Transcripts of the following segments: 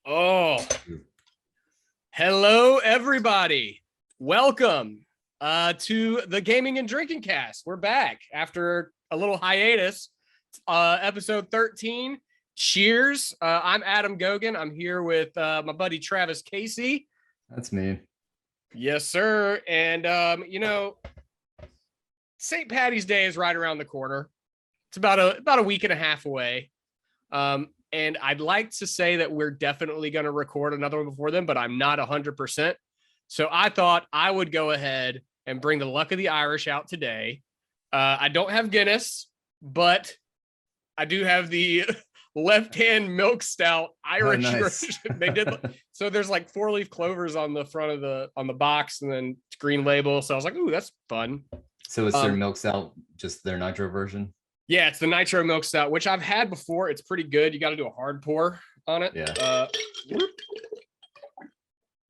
Oh, hello, everybody. Welcome to the Gaming and Drinking Cast. We're back after a little hiatus. Episode 13. Cheers. I'm Adam Gogan. I'm here with my buddy Travis Casey. That's me. Yes, sir. And, St. Patty's Day is right around the corner. It's about a week and a half away. And I'd like to say that we're definitely going to record another one before then, but I'm not 100%. So I thought I would go ahead and bring the luck of the Irish out today. I don't have Guinness, but I do have the left-hand milk stout Irish version. They did so. There's like 4-leaf clovers on the front of the box, and then green label. So I was like, "Ooh, that's fun." So it's their milk stout, just their nitro version. Yeah, it's the nitro milk stout, which I've had before. It's pretty good. You got to do a hard pour on it. Yeah.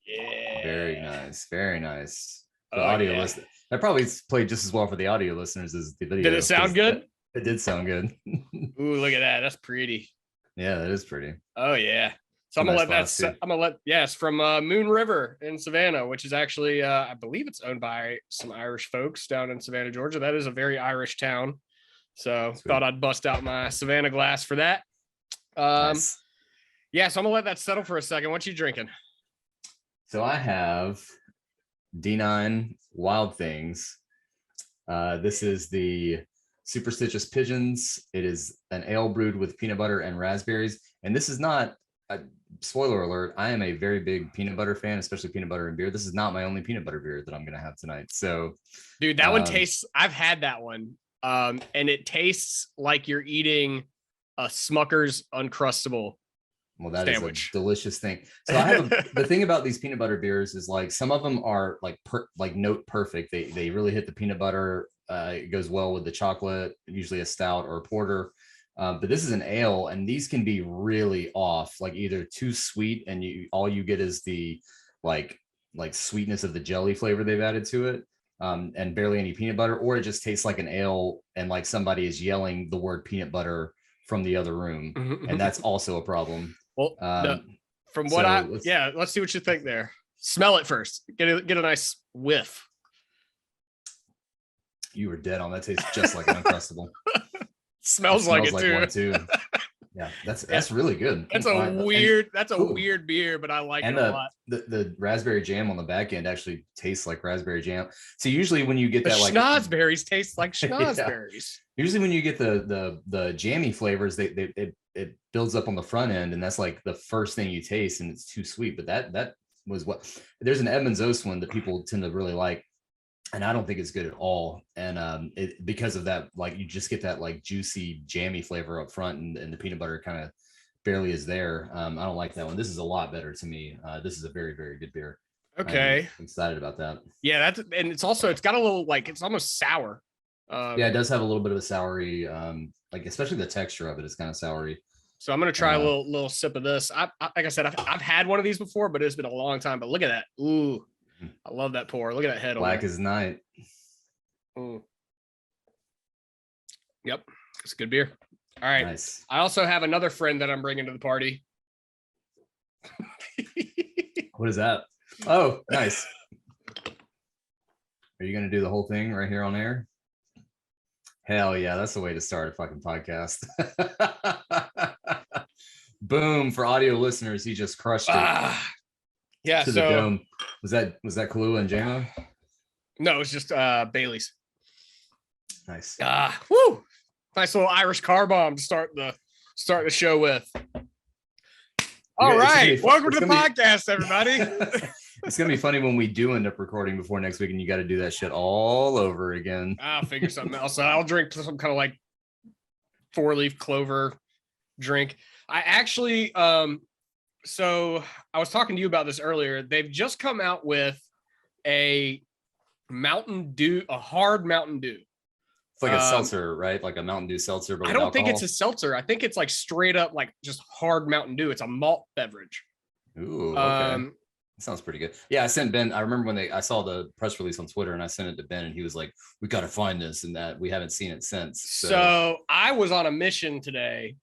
Yeah. Very nice. Very nice. The audio listen. That probably played just as well for the audio listeners as the video. Did it sound good? It did sound good. Ooh, look at that. That's pretty. Yeah, that is pretty. Oh yeah. So I'm gonna let yes, from Moon River in Savannah, which is actually I believe it's owned by some Irish folks down in Savannah, Georgia. That is a very Irish town. So thought I'd bust out my Savannah glass for that. Nice. Yeah, so I'm gonna let that settle for a second. What you drinking? So I have D9 Wild Things. This is the Superstitious Pigeons. It is an ale brewed with peanut butter and raspberries. And this is not a spoiler alert. I am a very big peanut butter fan, especially peanut butter and beer. This is not my only peanut butter beer that I'm gonna have tonight. So, dude, that one tastes. I've had that one. And it tastes like you're eating a Smucker's Uncrustable sandwich. Is a delicious thing. So I have the thing about these peanut butter beers is like some of them are like note perfect. They really hit the peanut butter. It goes well with the chocolate, usually a stout or a porter. But this is an ale, and these can be really off, like either too sweet and all you get is the like sweetness of the jelly flavor they've added to it. And barely any peanut butter, or it just tastes like an ale and like somebody is yelling the word peanut butter from the other room. And that's also a problem. Well, let's see what you think there. Smell it first. Get a nice whiff. You were dead on. That tastes just like an Uncrustable. Smells like it too. One too. Yeah, that's really good. That's a weird beer, but I like it a lot. The raspberry jam on the back end actually tastes like raspberry jam. So usually when you get the that like schnozberries taste like schnozberries. Yeah. Usually when you get the jammy flavors, it builds up on the front end, and that's like the first thing you taste, and it's too sweet. But that was what there's an Edmonds Oast one that people tend to really like. And I don't think it's good at all. And because of that, like you just get that like juicy jammy flavor up front, and the peanut butter kind of barely is there. I don't like that one. This is a lot better to me. This is a very, very good beer. Okay. I'm excited about that. Yeah, and it's got a little like it's almost sour. Yeah, it does have a little bit of a soury, like especially the texture of it is kind of soury. So I'm gonna try a little sip of this. Like I said, I've had one of these before, but it's been a long time. But look at that. Ooh. I love that pour. Look at that head. Black as night. Yep, it's a good beer. All right. Nice. I also have another friend that I'm bringing to the party. What is that? Oh, nice. Are you going to do the whole thing right here on air? Hell yeah, that's the way to start a fucking podcast. Boom, for audio listeners, he just crushed it. Yeah, to the dome. Was that Kahlua and JMO? No, it's just Bailey's. Nice. Woo! Nice little Irish car bomb to start the show with. All right, welcome to the podcast, everybody. It's gonna be funny when we do end up recording before next week, and you got to do that shit all over again. I'll figure something else. I'll drink some kind of like 4-leaf clover drink. I actually So I was talking to you about this earlier. They've just come out with a Mountain Dew, a hard Mountain Dew. It's like a seltzer, right? Like a Mountain Dew seltzer, but I don't think it's a seltzer. I think it's like straight up, like just hard Mountain Dew. It's a malt beverage. Ooh, okay. That sounds pretty good. Yeah, I sent Ben. I remember when I saw the press release on Twitter, and I sent it to Ben, and he was like, "We got to find this," and that we haven't seen it since. So I was on a mission today.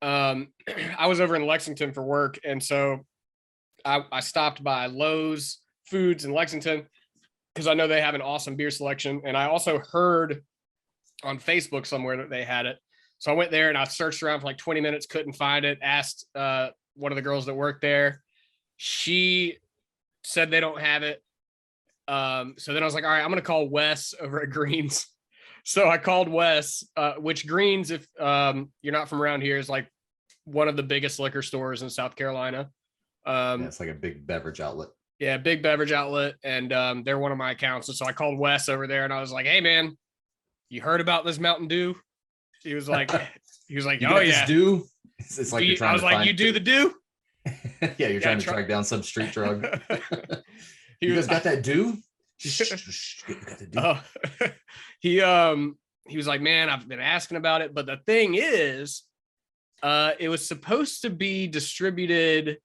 I was over in Lexington for work, and so I stopped by Lowe's Foods in Lexington because I know they have an awesome beer selection. And I also heard on Facebook somewhere that they had it. So I went there and I searched around for like 20 minutes, couldn't find it, asked one of the girls that worked there. She said they don't have it. So then I was like, all right, I'm going to call Wes over at Greens. So I called Wes, which Greens, if you're not from around here, is like one of the biggest liquor stores in South Carolina. Yeah, it's like a big beverage outlet. Yeah, big beverage outlet. And they're one of my accounts. And so I called Wes over there and I was like, hey, man, you heard about this Mountain Dew? He was like, oh, yeah. Dew? It's like I was like, you do the Dew? Yeah, you're trying to track down some street drug. You guys got that Dew? He was like, man, I've been asking about it, but the thing is, it was supposed to be distributed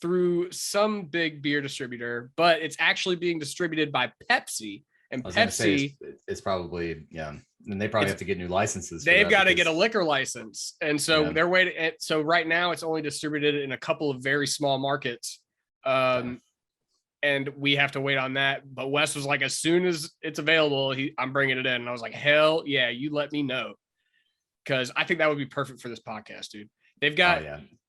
through some big beer distributor, but it's actually being distributed by Pepsi. And Pepsi, it's probably, yeah, and they probably have to get new licenses. They've got to get a liquor license, and so they're waiting. So right now, it's only distributed in a couple of very small markets. And we have to wait on that. But Wes was like, as soon as it's available, I'm bringing it in. And I was like, hell yeah, you let me know. Because I think that would be perfect for this podcast, dude. They've got,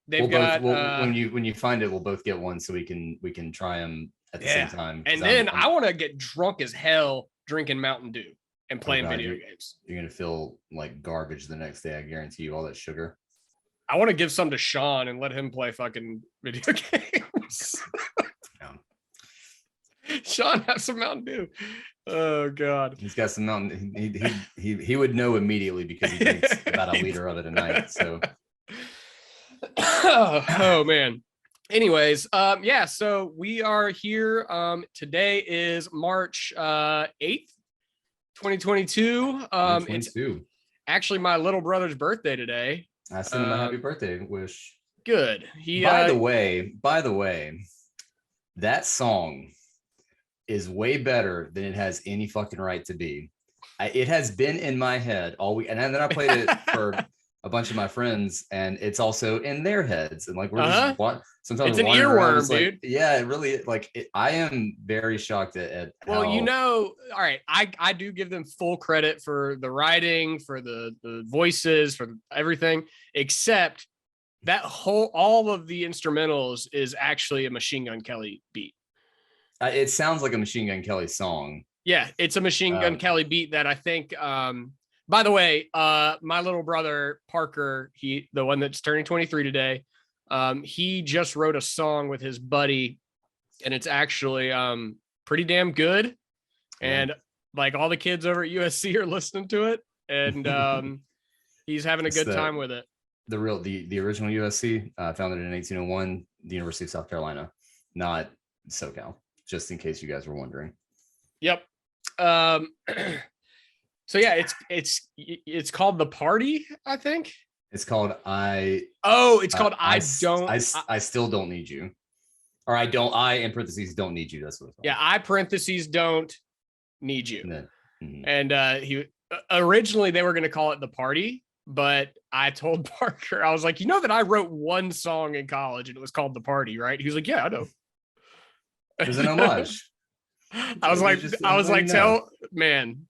when you find it, we'll both get one so we can try them at the same time. And then I want to get drunk as hell drinking Mountain Dew and playing video games. You're going to feel like garbage the next day. I guarantee you, all that sugar. I want to give some to Sean and let him play fucking video games. Sean, have some Mountain Dew. Oh God, he's got some Mountain. He would know immediately because he drinks about a liter of it a night. So, oh man. Anyways, yeah. So we are here. Today is March 8th, 2022. It's actually my little brother's birthday today. I sent him a happy birthday wish. Good. By the way, that song is way better than it has any fucking right to be. It has been in my head all week, and then I played it for a bunch of my friends, and it's also in their heads. And like we're just sometimes it's an earworm, dude. Like, yeah, it really I am very shocked at well, all right. I do give them full credit for the writing, for the voices, for everything, except that all of the instrumentals is actually a Machine Gun Kelly beat. It sounds like a Machine Gun Kelly song. Yeah, it's a Machine Gun Kelly beat that I think. By the way, my little brother Parker, the one that's turning 23 today, he just wrote a song with his buddy, and it's actually pretty damn good. And like all the kids over at USC are listening to it, and he's having a good time with it. The original USC, founded in 1801, the University of South Carolina, not SoCal. Just in case you guys were wondering. Yep. So yeah, it's called The Party, I think. It's called I Still Don't Need You. Or I in parentheses don't need you. That's what it's called. Yeah, I parentheses don't need you. Mm-hmm. And he originally they were gonna call it The Party, but I told Parker, I was like, you know that I wrote one song in college and it was called The Party, right? He was like, yeah, I know. It was an homage. I was like, man,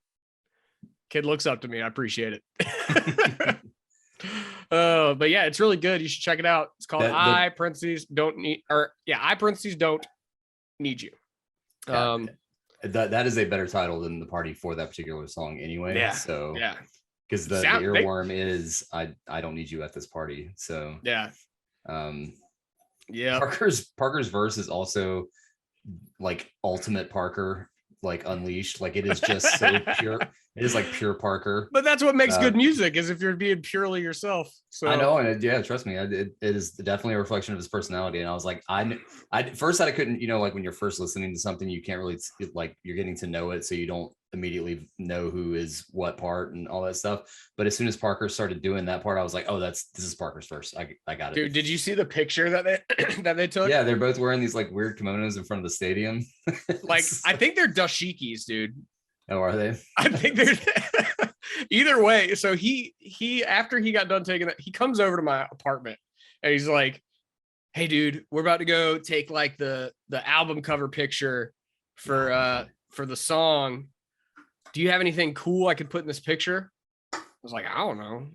kid looks up to me. I appreciate it. But yeah, it's really good. You should check it out. It's called I don't need you. That is a better title than The Party for that particular song anyway. Yeah. So yeah. Because the earworm is I don't need you at this party. So yeah. Yeah. Parker's verse is also like ultimate Parker, like unleashed. Like it is just so pure. It is like pure Parker. But that's what makes good music, is if you're being purely yourself. So I know, and trust me, it is definitely a reflection of his personality. And I was like, I couldn't, like when you're first listening to something, you can't really like you're getting to know it, so you don't immediately know who is what part and all that stuff. But as soon as Parker started doing that part, I was like, oh, this is Parker's verse. I got it. Dude, did you see the picture that they took? Yeah, they're both wearing these like weird kimonos in front of the stadium. Like I think they're dashikis, dude. Oh, are they? I think they're either way. So he after he got done taking that, he comes over to my apartment and he's like, hey dude, we're about to go take like the album cover picture for the song. Do you have anything cool I could put in this picture? I was like, I don't know.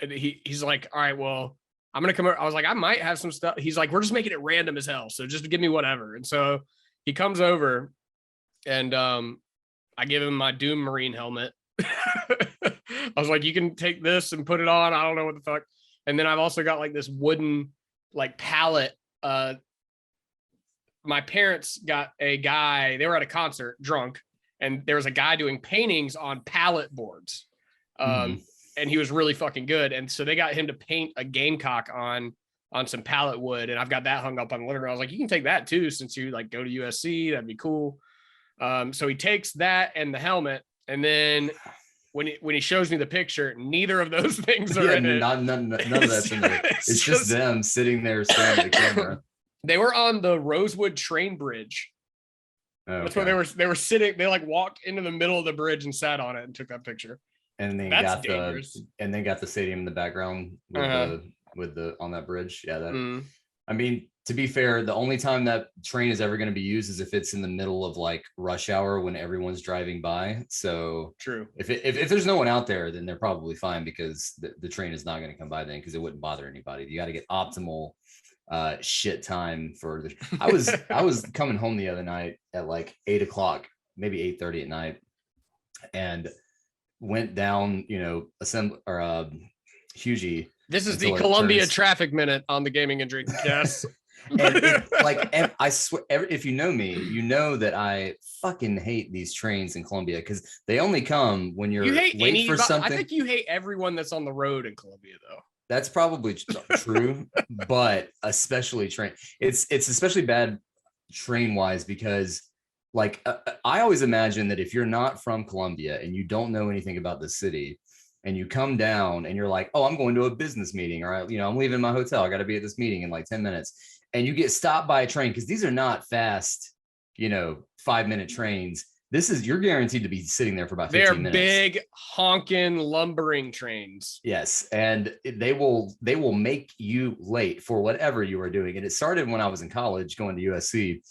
And he's like, all right, well, I'm gonna come over. I was like, I might have some stuff. He's like, we're just making it random as hell, so just give me whatever. And so he comes over, and I give him my Doom Marine helmet. I was like, you can take this and put it on. I don't know what the fuck. And then I've also got like this wooden like pallet. My parents got a guy, they were at a concert drunk, and there was a guy doing paintings on pallet boards. And he was really fucking good. And so they got him to paint a gamecock on some pallet wood. And I've got that hung up on the living room. I was like, you can take that too, since you like go to USC, that'd be cool. So he takes that and the helmet. And then when he shows me the picture, neither of those things are in it. None of that's in there. It's just them sitting there staring at the camera. They were on the Rosewood train bridge. Okay. That's where they were sitting. They like walked into the middle of the bridge and sat on it and took that picture. And then got the stadium in the background with the on that bridge. Yeah, that I mean, to be fair, the only time that train is ever going to be used is if it's in the middle of like rush hour when everyone's driving by. So true. If there's no one out there, then they're probably fine, because the train is not going to come by then, because it wouldn't bother anybody. You got to get optimal shit time for the I was coming home the other night at like 8 o'clock, maybe 8:30 at night, and went down, Hughie. This is the Columbia traffic minute on the Gaming and Drinking Cast. And I swear, if you know me, you know that I fucking hate these trains in Columbia, because they only come when you're waiting for something. I think you hate everyone that's on the road in Columbia, though. That's probably true, but especially train. It's especially bad train wise, because like I always imagine that if you're not from Columbia and you don't know anything about the city, and you come down and you're like, oh, I'm going to a business meeting, or I'm leaving my hotel, I got to be at this meeting in like 10 minutes, and you get stopped by a train, because these are not fast, 5-minute trains. You're guaranteed to be sitting there for about 15 minutes. They're big honking lumbering trains. Yes, and they will make you late for whatever you are doing. And it started when I was in college going to USC.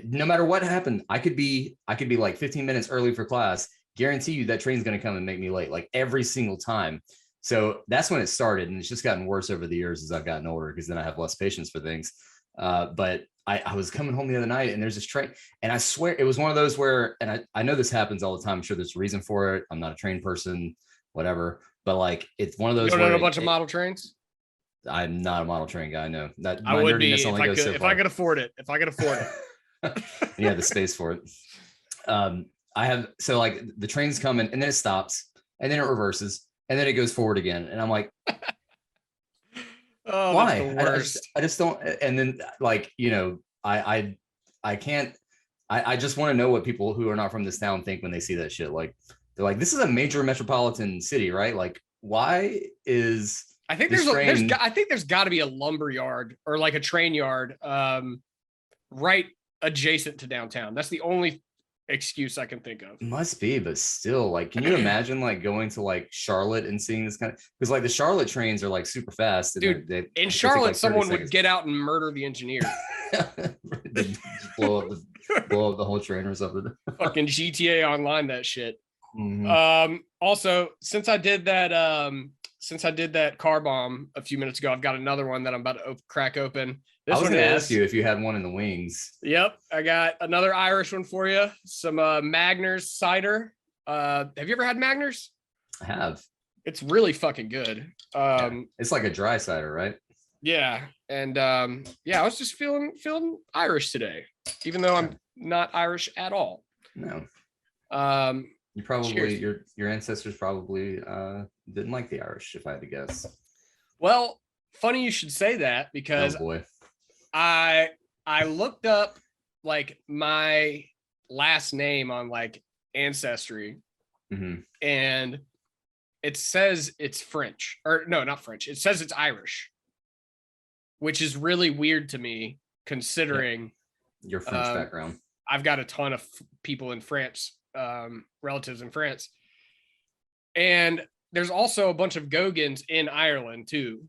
No matter what happened, I could be like 15 minutes early for class. Guarantee you that train's going to come and make me late, like every single time. So that's when it started, and it's just gotten worse over the years as I've gotten older, because then I have less patience for things. But I was coming home the other night, and there's this train, and I swear it was one of those where, and I know this happens all the time. I'm sure there's a reason for it. I'm not a train person, whatever, but like it's one of those. You don't know a bunch of model trains? I'm not a model train guy. No, that I would be if I could afford it. Yeah, the space for it. I have, so like the train's coming, and then it stops, and then it reverses, and then it goes forward again, and I'm like, oh, why? I just don't. And then like I can't. I just want to know what people who are not from this town think when they see that shit. Like they're like, this is a major metropolitan city, right? Like, why is I think there's got to be a lumber yard or like a train yard right adjacent to downtown. That's the only excuse I can think of. Must be, but still, like, can you imagine like going to like Charlotte and seeing this kind of, because like the Charlotte trains are like super fast. Dude, in Charlotte, like someone would get out and murder the engineer. blow up the whole train or something. Fucking GTA Online that shit. Mm-hmm. Also, since I did that car bomb a few minutes ago, I've got another one that I'm about to crack open. I was going to ask you if you had one in the wings. Yep. I got another Irish one for you. Some Magners cider. Have you ever had Magners? I have. It's really fucking good. It's like a dry cider, right? Yeah. And I was just feeling Irish today, even though I'm not Irish at all. No. You probably, your ancestors probably didn't like the Irish, if I had to guess. Well, funny you should say that, because oh boy. I looked up like my last name on like Ancestry, and it says it's French, or no, not French. It says it's Irish, which is really weird to me considering your French background. I've got a ton of people in France, relatives in France, and there's also a bunch of Gogans in Ireland too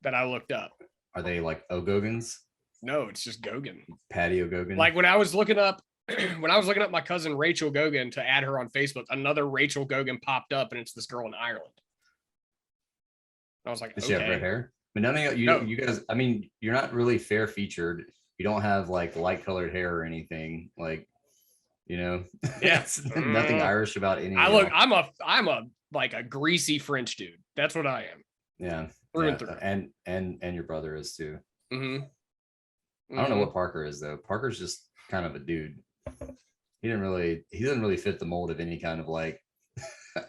that I looked up. Are they like Ogogans? No, it's just Gogan. Patio Gogan. Like when I was looking up my cousin Rachel Gogan to add her on Facebook, another Rachel Gogan popped up, and it's this girl in Ireland. I was like, does okay. she have red hair? But none of you, No. you guys. I mean, you're not really fair featured. You don't have like light colored hair or anything. Like, you know, Yeah. nothing Irish about any. I'm a like a greasy French dude. That's what I am. Yeah. Through yeah. and through. And your brother is too. Mm-hmm. I don't know what Parker is though. Parker's just kind of a dude. He doesn't really fit the mold of any kind of like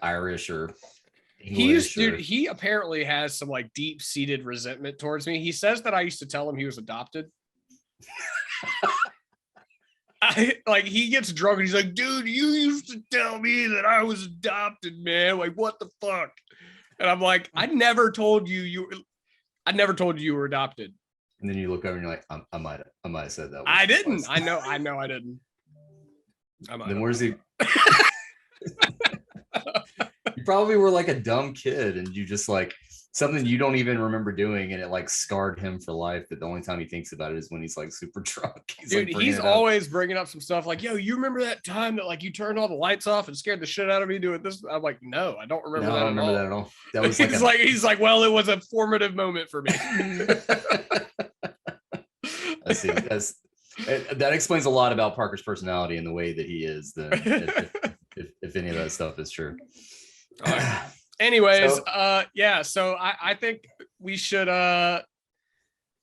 Irish or English. He apparently has some like deep seated resentment towards me. He says that I used to tell him he was adopted. He gets drunk and he's like, dude, you used to tell me that I was adopted, man. Like, what the fuck? And I'm like, I never told you you were adopted. And then you look over and you're like, I might have said that. I didn't. I know I didn't. Then where's he? You probably were like a dumb kid and you just like something you don't even remember doing, and it like scarred him for life. That the only time he thinks about it is when he's like super drunk. He's always bringing up some stuff like, yo, you remember that time that like you turned all the lights off and scared the shit out of me doing this? I'm like, no, I don't remember that. I don't remember that at all. That was he's like, well, it was a formative moment for me. I see. That explains a lot about Parker's personality and the way that he is. Then, if any of that stuff is true. Anyways, So I think we should. I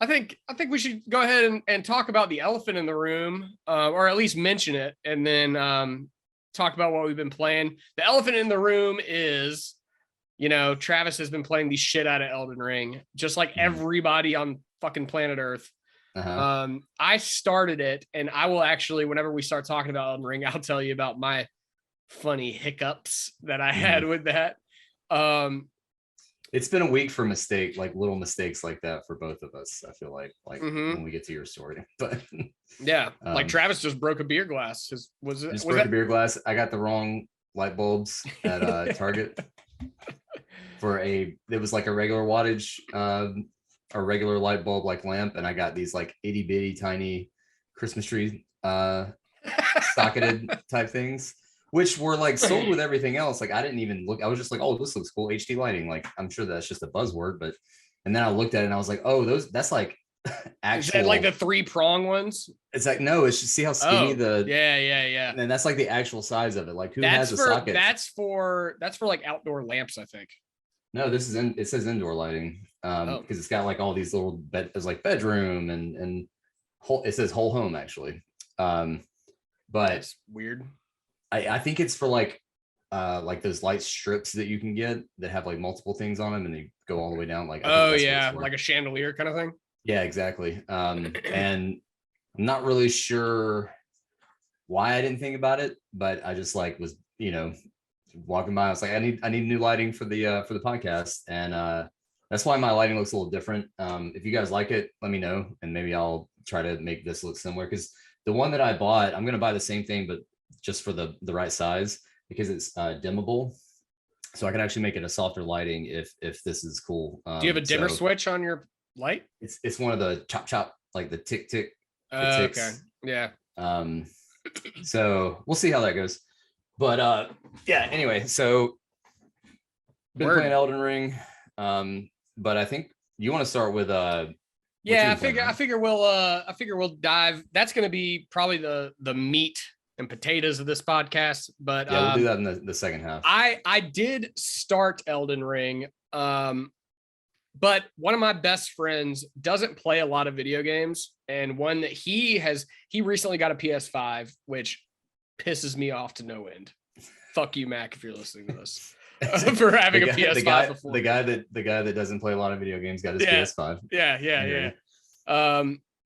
think we should go ahead and talk about the elephant in the room, or at least mention it, and then talk about what we've been playing. The elephant in the room is, Travis has been playing the shit out of Elden Ring, just like everybody on fucking planet Earth. I started it, and I will actually, whenever we start talking about Elden Ring, I'll tell you about my funny hiccups that I had with that. It's been a week for little mistakes like that for both of us. I feel like when we get to your story, but yeah, like Travis just broke a beer glass. A beer glass. I got the wrong light bulbs at Target it was like a regular wattage, a regular light bulb like lamp, and I got these like itty bitty tiny Christmas tree socketed type things, which were like sold with everything else. Like I didn't even look. I was just like, oh, this looks cool. HD lighting. Like I'm sure that's just a buzzword, and then I looked at it and I was like, oh, that's like actual. Is that like the 3-prong ones? It's like, no, it's just see how skinny yeah. And that's like the actual size of it. Like has a socket? That's for like outdoor lamps, I think. No, it says indoor lighting. Because it's got like all these little there's like bedroom and it says whole home actually. But that's weird. I think it's for like those light strips that you can get that have like multiple things on them and they go all the way down. Like like a chandelier kind of thing. Yeah, exactly. And I'm not really sure why I didn't think about it, but I just like was walking by. I was like, I need new lighting for the podcast, and that's why my lighting looks a little different. If you guys like it, let me know, and maybe I'll try to make this look similar. Because the one that I bought, I'm gonna buy the same thing, but just for the right size, because it's dimmable, so I can actually make it a softer lighting if this is cool. Do you have a dimmer switch on your light? It's one of the chop like the tick. Okay, yeah. So we'll see how that goes. But anyway, so been playing Elden Ring. But I think you want to start with I figure we'll dive. That's going to be probably the meat and potatoes of this podcast. But we'll do that in the second half. I did start Elden Ring, but one of my best friends doesn't play a lot of video games, and one that he recently got a PS5, which pisses me off to no end. Fuck you, Mac, if you're listening to this. For having a PS5 before. The guy that doesn't play a lot of video games got his PS5. Yeah.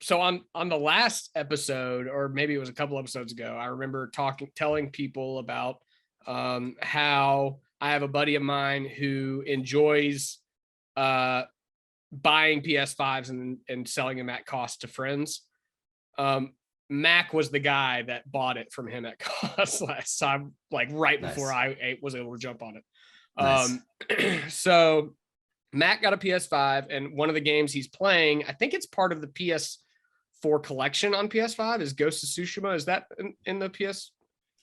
So on the last episode, or maybe it was a couple episodes ago, I remember telling people about how I have a buddy of mine who enjoys buying PS5s and selling them at cost to friends. Mac was the guy that bought it from him at cost last time, like right before I was able to jump on it. Nice. So Matt got a PS5, and one of the games he's playing, I think it's part of the PS4 collection on PS5, is Ghost of Tsushima. Is that in the PS?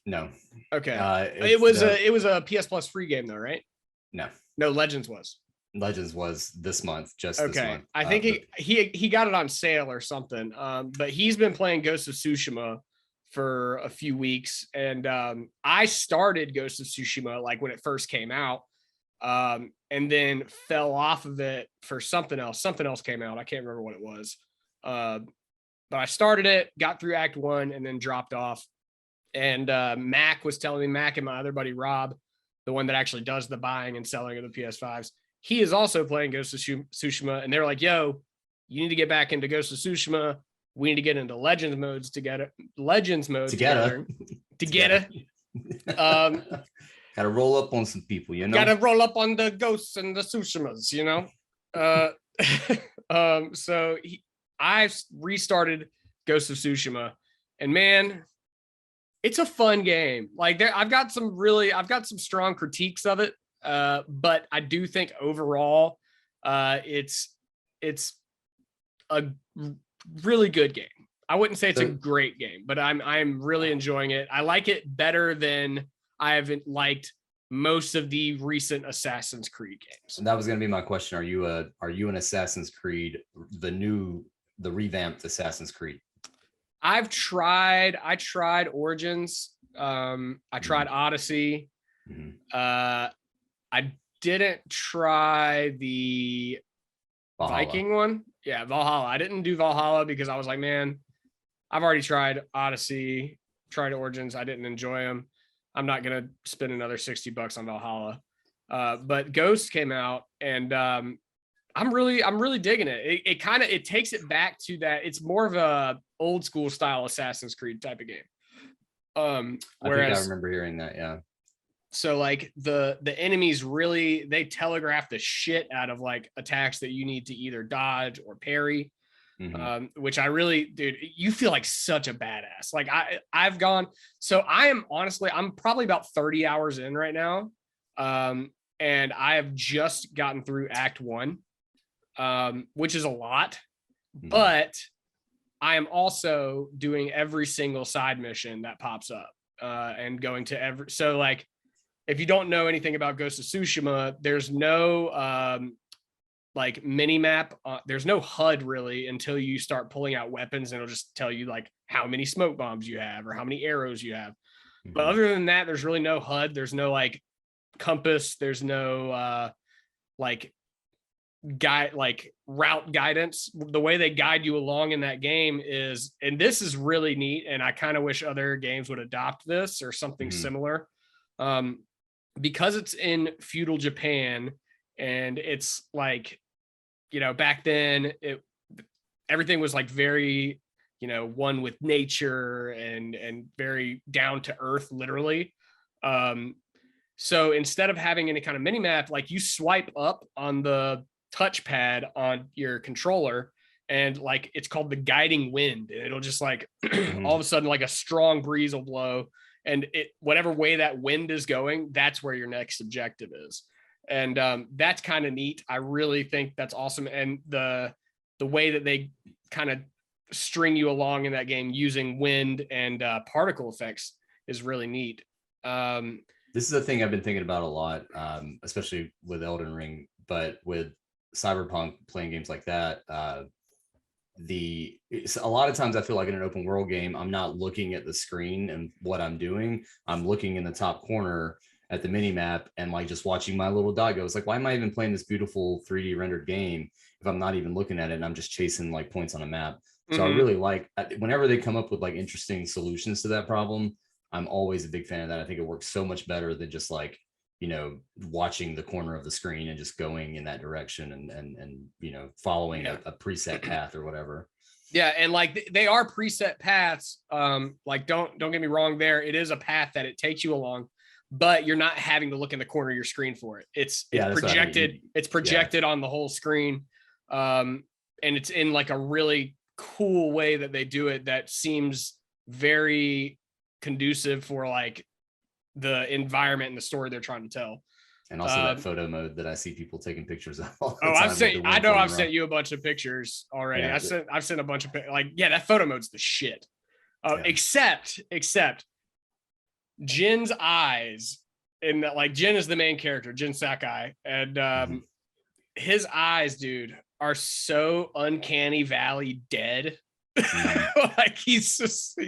No. Okay. It was a PS Plus free game though, right? No. No, Legends was. Legends was this month, just okay. This month. I think he got it on sale or something. But he's been playing Ghost of Tsushima for a few weeks, and I started Ghost of Tsushima like when it first came out, and then fell off of it for something else. Something else came out. I can't remember what it was. But I started it, got through Act 1, and then dropped off. And Mac was telling me, Mac and my other buddy Rob, the one that actually does the buying and selling of the PS5s, he is also playing Ghost of Tsushima, and they're like, "Yo, you need to get back into Ghost of Tsushima. We need to get into Legends modes together. Together. Gotta roll up on some people, you know. Gotta roll up on the Ghosts and the Tsushimas, you know. So I restarted Ghost of Tsushima, and man, it's a fun game. Like I've got some strong critiques of it, but I do think overall, it's a really good game. I wouldn't say it's a great game, but I'm really enjoying it. I like it better than I haven't liked most of the recent Assassin's Creed games. And that was going to be my question. Are you an Assassin's Creed, the revamped Assassin's Creed? I tried Origins. I tried Odyssey. Mm-hmm. I didn't try the Valhalla. Viking one. Yeah, Valhalla. I didn't do Valhalla because I was like, man, I've already tried Odyssey, tried Origins. I didn't enjoy them. I'm not going to spend another $60 on Valhalla. But Ghost came out, and I'm really digging it. It takes it back to that. It's more of a old school style Assassin's Creed type of game. Whereas I remember hearing that. Yeah. So like the enemies really, they telegraph the shit out of like attacks that you need to either dodge or parry. Mm-hmm. Which I really, dude, you feel like such a badass. Like I'm probably about 30 hours in right now. And I have just gotten through Act 1, which is a lot, but I am also doing every single side mission that pops up, and going to so like, if you don't know anything about Ghost of Tsushima, there's no, like mini map. There's no HUD really until you start pulling out weapons, and it'll just tell you like how many smoke bombs you have or how many arrows you have. Mm-hmm. But other than that, there's really no HUD. There's no like compass. There's no like route guidance. The way they guide you along in that game is, and this is really neat, and I kind of wish other games would adopt this or something similar. Because it's in feudal Japan, and it's like, you know, back then everything was like very, you know, one with nature and very down to earth, literally. So instead of having any kind of mini map, like you swipe up on the touchpad on your controller, and like it's called the guiding wind, and it'll just like all of a sudden like a strong breeze will blow, and whatever way that wind is going, that's where your next objective is. And that's kind of neat. I really think that's awesome. And the way that they kind of string you along in that game using wind and particle effects is really neat. This is a thing I've been thinking about a lot, especially with Elden Ring, but with Cyberpunk, playing games like that. A lot of times I feel like in an open world game, I'm not looking at the screen and what I'm doing. I'm looking in the top corner at the mini map and like just watching my little dot go. It's like, why am I even playing this beautiful 3D rendered game if I'm not even looking at it and I'm just chasing like points on a map? So I really like whenever they come up with like interesting solutions to that problem. I'm always a big fan of that. I think it works so much better than just like, you know, watching the corner of the screen and just going in that direction and you know, following a preset path or whatever. Yeah, and like they are preset paths. Like don't get me wrong there. It is a path that it takes you along, but you're not having to look in the corner of your screen for it. It's projected. I mean. It's projected on the whole screen. And it's in like a really cool way that they do it that seems very conducive for like the environment and the story they're trying to tell. And also that photo mode that I see people taking pictures of all the Oh, time. I've sent you a bunch of pictures already. Yeah. I've sent a bunch of that photo mode's the shit. Except Jin's eyes, and that, like, Jin is the main character, Jin Sakai, and his eyes, dude, are so uncanny valley dead. Like he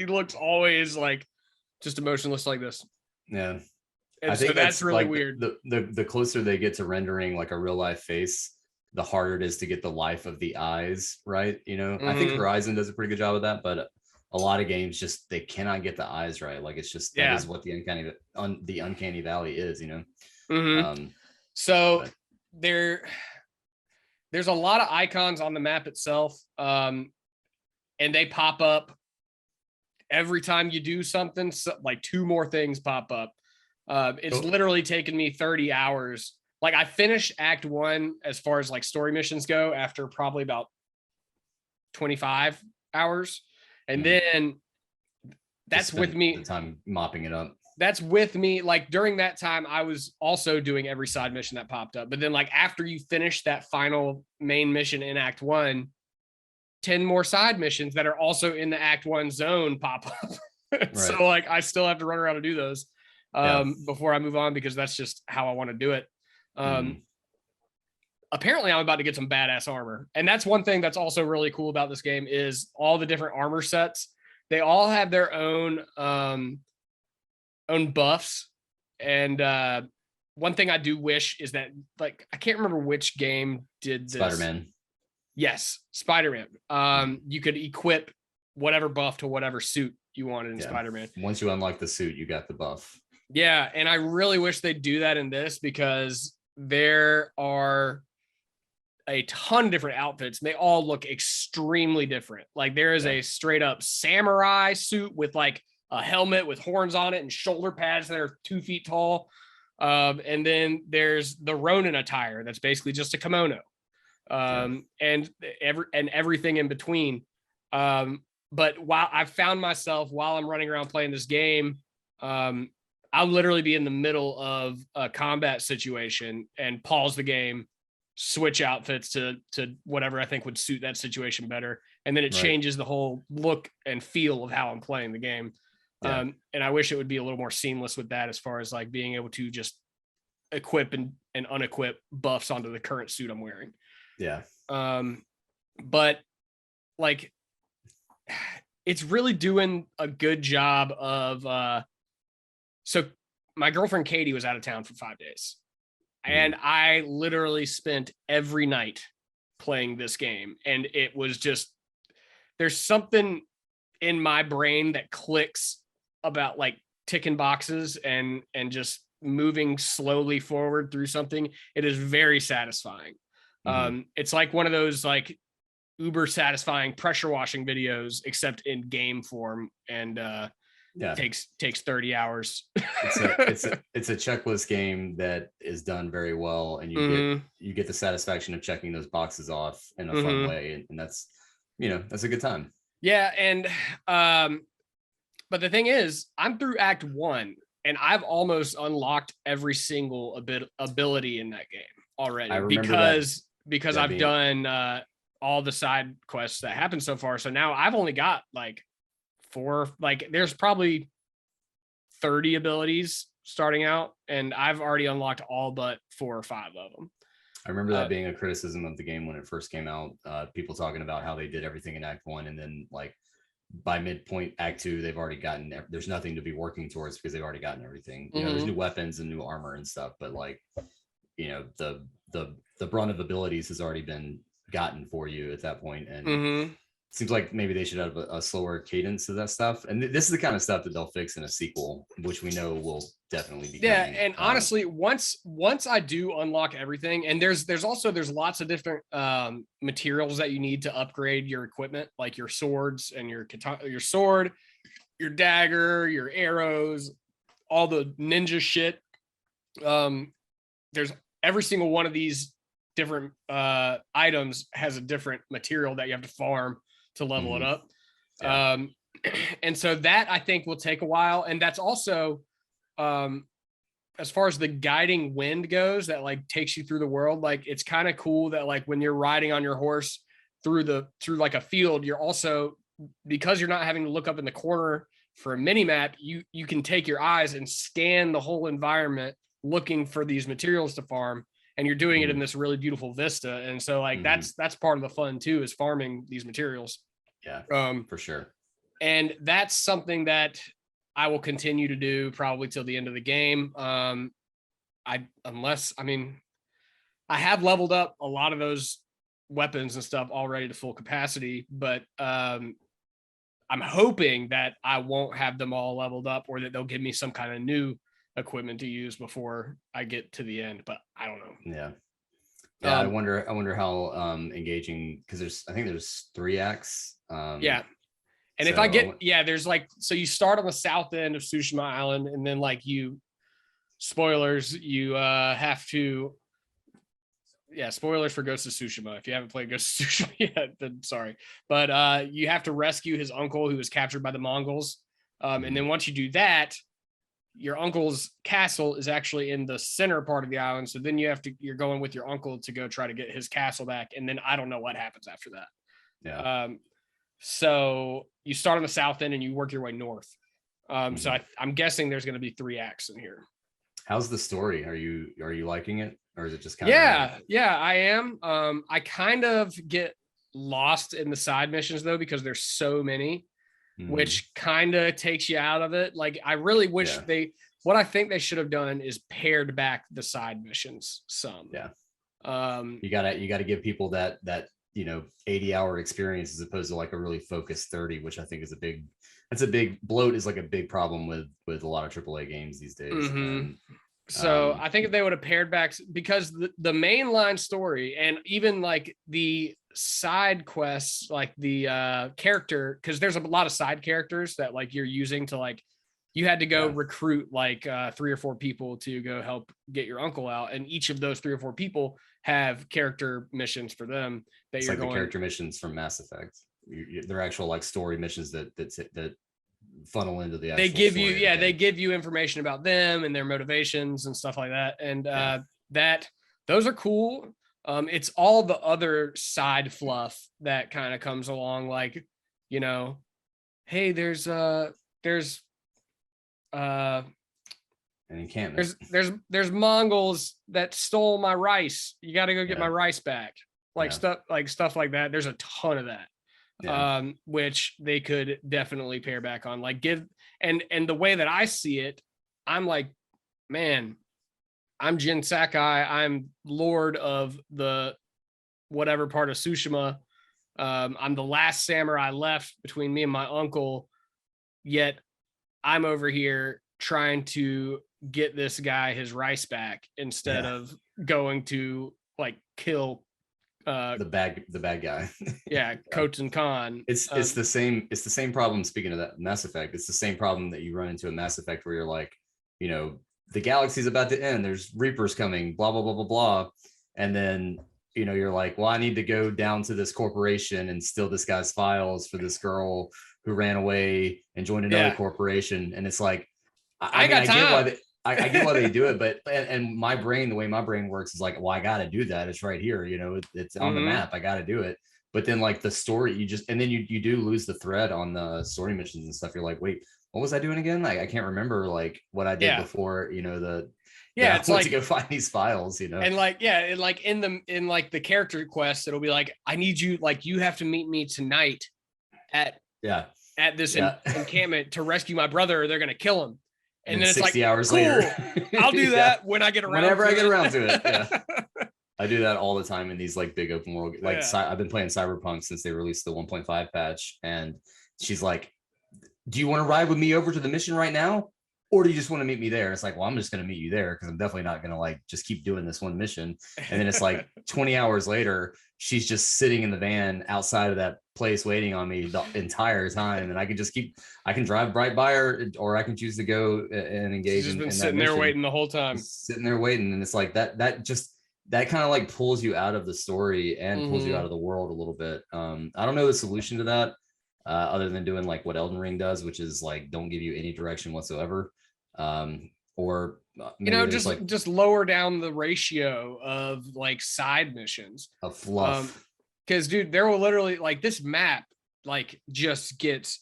looks always like just emotionless like this. Yeah. And I think that's really like weird. The closer they get to rendering like a real life face, the harder it is to get the life of the eyes right. I think Horizon does a pretty good job of that, but a lot of games just they cannot get the eyes right. Like it's just that is what the uncanny valley is. So there's a lot of icons on the map itself, and they pop up every time you do something. So, like 2 more things pop up. It's literally taken me 30 hours. Like I finished Act 1 as far as like story missions go after probably about 25 hours. And then that's with me. The time mopping it up. That's with me. Like during that time, I was also doing every side mission that popped up. But then like after you finish that final main mission in Act 1, 10 more side missions that are also in the Act 1 zone pop up. Right. So like I still have to run around and do those before I move on, because that's just how I want to do it. Apparently I'm about to get some badass armor. And that's one thing that's also really cool about this game is all the different armor sets. They all have their own buffs. And one thing I do wish is that, like, I can't remember which game did this. Spider-Man. Yes, Spider-Man. You could equip whatever buff to whatever suit you wanted in Spider-Man. Once you unlock the suit, you got the buff. Yeah, and I really wish they'd do that in this, because there are a ton of different outfits. They all look extremely different. Like there is a straight up samurai suit with like a helmet with horns on it and shoulder pads that are 2 feet tall. And then there's the Ronin attire that's basically just a kimono. And everything in between. But while I've found myself while I'm running around playing this game, I'll literally be in the middle of a combat situation and pause the game, switch outfits to whatever I think would suit that situation better. And then it changes the whole look and feel of how I'm playing the game. And I wish it would be a little more seamless with that, as far as like being able to just equip and unequip buffs onto the current suit I'm wearing. Yeah. But like, it's really doing a good job of, so my girlfriend Katie was out of town for 5 days, and I literally spent every night playing this game. And it was just, there's something in my brain that clicks about like ticking boxes and just moving slowly forward through something. It is very satisfying. It's like one of those like uber satisfying pressure washing videos, except in game form. And takes 30 hours. It's a checklist game that is done very well, and you get the satisfaction of checking those boxes off in a fun way, and that's that's a good time. Yeah. And but the thing is, I'm through Act 1 and I've almost unlocked every single ability in that game already, because I've done all the side quests that happen so far. So now I've only got like 4, like there's probably 30 abilities starting out, and I've already unlocked all but 4 or 5 of them. I remember that being a criticism of the game when it first came out. People talking about how they did everything in Act 1, and then like by midpoint Act 2, they've already gotten, there's nothing to be working towards because they've already gotten everything. There's new weapons and new armor and stuff, but like the brunt of abilities has already been gotten for you at that point. And seems like maybe they should have a slower cadence of that stuff. And this is the kind of stuff that they'll fix in a sequel, which we know will definitely be coming. And honestly, once I do unlock everything, and there's lots of different materials that you need to upgrade your equipment, like your swords and your sword, your dagger, your arrows, all the ninja shit. There's every single one of these different items has a different material that you have to farm to level it up. And so that I think will take a while. And that's also as far as the guiding wind goes that like takes you through the world, like it's kind of cool that like when you're riding on your horse through like a field, you're also, because you're not having to look up in the corner for a mini map, you can take your eyes and scan the whole environment looking for these materials to farm, and you're doing it in this really beautiful vista. And so like that's part of the fun too, is farming these materials. Yeah, for sure. And that's something that I will continue to do probably till the end of the game. I have leveled up a lot of those weapons and stuff already to full capacity, but I'm hoping that I won't have them all leveled up, or that they'll give me some kind of new equipment to use before I get to the end, but I don't know. Yeah. I wonder how engaging, because I think there's 3 acts. Yeah. And so, if I get, there's like, so you start on the south end of Tsushima Island, and then like spoilers, you have to, spoilers for Ghost of Tsushima. If you haven't played Ghost of Tsushima yet, then sorry. But you have to rescue his uncle who was captured by the Mongols. And then once you do that, your uncle's castle is actually in the center part of the island. So then you're going with your uncle to go try to get his castle back. And then I don't know what happens after that. Yeah. So you start on the south end and you work your way north. So I'm guessing there's going to be 3 acts in here. How's the story? Are you liking it, or is it just kind of? Yeah, I am. I kind of get lost in the side missions though, because there's so many, which kind of takes you out of it. Like I really wish what I think they should have done is pared back the side missions some. Yeah. You gotta give people that 80-hour experience as opposed to like a really focused 30, which I think is a big bloat, is like a big problem with a lot of AAA games these days. And, so I think if they would have pared back, because the mainline story and even like the side quests, like the character, because there's a lot of side characters that like you're using to like, you had to go recruit like 3 or 4 people to go help get your uncle out, and each of those 3 or 4 people have character missions for them that it's you're like going. The character missions from Mass Effect. They're actual like story missions that funnel into the. They give you, they give you information about them and their motivations and stuff like that, and those are cool. It's all the other side fluff that kind of comes along, like hey, there's an encampment. There's Mongols that stole my rice. You got to go get my rice back. Stuff like that. There's a ton of that, which they could definitely pare back on. Like and the way that I see it, I'm like, man, I'm Jin Sakai. I'm Lord of the whatever part of Tsushima. I'm the last samurai left between me and my uncle. Yet I'm over here trying to get this guy his rice back instead of going to like kill the bad guy. Khotun Khan. It's the same problem. Speaking of that Mass Effect, it's the same problem that you run into in Mass Effect, where you're like, the galaxy's about to end, there's Reapers coming, blah blah blah blah blah, and then you're like, well, I need to go down to this corporation and steal this guy's files for this girl who ran away and joined another corporation. And it's like, I get why they do it, but and my brain, the way my brain works is like, well, I got to do that. It's right here, it's on the map. I got to do it. But then like the story, and then you do lose the thread on the story missions and stuff. You're like, wait, what was I doing again? Like, I can't remember like what I did before, it's like to go find these files, and like, and like in the character quest, it'll be like, I need you, like, you have to meet me tonight at this encampment to rescue my brother, or they're going to kill him. And then it's 60 like, hours cool, later, I'll do that when I get around. Whenever I get around to it. Yeah. I do that all the time in these like big open world. Like I've been playing Cyberpunk since they released the 1.5 patch, and she's like, do you want to ride with me over to the mission right now? Or do you just want to meet me there? It's like, well, I'm just going to meet you there, because I'm definitely not going to like just keep doing this one mission. And then it's like 20 hours later, she's just sitting in the van outside of that place waiting on me the entire time. And I can drive right by her, or I can choose to go and engage. She's just been sitting there waiting the whole time. Sitting there waiting. And it's like that kind of like pulls you out of the story and pulls you out of the world a little bit. I don't know the solution to that. Other than doing like what Elden Ring does, which is like, don't give you any direction whatsoever. or you maybe know, there's like just lower down the ratio of like side missions. a fluff. Because dude, there will literally like this map like just gets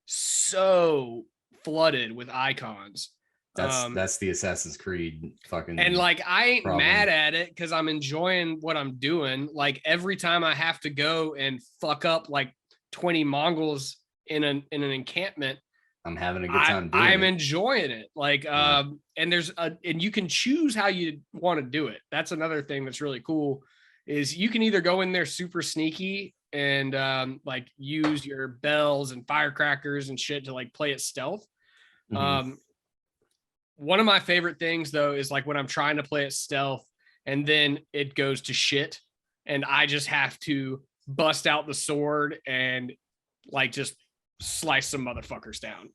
so flooded with icons. That's the Assassin's Creed fucking And like I ain't problem. mad at it because I'm enjoying what I'm doing. Like every time I have to go and fuck up like 20 Mongols in an encampment, I'm having a good time doing I'm it. enjoying it. Like and and you can choose how you want to do it. That's another thing that's really cool is you can either go in there super sneaky and like use your bells and firecrackers and shit to like play it stealth. One of my favorite things though is like when I'm trying to play it stealth and then it goes to shit and I just have to bust out the sword and like just slice some motherfuckers down.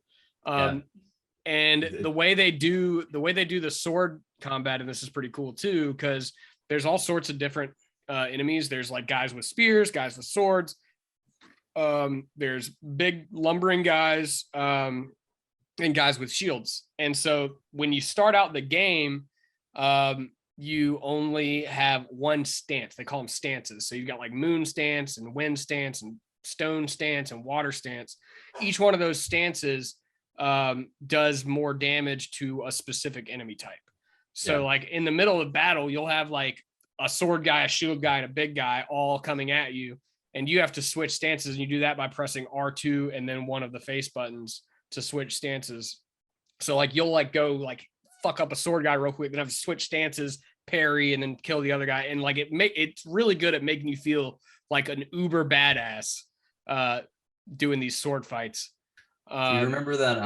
And the way they do the sword combat in this is pretty cool too, because there's all sorts of different enemies. There's like guys with spears, guys with swords. There's big lumbering guys and guys with shields. And so when you start out the game, you only have one stance. They call them stances. So you've got like moon stance and wind stance and stone stance and water stance. Each one of those stances does more damage to a specific enemy type. So like in the middle of battle, you'll have like a sword guy, a shield guy, and a big guy all coming at you. And you have to switch stances. And you do that by pressing R2 and then one of the face buttons to switch stances. So like you'll like go like fuck up a sword guy real quick, then have to switch stances, parry, and then kill the other guy. And like it's really good at making you feel like an uber badass doing these sword fights. Do you remember that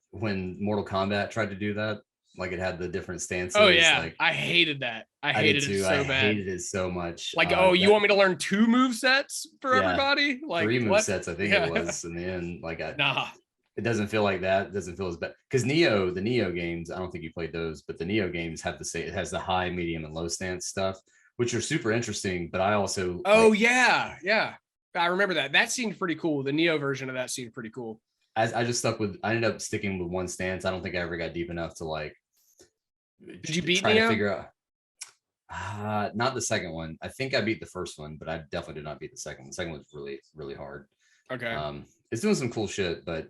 when Mortal Kombat tried to do that? Like it had the different stances. Oh yeah, like, I hated that. I hated it so bad. I hated it so much. Like, you want me to learn 2 move sets for everybody? Like 3 move sets, I think it was in the end. Like it doesn't feel like that. It doesn't feel as bad because the Neo games, I don't think you played those, but the Neo games have it has the high, medium, and low stance stuff, which are super interesting. But I also yeah, I remember that. That seemed pretty cool. The Neo version of that seemed pretty cool. I just I ended up sticking with one stance. I don't think I ever got deep enough to like. Did you beat try Neo? to figure out? Not the second one. I think I beat the first one, but I definitely did not beat the second one. The second one was really, really hard. Okay. It's doing some cool shit, but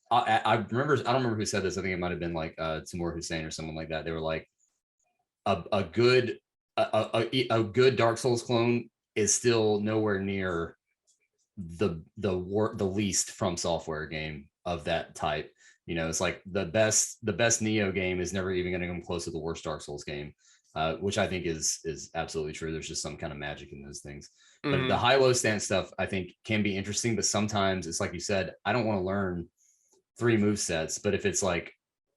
I remember. I don't remember who said this. I think it might have been like Timur Hussein or someone like that. They were like, a good Dark Souls clone is still nowhere near the least From Software game of that type. You know, it's like the best Neo game is never even going to come close to the worst Dark Souls game, which I think is absolutely true. There's just some kind of magic in those things. But the high-low stance stuff I think can be interesting, but sometimes it's like you said, I don't want to learn 3 move sets. But if it's like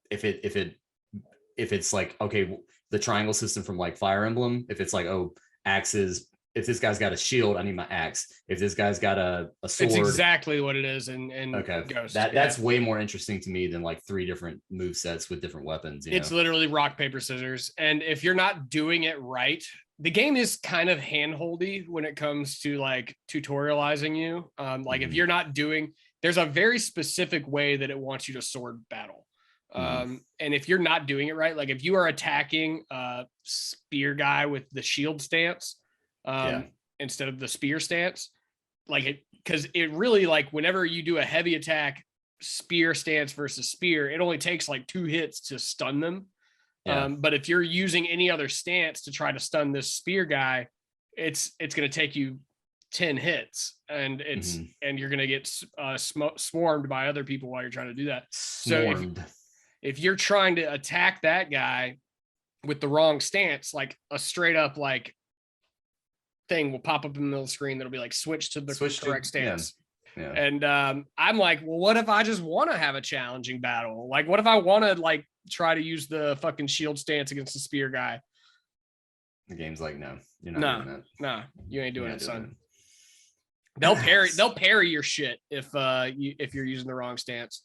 if it's like, okay, the triangle system from like Fire Emblem, if it's like, oh, axes. If this guy's got a shield, I need my axe. If this guy's got a sword, it's exactly what it is. And okay, Ghost. That's way more interesting to me than like 3 different move sets with different weapons. It's literally rock, paper, scissors. And if you're not doing it right, the game is kind of handholdy when it comes to like tutorializing you. If you're not doing, there's a very specific way that it wants you to sword battle. And if you're not doing it right, like if you are attacking a spear guy with the shield stance, instead of the spear stance, like it, because it really like whenever you do a heavy attack, spear stance versus spear, it only takes like 2 hits to stun them. But if you're using any other stance to try to stun this spear guy, it's going to take you 10 hits and and you're going to get swarmed by other people while you're trying to do that. Swarmed. So if you're trying to attack that guy with the wrong stance, like a straight up like thing will pop up in the middle of the screen that'll be like switch to the correct stance. Yeah. And I'm like, well, what if I just want to have a challenging battle? Like, what if I want to like try to use the fucking shield stance against the spear guy? The game's like, no, you're not doing that. No, you ain't doing it, son. They'll parry your shit if you're using the wrong stance.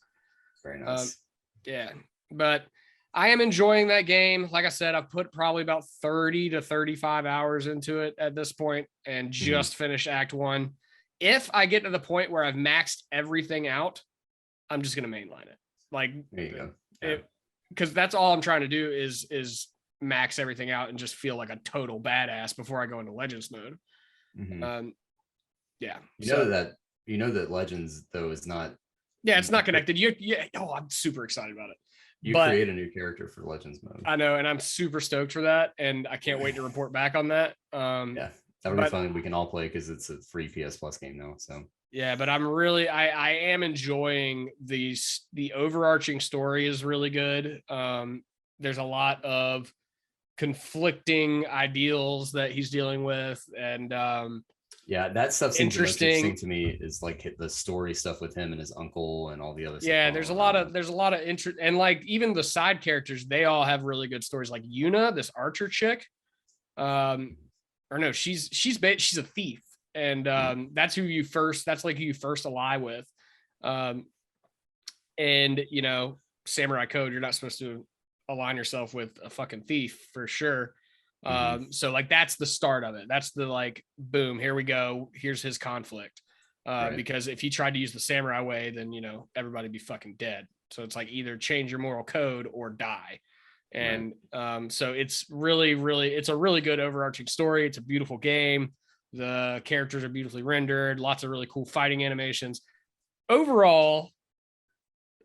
Very nice. Yeah, but I am enjoying that game. Like I said, I've put probably about 30 to 35 hours into it at this point and just finished Act 1. If I get to the point where I've maxed everything out, I'm just going to mainline it. Like, there you go. because that's all I'm trying to do is max everything out and just feel like a total badass before I go into Legends mode. Yeah. You know that Legends though is not. Yeah, it's not connected. I'm super excited about it. You create a new character for Legends mode. I know, and I'm super stoked for that, and I can't wait to report back on that. Yeah, that'll be fun. We can all play because it's a free PS Plus game now. So yeah, but I am enjoying the overarching story is really good. There's a lot of conflicting ideals that he's dealing with, and yeah, that stuff seems interesting to me. Is like the story stuff with him and his uncle and all the other stuff. Yeah, there's a lot of interest, and like even the side characters, they all have really good stories. Like Yuna, this archer chick, or no, she's a thief, and that's who you first ally with, and you know, Samurai Code, you're not supposed to align yourself with a fucking thief for sure. So like that's the start of it. That's the like, boom, here we go. Here's his conflict. Because if he tried to use the samurai way, then, you know, everybody be fucking dead. So it's like either change your moral code or die. And so it's really, it's a really good overarching story. It's a beautiful game. The characters are beautifully rendered, lots of really cool fighting animations. Overall,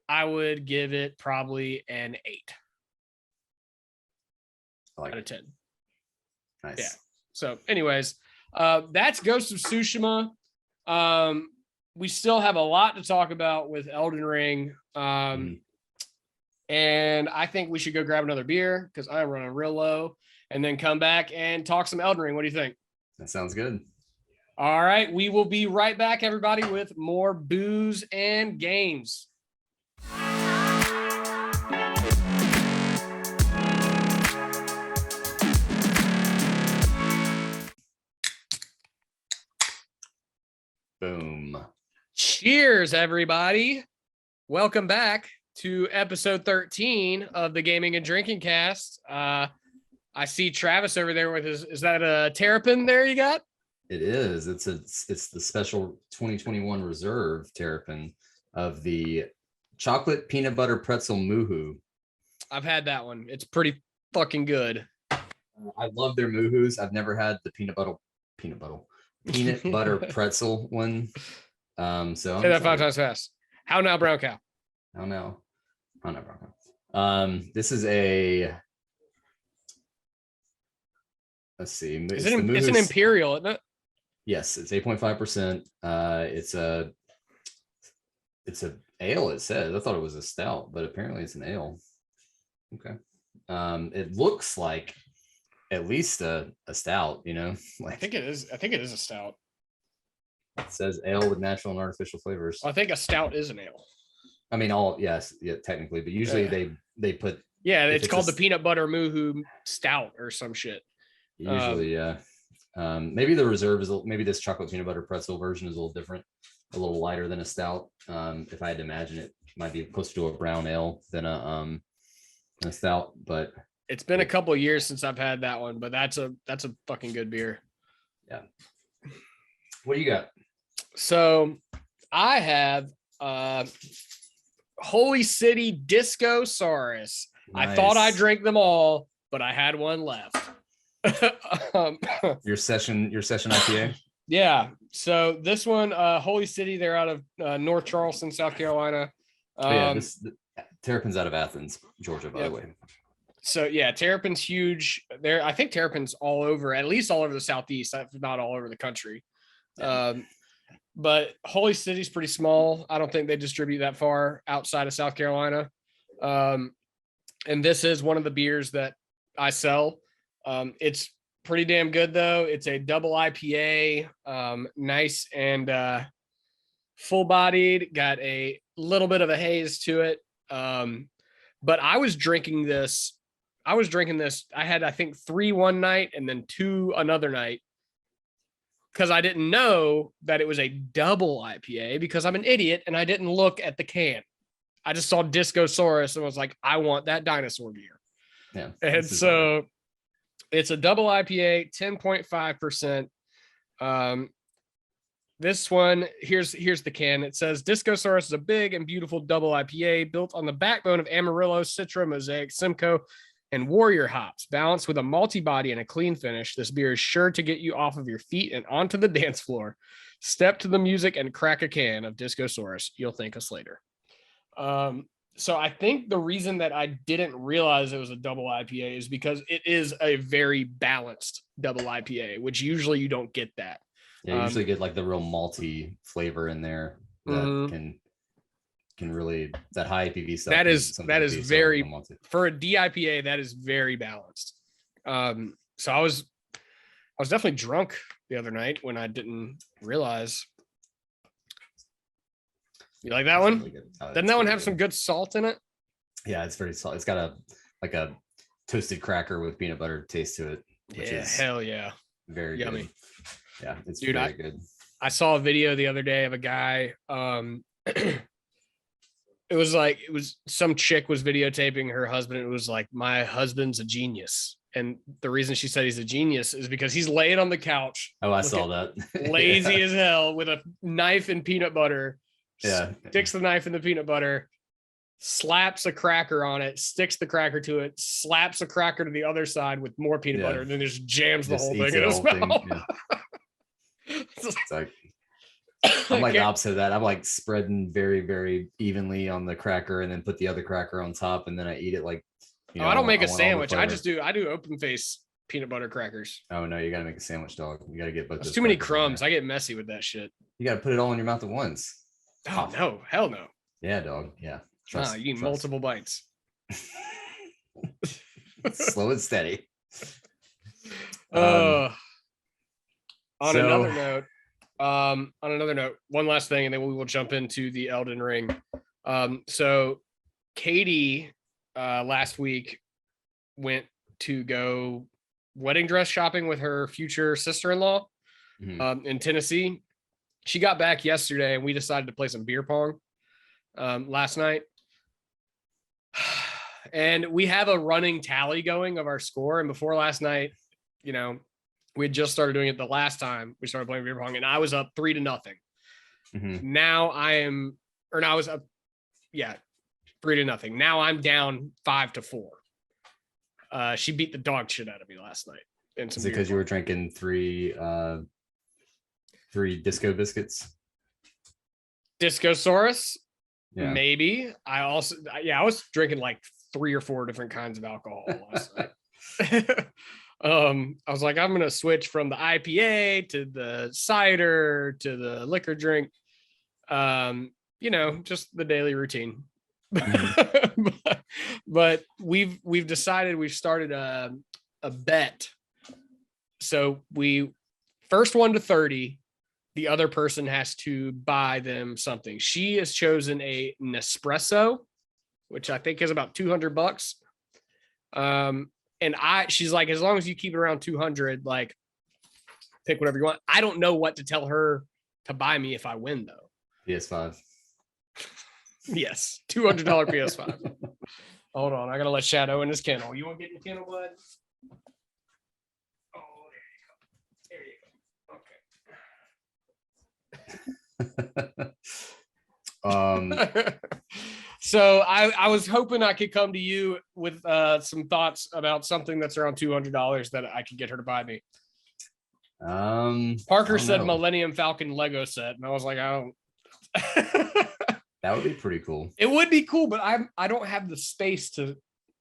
I would give it probably an 8 out of 10. Nice. Yeah. So anyways, that's Ghost of Tsushima. We still have a lot to talk about with Elden Ring. And I think we should go grab another beer because I'm running real low, and then come back and talk some Elden Ring. What do you think? That sounds good. All right. We will be right back, everybody, with more booze and games. Boom. Cheers, everybody. Welcome back to episode 13 of the Gaming and Drinking Cast. I see Travis over there with his, is that a Terrapin there you got? It is. It's the special 2021 reserve Terrapin of the chocolate peanut butter pretzel Moohoo. I've had that one. It's pretty fucking good. I love their Moohoos. I've never had the peanut butter pretzel one. So say that 5 times fast. How now, brown cow? How now brown cow? This is a. Let's see. It's an imperial, isn't it? Yes, it's 8.5%. It's a ale. It says. I thought it was a stout, but apparently it's an ale. Okay. It looks like at least a stout, you know. Like, I think it is a stout. It says ale with natural and artificial flavors. I think a stout is an ale. I mean, technically, but usually they put. Yeah, it's called the peanut butter Moohoo stout or some shit. Usually, yeah. Maybe the reserve is maybe this chocolate peanut butter pretzel version is a little different, a little lighter than a stout. If I had to imagine, it might be closer to a brown ale than a stout. But it's been a couple of years since I've had that one, but that's a fucking good beer. Yeah. What do you got? So I have Holy City Disco Saurus. Nice. I thought I drank them all, but I had one left. Your session IPA? Yeah. So this one, Holy City, they're out of North Charleston, South Carolina. Terrapin's out of Athens, Georgia, by the way. So yeah, Terrapin's huge. I think Terrapin's all over, at least all over the Southeast, if not all over the country. Yeah. But Holy City's pretty small. I don't think they distribute that far outside of South Carolina. And this is one of the beers that I sell. It's pretty damn good though. It's a double IPA, nice and full bodied, got a little bit of a haze to it. But I was drinking this. I had, I think 3 one night and then 2 another night, because I didn't know that it was a double IPA because I'm an idiot and I didn't look at the can. I just saw Discosaurus and was like, I want that dinosaur beer. Yeah. And so it's a double IPA, 10.5%. This one, here's the can. It says Discosaurus is a big and beautiful double IPA built on the backbone of Amarillo, Citra, Mosaic, Simcoe, and Warrior hops. Balanced with a malty body and a clean finish, this beer is sure to get you off of your feet and onto the dance floor. Step to the music and crack a can of Discosaurus. You'll thank us later. So I think the reason that I didn't realize it was a double IPA is because it is a very balanced double IPA, which usually you don't get that. Yeah, you usually get like the real malty flavor in there that can really, that high ABV stuff. That is very, for a DIPA, that is very balanced. So I was definitely drunk the other night when I didn't realize. You like that one? Really doesn't that one have some good salt in it? Yeah, it's very salt. It's got a toasted cracker with peanut butter taste to it. Which is hell yeah. Very yummy. Good. Yeah, it's Dude, very good. I saw a video the other day of a guy. It was some chick was videotaping her husband. It was like, my husband's a genius. And the reason she said he's a genius is because he's laying on the couch. Oh, I saw that. Lazy as hell with a knife and peanut butter. Yeah. Sticks the knife in the peanut butter, slaps a cracker on it, sticks the cracker to it, slaps a cracker to the other side with more peanut butter, and then just jams the whole thing in his mouth. It's like, I'm like the opposite of that. I'm like spreading very, very evenly on the cracker and then put the other cracker on top, and then I eat it like, you know, I don't make a sandwich. I do open face peanut butter crackers. Oh no, you gotta make a sandwich, dog. You gotta get both. There's too many crumbs. I get messy with that shit. You gotta put it all in your mouth at once. Oh no, hell no. Yeah, dog. Yeah. You need multiple bites. Slow and steady. On another note, one last thing, and then we will jump into the Elden Ring. So Katie last week went to go wedding dress shopping with her future sister-in-law in Tennessee. She got back yesterday and we decided to play some beer pong last night. And we have a running tally going of our score. And before last night, you know, we had just started doing it the last time we started playing beer pong, and I was up 3-0. Now I was up, 3-0. Now I'm down 5-4. She beat the dog shit out of me last night. Is it because you were drinking three disco biscuits? Discosaurus? Yeah. Maybe. I was drinking like 3 or 4 different kinds of alcohol last night. I was like, I'm gonna switch from the IPA to the cider to the liquor drink. You know, just the daily routine. but we've decided, we've started a bet. So we first 1 to 30, the other person has to buy them something. She has chosen a Nespresso, which I think is about $200. And she's like, as long as you keep it around 200, like pick whatever you want. I don't know what to tell her to buy me if I win though. PS5. Yes, $200 PS5. Hold on, I gotta let Shadow in his kennel. You want to get in the kennel, bud? Oh, there you go. Okay. So I was hoping I could come to you with some thoughts about something that's around $200 that I could get her to buy me. Parker said Millennium Falcon Lego set, and I was like, I don't. That would be pretty cool. It would be cool, but I don't have the space to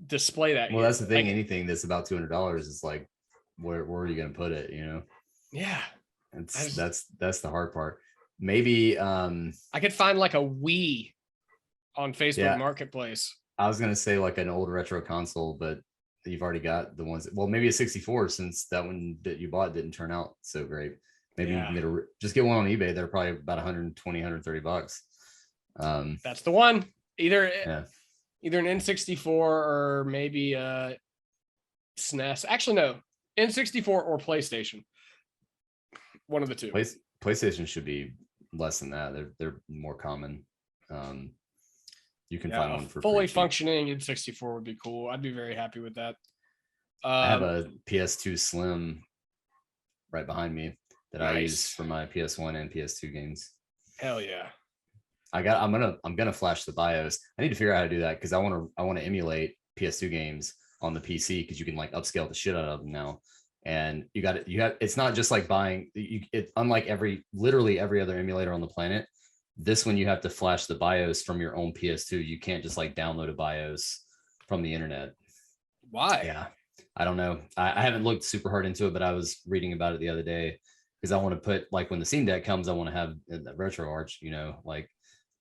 display that. Well, that's the thing. Anything that's about $200 is like, where are you going to put it? You know? Yeah. That's the hard part. Maybe I could find like a Wii on Facebook Marketplace. I was gonna say like an old retro console, but you've already got the ones. Well, maybe a 64, since that one that you bought didn't turn out so great. Maybe you can just get one on eBay. They're probably about $120, $130. That's the one. Either an N64 or maybe a SNES. Actually, no, N64 or PlayStation. One of the two. PlayStation should be less than that. They're more common. You can find one for fully functioning N64 would be cool. I'd be very happy with that. I have a PS2 Slim right behind me. that I use for my PS1 and PS2 games. Hell yeah. I'm gonna flash the BIOS. I need to figure out how to do that because I want to emulate PS2 games on the PC because you can like upscale the shit out of them now. And it's not just like buying unlike literally every other emulator on the planet. This one you have to flash the BIOS from your own PS2. You can't just like download a BIOS from the internet. Why? Yeah, I don't know. I haven't looked super hard into it, but I was reading about it the other day because I want to put like when the Steam Deck comes, I want to have the RetroArch, like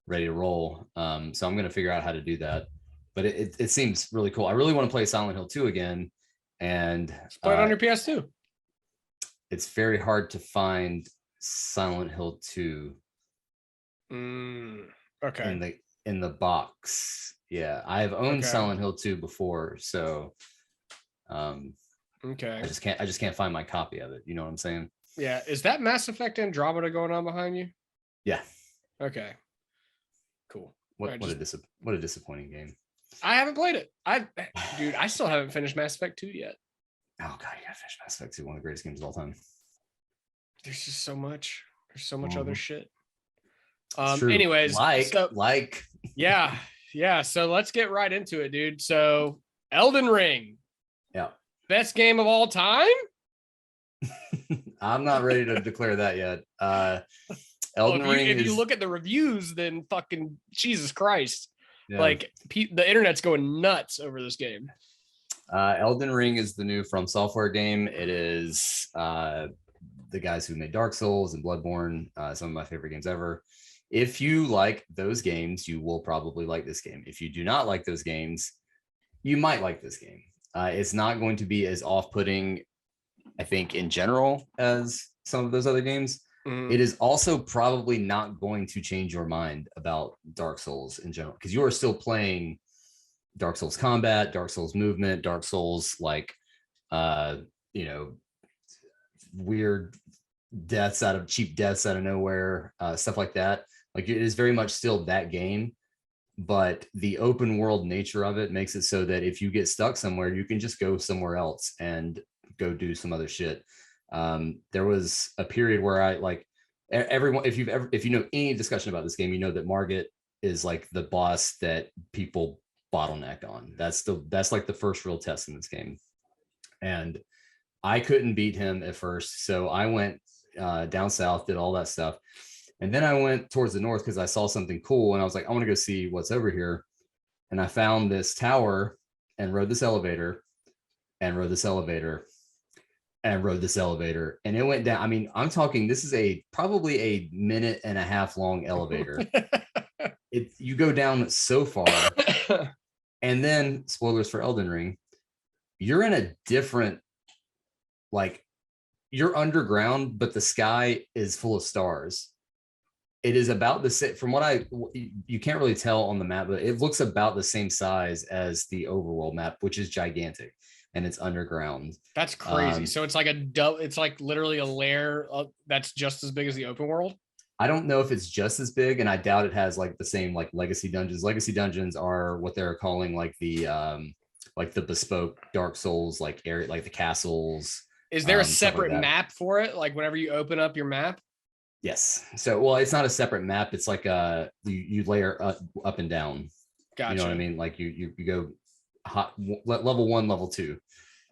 ready to roll. So I'm going to figure out how to do that. But it seems really cool. I really want to play Silent Hill 2 again. And play it on your PS2. It's very hard to find Silent Hill 2 okay. In the box. Yeah, I've owned Silent Hill 2 before, so okay. I just can't find my copy of it. You know what I'm saying? Yeah. Is that Mass Effect Andromeda going on behind you? Yeah. Okay. Cool. What a disappointing game. I haven't played it. I still haven't finished Mass Effect 2 yet. Oh god, you gotta finish Mass Effect 2, one of the greatest games of all time. There's just so much. There's so much other shit. Anyways, yeah. So let's get right into it, dude. So Elden Ring. Yeah. Best game of all time? I'm not ready to declare that yet. Elden Ring. If you look at the reviews, then fucking Jesus Christ. Yeah. Like the internet's going nuts over this game. Elden Ring is the new From Software game. It is the guys who made Dark Souls and Bloodborne, some of my favorite games ever. If you like those games, you will probably like this game. If you do not like those games, you might like this game. It's not going to be as off-putting, I think, in general as some of those other games. It is also probably not going to change your mind about Dark Souls in general, because you are still playing Dark Souls combat, Dark Souls movement, Dark Souls weird cheap deaths out of nowhere, stuff like that. Like it is very much still that game, but the open world nature of it makes it so that if you get stuck somewhere, you can just go somewhere else and go do some other shit. There was a period where I like everyone, if you know any discussion about this game, you know that Margit is like the boss that people bottleneck on. That's like the first real test in this game. And I couldn't beat him at first. So I went down south, did all that stuff. And then I went towards the north because I saw something cool and I was like, I want to go see what's over here. And I found this tower and rode this elevator and rode this elevator and rode this elevator. And it went down. I mean, I'm talking, this is probably a minute and a half long elevator. You go down so far. And then, spoilers for Elden Ring, you're in a different, like, you're underground, but the sky is full of stars. It is about the same, from what you can't really tell on the map, but it looks about the same size as the overworld map, which is gigantic, and it's underground. That's crazy. So it's like it's like literally a layer that's just as big as the open world. I don't know if it's just as big, and I doubt it has like the same like legacy dungeons. Legacy dungeons are what they're calling like the bespoke Dark Souls like area, like the castles. Is there a separate map for it? Like whenever you open up your map? Yes. So, well, it's not a separate map. It's like you layer up and down. Gotcha. You know what I mean? Like you go level 1, level 2.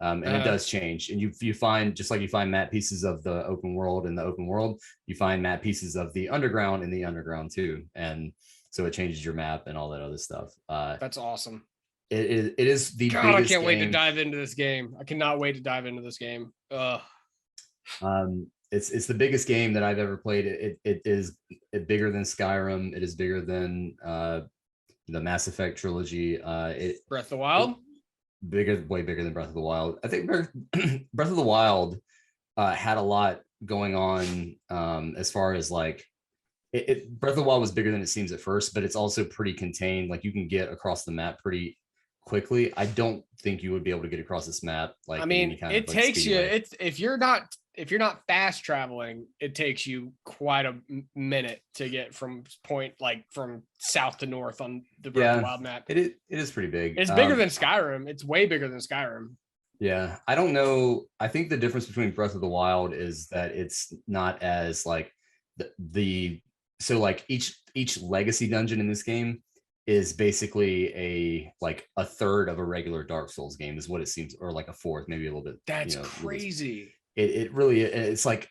And it does change. And you find, just like you find map pieces of the open world in the open world, you find map pieces of the underground in the underground too. And so it changes your map and all that other stuff. That's awesome. It is the God, biggest I can't wait to game. dive into this game. I cannot wait to dive into this game. It's the biggest game that I've ever played. It is bigger than Skyrim. It is bigger than the Mass Effect trilogy. Breath of the Wild? Way bigger than Breath of the Wild. I think Breath of the Wild had a lot going on as far as like Breath of the Wild was bigger than it seems at first, but it's also pretty contained. Like you can get across the map pretty quickly. I don't think you would be able to get across this map. Like, I mean, it takes you. It's if you're not fast traveling, it takes you quite a minute to get from south to north on the Breath of the Wild map. It is pretty big. It's bigger than Skyrim. It's way bigger than Skyrim. Yeah, I don't know. I think the difference between Breath of the Wild is that it's not as like the so like each legacy dungeon in this game is basically a third of a regular Dark Souls game is what it seems, or like a fourth, maybe a little bit, That's a little bit. crazy. It really, it's like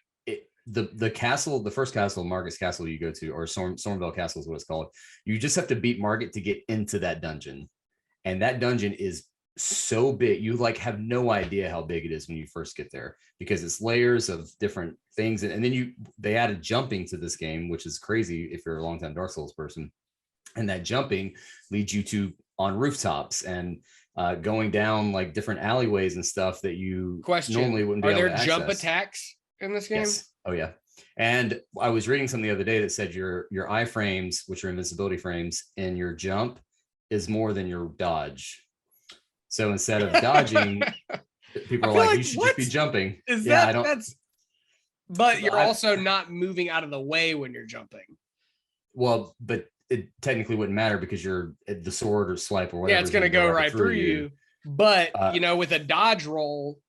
the castle, the first castle, Margit's castle you go to, or Stormvale Castle is what it's called. You just have to beat Margit to get into that dungeon, and that dungeon is so big. You like have no idea how big it is when you first get there, because it's layers of different things, and then they added jumping to this game, which is crazy if you're a longtime Dark Souls person. And that jumping leads you to on rooftops and going down like different alleyways and stuff that you normally Question: wouldn't be are able there to jump access. attacks in this game? Yes. Oh yeah. And I was reading something the other day that said your iframes, which are invincibility frames, in your jump is more than your dodge. So instead of dodging, people I are feel like, like, you should just what be jumping. is Yeah, I that? don't. That's but you're I, also not moving out of the way when you're jumping. well, but it technically wouldn't matter because you're the sword or swipe or Yeah, whatever it's is going going to to go go right right through through you. you. But, Uh, with a dodge roll,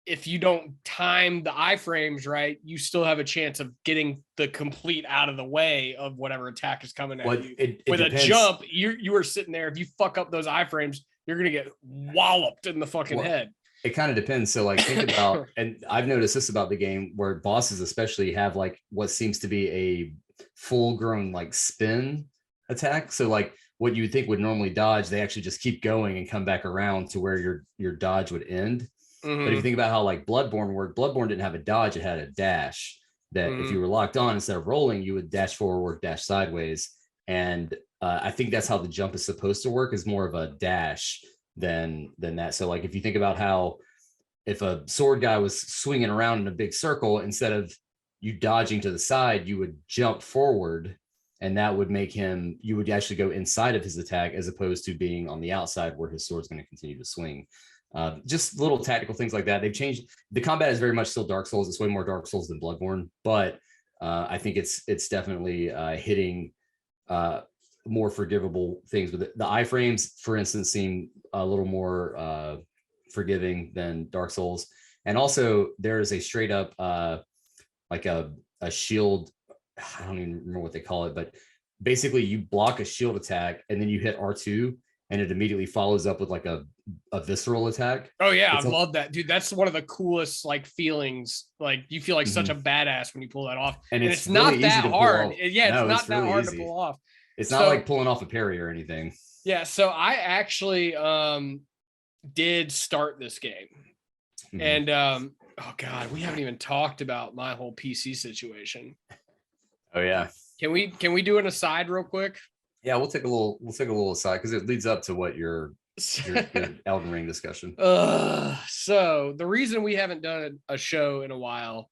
if you don't time the iframes right, you still have a chance of getting the complete out of the way of whatever attack is coming at you. it With a depends. jump, you are sitting there. If you fuck up those iframes, you're going to get walloped in the fucking head. It kind of depends. So like think about, and I've noticed this about the game where bosses especially have like what seems to be a full grown like spin attack. So like what you would think would normally dodge, they actually just keep going and come back around to where your dodge would end. But if you think about how like Bloodborne worked, Bloodborne didn't have a dodge, it had a dash that if you were locked on, instead of rolling, you would dash forward, dash sideways. And I think that's how the jump is supposed to work, is more of a dash than that. So like if you think about how if a sword guy was swinging around in a big circle, instead of you dodging to the side, you would jump forward, and that would make him, you would actually go inside of his attack as opposed to being on the outside where his sword's going to continue to swing. Just little tactical things like that. They've changed. The combat is very much still Dark Souls. It's way more Dark Souls than Bloodborne, but I think it's definitely hitting more forgivable things with it. The iframes, for instance, seem a little more forgiving than Dark Souls. And also there is a straight up like a shield. I don't even remember what they call it, but basically you block a shield attack and then you hit R2 and it immediately follows up with like a visceral attack. Oh yeah, I love that, dude. That's one of the coolest like feelings. Like you feel like such a badass when you pull that off, and it's really not that hard. Yeah, it's not that hard to pull off. It's not like pulling off a parry or anything. Yeah, so I actually did start this game, and oh god, we haven't even talked about my whole PC situation. Oh yeah. Can we do an aside real quick? Yeah, we'll take a little aside because it leads up to what your Elden Ring discussion. So the reason we haven't done a show in a while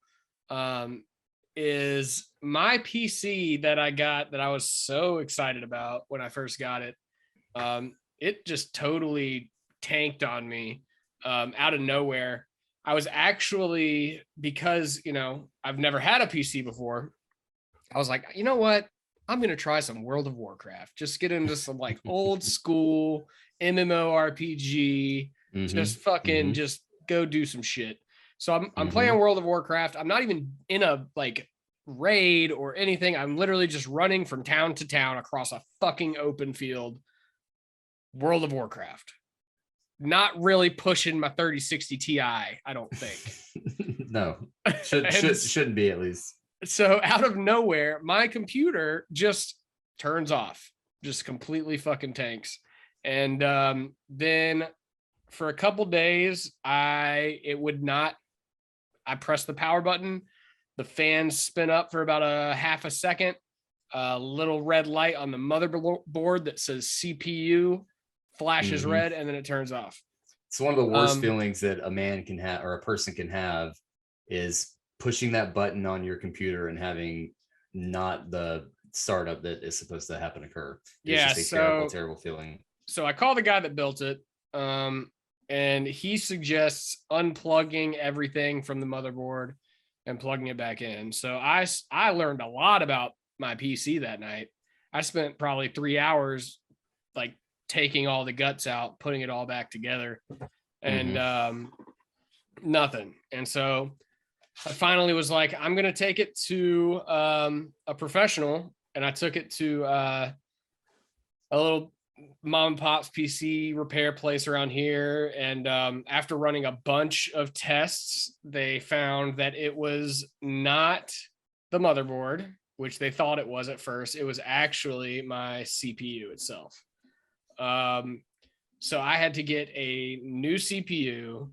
is my PC that I got, that I was so excited about when I first got it. It just totally tanked on me out of nowhere. I was actually, because, I've never had a PC before, I was like, you know what? I'm going to try some World of Warcraft. Just get into some like old school MMORPG, just fucking just go do some shit. So I'm playing World of Warcraft. I'm not even in a like raid or anything. I'm literally just running from town to town across a fucking open field. World of Warcraft. Not really pushing my 3060 Ti, I don't think. No, shouldn't be, at least. So out of nowhere, my computer just turns off, just completely fucking tanks. And then for a couple days, I pressed the power button. The fans spin up for about a half a second. A little red light on the motherboard that says CPU flashes red, and then it turns off. It's one of the worst feelings that a man can have, or a person can have, is pushing that button on your computer and having not the startup that is supposed to happen occur. It's just a terrible feeling. So I call the guy that built it, and he suggests unplugging everything from the motherboard and plugging it back in. So I learned a lot about my PC that night. I spent probably 3 hours like taking all the guts out, putting it all back together. and nothing. And so I finally was like, I'm going to take it to a professional. And I took it to a little mom and pop's PC repair place around here. And after running a bunch of tests, they found that it was not the motherboard, which they thought it was at first. It was actually my CPU itself. So I had to get a new CPU.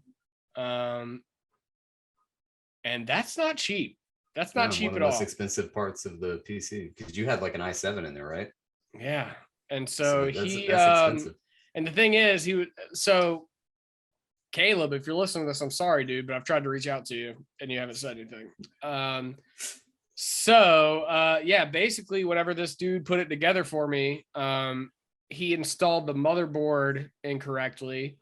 And that's not cheap. That's not cheap at all. One of the most expensive parts of the PC, because you had like an i7 in there, right? Yeah. And so that's expensive. And the thing is, so Caleb, if you're listening to this, I'm sorry, dude, but I've tried to reach out to you and you haven't said anything. Yeah, basically whenever this dude put it together for me, he installed the motherboard incorrectly.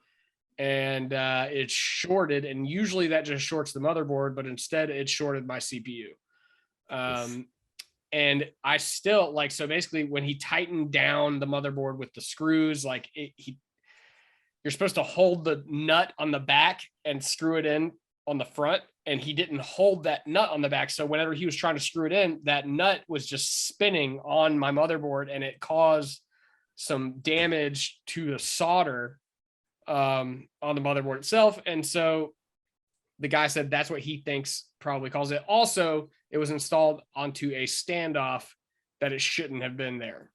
And it shorted, and usually that just shorts the motherboard, but instead it shorted my CPU. And I still so basically when he tightened down the motherboard with the screws, you're supposed to hold the nut on the back and screw it in on the front, and he didn't hold that nut on the back. So whenever he was trying to screw it in, that nut was just spinning on my motherboard, and it caused some damage to the solder on the motherboard itself. And so the guy said that's what he thinks probably caused it. Also, it was installed onto a standoff that it shouldn't have been there,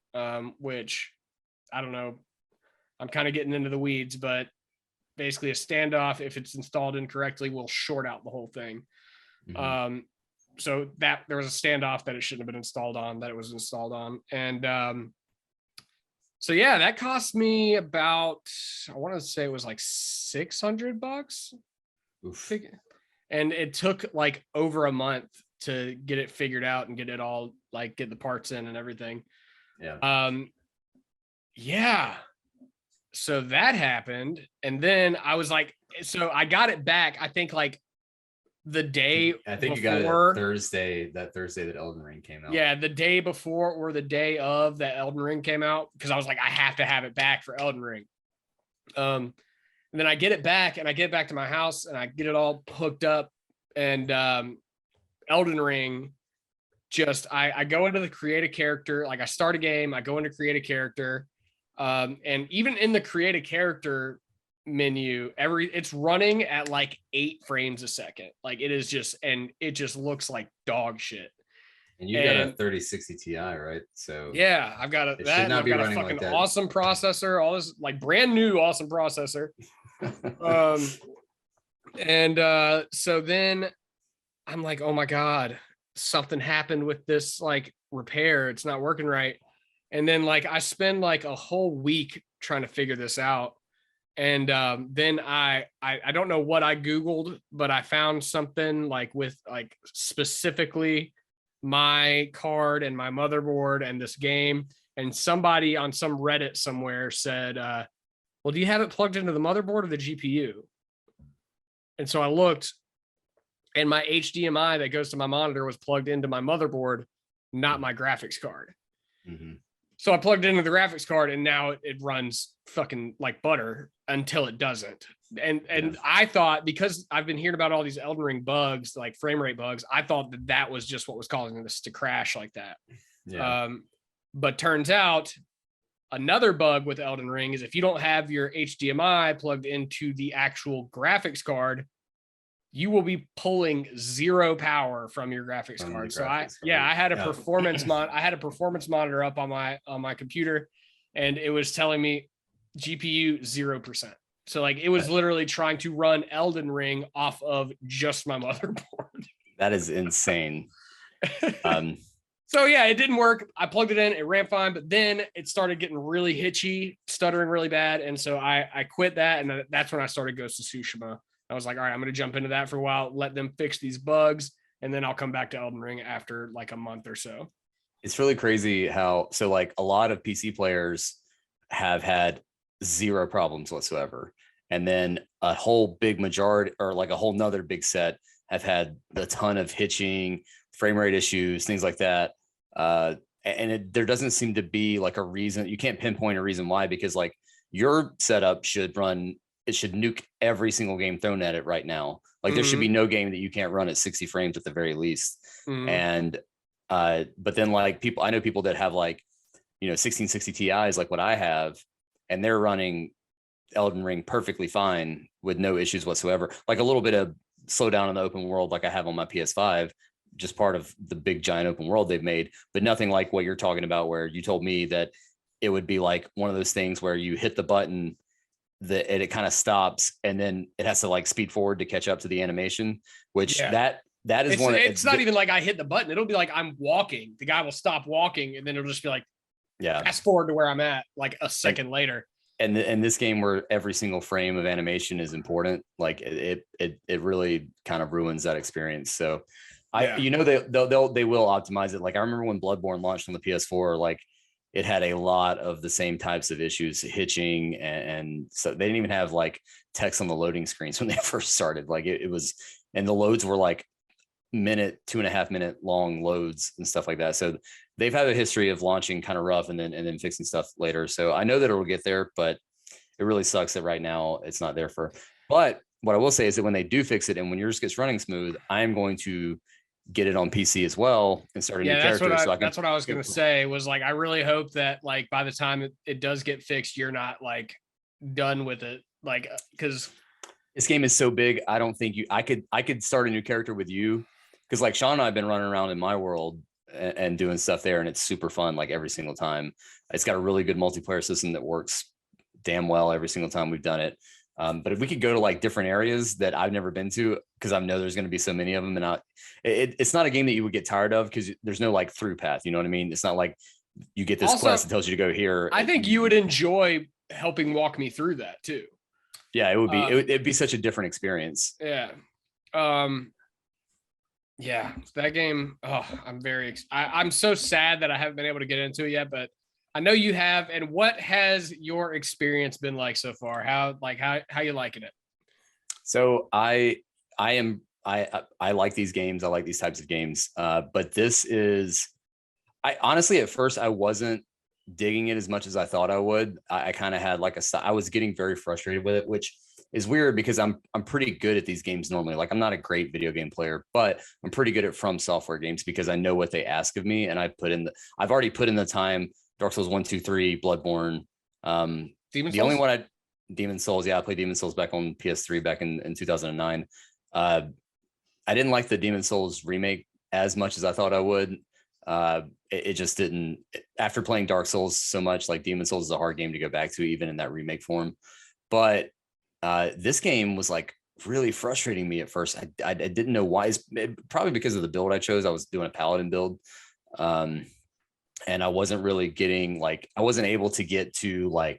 which I don't know. I'm kind of getting into the weeds, but basically a standoff, if it's installed incorrectly, will short out the whole thing. So that there was a standoff that it shouldn't have been installed on, that it was installed on. And so yeah, that cost me about, I want to say it was like $600. Oof. And it took like over a month to get it figured out and get it all get the parts in and everything. Yeah. Yeah. So that happened. And then I was like, so I got it back, I think the day I think before, you got it that Thursday that Elden Ring came out. Yeah, the day before or the day of that Elden Ring came out, because I was like, I have to have it back for Elden Ring. And then I get it back, and I get back to my house, and I get it all hooked up, and Elden Ring, I go into the create a character, I start a game, I go into create a character, and even in the create a character menu, it's running at 8 frames a second. It is just, and it just looks like dog shit. And you got a 3060 Ti, right? So yeah, I've got a fucking awesome processor, all this brand new awesome processor. So then I'm like, oh my God, something happened with this repair. It's not working right. And then I spend a whole week trying to figure this out. And then I don't know what I Googled, but I found something with specifically my card and my motherboard and this game. And somebody on some Reddit somewhere said, well, do you have it plugged into the motherboard or the GPU? And so I looked, and my HDMI that goes to my monitor was plugged into my motherboard, not my graphics card. Mm-hmm. So I plugged into the graphics card, and now it runs fucking like butter until it doesn't. And I thought, because I've been hearing about all these Elden Ring bugs, frame rate bugs, I thought that was just what was causing this to crash like that. Yeah. But turns out another bug with Elden Ring is if you don't have your HDMI plugged into the actual graphics card, you will be pulling zero power from your graphics card. So I had a performance monitor up on my computer, and it was telling me GPU 0%. So it was literally trying to run Elden Ring off of just my motherboard. That is insane. So yeah, it didn't work. I plugged it in, it ran fine, but then it started getting really hitchy, stuttering really bad. And so I quit that. And that's when I started Ghost of Tsushima. I was like, all right, I'm going to jump into that for a while, let them fix these bugs, and then I'll come back to Elden Ring after a month or so. It's really crazy how, a lot of PC players have had zero problems whatsoever. And then a whole big majority, or a whole nother big set, have had a ton of hitching, frame rate issues, things like that. There doesn't seem to be a reason. You can't pinpoint a reason why, because your setup should run it should nuke every single game thrown at it right now. Like there should be no game that you can't run at 60 frames at the very least. And but then like I know people that have like, 1660 Ti's like what I have, and they're running Elden Ring perfectly fine with no issues whatsoever. Like a little bit of slowdown in the open world like I have on my PS5, just part of the big giant open world they've made, but nothing like what you're talking about where you told me that it would be like one of those things where you hit the button and it kind of stops and then it has to like speed forward to catch up to the animation, which that is it's not even like I hit the button. It'll be like I'm walking. The guy will stop walking and then it'll just be like, fast forward to where I'm at like a second later. And this game where every single frame of animation is important, like it really kind of ruins that experience. So they will optimize it. Like I remember when Bloodborne launched on the PS4, like it had a lot of the same types of issues, hitching, and so they didn't even have like text on the loading screens when they first started. Like it was, and the loads were like 2.5 minute long loads and stuff like that. So they've had a history of launching kind of rough and then fixing stuff later. So I know that it'll get there, but it really sucks that right now it's not there but what I will say is that when they do fix it and when yours gets running smooth, I'm going to get it on PC as well and start a new character. That's what I was going to say was like, I really hope that like by the time it does get fixed, you're not like done with it. Like, cause this game is so big. I don't think I could start a new character with you. Cause like Sean and I have been running around in my world and doing stuff there and it's super fun. Like every single time it's got a really good multiplayer system that works damn well every single time we've done it. But if we could go to like different areas that I've never been to, because I know there's going to be so many of them, and it's not a game that you would get tired of because there's no like through path. You know what I mean? It's not like you get this quest that tells you to go here. I think you would enjoy helping walk me through that too. Yeah, it would be. It'd be such a different experience. Yeah. Yeah, that game. Oh, I'm so sad that I haven't been able to get into it yet, but I know you have. And what has your experience been like so far? How you liking it? So I like these games. I like these types of games. But this is, I honestly, at first I wasn't digging it as much as I thought I would. I kind of had like I was getting very frustrated with it, which is weird because I'm pretty good at these games normally. Like I'm not a great video game player, but I'm pretty good at From Software games because I know what they ask of me. And I've already put in the time. Dark Souls 1, 2, 3, Bloodborne. Demon's Souls. Yeah, I played Demon's Souls back on PS3 back in 2009. I didn't like the Demon's Souls remake as much as I thought I would. It just didn't. After playing Dark Souls so much, like Demon's Souls is a hard game to go back to, even in that remake form. But this game was like really frustrating me at first. I didn't know why. Probably because of the build I chose. I was doing a Paladin build. And I wasn't really getting I wasn't able to get to I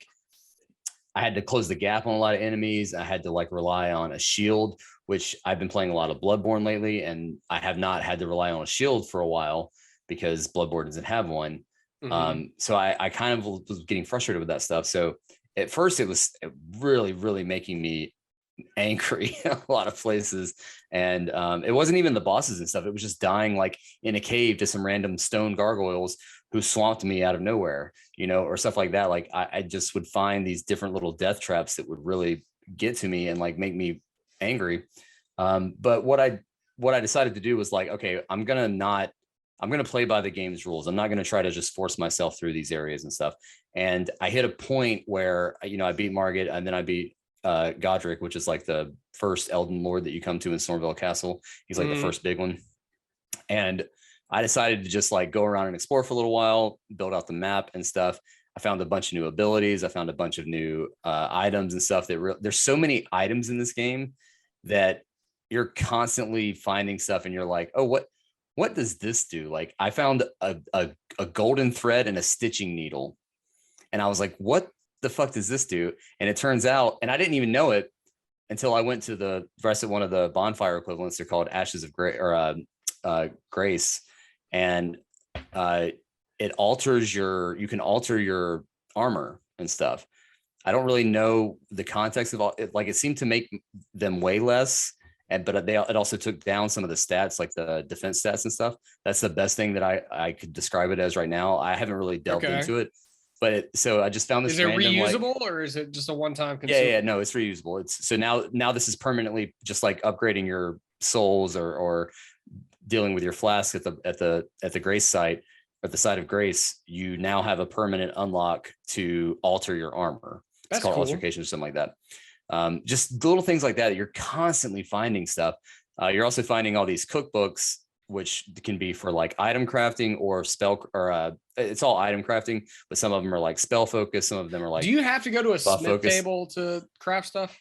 had to close the gap on a lot of enemies. I had to rely on a shield, which I've been playing a lot of Bloodborne lately. And I have not had to rely on a shield for a while because Bloodborne doesn't have one. Mm-hmm. So I kind of was getting frustrated with that stuff. So at first it was really, really making me angry in a lot of places. And it wasn't even the bosses and stuff. It was just dying in a cave to some random stone gargoyles who swamped me out of nowhere, or stuff like that. I just would find these different little death traps that would really get to me and make me angry. But what I decided to do was okay, I'm going to play by the game's rules. I'm not going to try to just force myself through these areas and stuff. And I hit a point where, I beat Margit and then I beat Godric, which is the first Elden Lord that you come to in Stormville Castle. He's the first big one. And I decided to just go around and explore for a little while, build out the map and stuff. I found a bunch of new abilities. I found a bunch of new items and stuff there's so many items in this game that you're constantly finding stuff and you're like, oh, what does this do? I found a golden thread and a stitching needle. And I was like, what the fuck does this do? And it turns out, and I didn't even know it until I went to the rest of one of the bonfire equivalents. They're called Ashes of Grace. And it alters you can alter your armor and stuff. I don't really know the context of all it. It seemed to make them way less. But it also took down some of the stats, like the defense stats and stuff. That's the best thing that I could describe it as right now. I haven't really delved into it, so I just found this. Is it random, reusable or is it just a one-time consumer? Yeah, no, it's reusable. It's so now this is permanently just like upgrading your souls or dealing with your flask at the grace site, at the site of grace. You now have a permanent unlock to alter your armor. It's called altercation or something like that. Just little things like that. You're constantly finding stuff. You're also finding all these cookbooks, which can be for like item crafting or spell, or it's all item crafting, but some of them are like spell focused. Some of them are like. Do you have to go to a smith focus. table to craft stuff?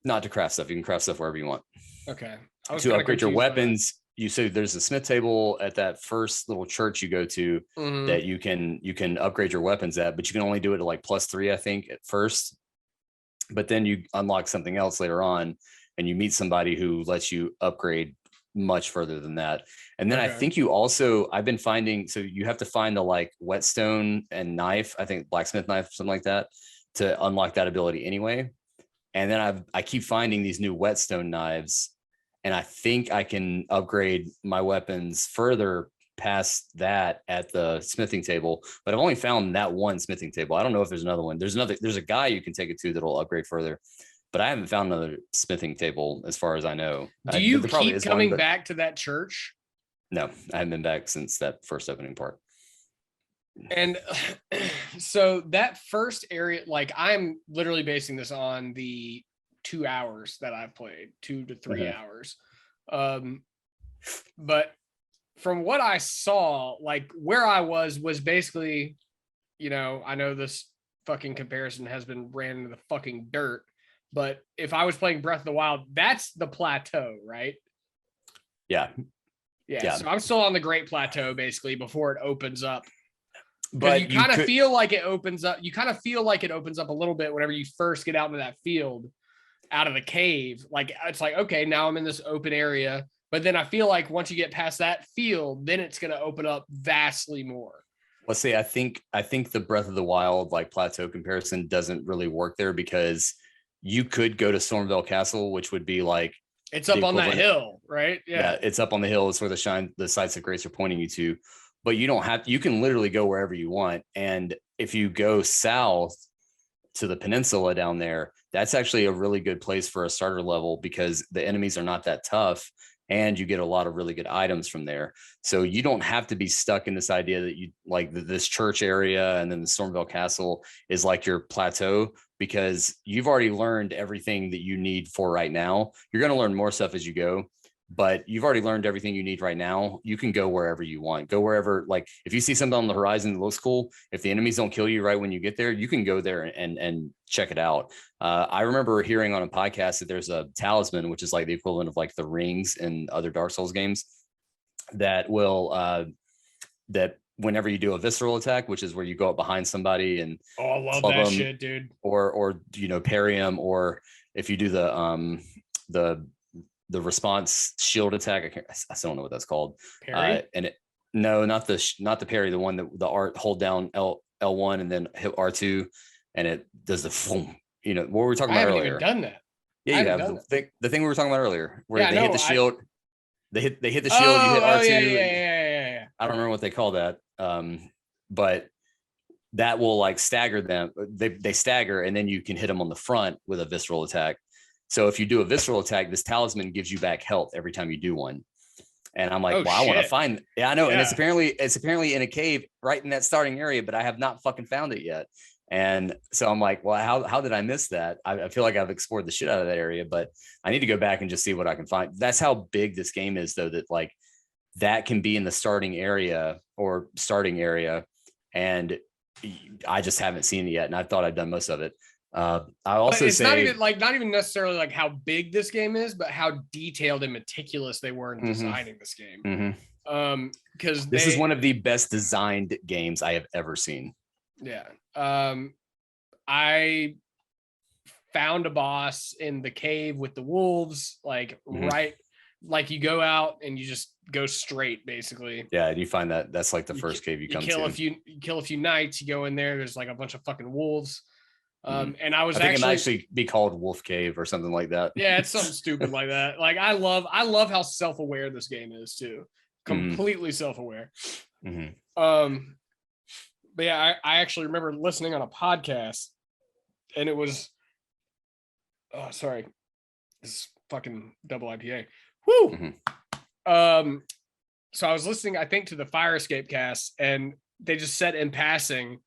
Not to craft stuff. You can craft stuff wherever you want. Okay. To upgrade your weapons, you say there's a smith table at that first little church you go to that you can upgrade your weapons at, but you can only do it to like +3, I think, at first. But then you unlock something else later on, and you meet somebody who lets you upgrade much further than that. And then I think you also, I've been finding, so you have to find the like whetstone and knife, I think blacksmith knife, something like that, to unlock that ability anyway. And then I keep finding these new whetstone knives, and I think I can upgrade my weapons further past that at the smithing table, but I've only found that one smithing table. I don't know if there's another one. There's a guy you can take it to that'll upgrade further, but I haven't found another smithing table as far as I know. Do you keep coming back to that church? No, I haven't been back since that first opening part. And so that first area, like I'm literally basing this on the 2 hours that I've played, 2 to 3 hours. But from what I saw, like where I was basically, I know this fucking comparison has been ran into the fucking dirt, but if I was playing Breath of the Wild, that's the plateau, right? Yeah. So I'm still on the Great Plateau basically before it opens up. But you kind of feel like it opens up. You kind of feel like it opens up a little bit whenever you first get out into that field, out of the cave. Like it's like, okay, now I'm in this open area. But then I feel like once you get past that field, then it's going to open up vastly more. Well, see, I think the Breath of the Wild like plateau comparison doesn't really work there, because you could go to Stormvale Castle, which would be like it's up on that hill, right? Yeah, it's up on the hill. It's where the sites of grace are pointing you to. But you can literally go wherever you want. And if you go south to the peninsula down there, that's actually a really good place for a starter level, because the enemies are not that tough and you get a lot of really good items from there. So you don't have to be stuck in this idea that you like this church area and then the Stormvale Castle is like your plateau, because you've already learned everything that you need for right now. You're going to learn more stuff as you go, but you've already learned everything you need right now. You can go wherever you want. Go wherever, like if you see something on the horizon that looks cool, if the enemies don't kill you right when you get there, you can go there and check it out. I remember hearing on a podcast that there's a talisman, which is like the equivalent of like the rings in other Dark Souls games, that will, that whenever you do a visceral attack, which is where you go up behind somebody and I love that shit, dude. Or parry them, or if you do the response shield attack. I still don't know what that's called. Parry? Not the parry, the one that the art hold down L1 and then hit R2 and it does the boom. What we were talking about earlier. I haven't even done that. Yeah, you have the thing we were talking about earlier, where they hit the shield. They hit the shield. You hit R2. Yeah. I don't remember what they call that. But that will like stagger them. They stagger, and then you can hit them on the front with a visceral attack. So if you do a visceral attack, this talisman gives you back health every time you do one. And I'm like, I want to find. Yeah, I know. Yeah. And it's apparently in a cave right in that starting area, but I have not fucking found it yet. And so I'm like, well, how did I miss that? I feel like I've explored the shit out of that area, but I need to go back and just see what I can find. That's how big this game is, though, that like that can be in the starting area. And I just haven't seen it yet. And I thought I'd done most of it. I also it's not even necessarily like how big this game is, but how detailed and meticulous they were in designing this game. Because this is one of the best designed games I have ever seen. Yeah. I found a boss in the cave with the wolves, like right, like you go out and you just go straight, basically. Yeah, you find that's like the first cave you come to. You kill a few knights, you go in there, there's like a bunch of fucking wolves. And I think it might actually be called Wolf Cave or something like that. Yeah, it's something stupid like that. Like I love how self-aware this game is too. Completely self-aware. But But yeah, I actually remember listening on a podcast, and it was, oh, sorry, this is fucking double IPA. Woo. So I was listening, I think, to the Fire Escape cast, and they just said in passing,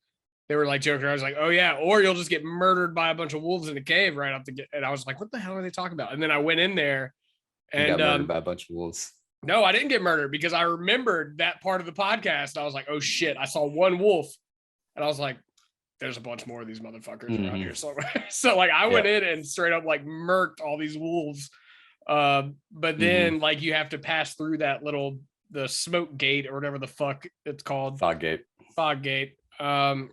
they were like joking. I was like, oh yeah, or you'll just get murdered by a bunch of wolves in a cave right off the get. And I was like, what the hell are they talking about? And then I went in there, and got murdered by a bunch of wolves. No, I didn't get murdered because I remembered that part of the podcast. I was like, oh shit, I saw one wolf, and I was like, there's a bunch more of these motherfuckers around here somewhere. So like I went in and straight up like murked all these wolves. But then like you have to pass through that the smoke gate or whatever the fuck it's called. Fog gate. And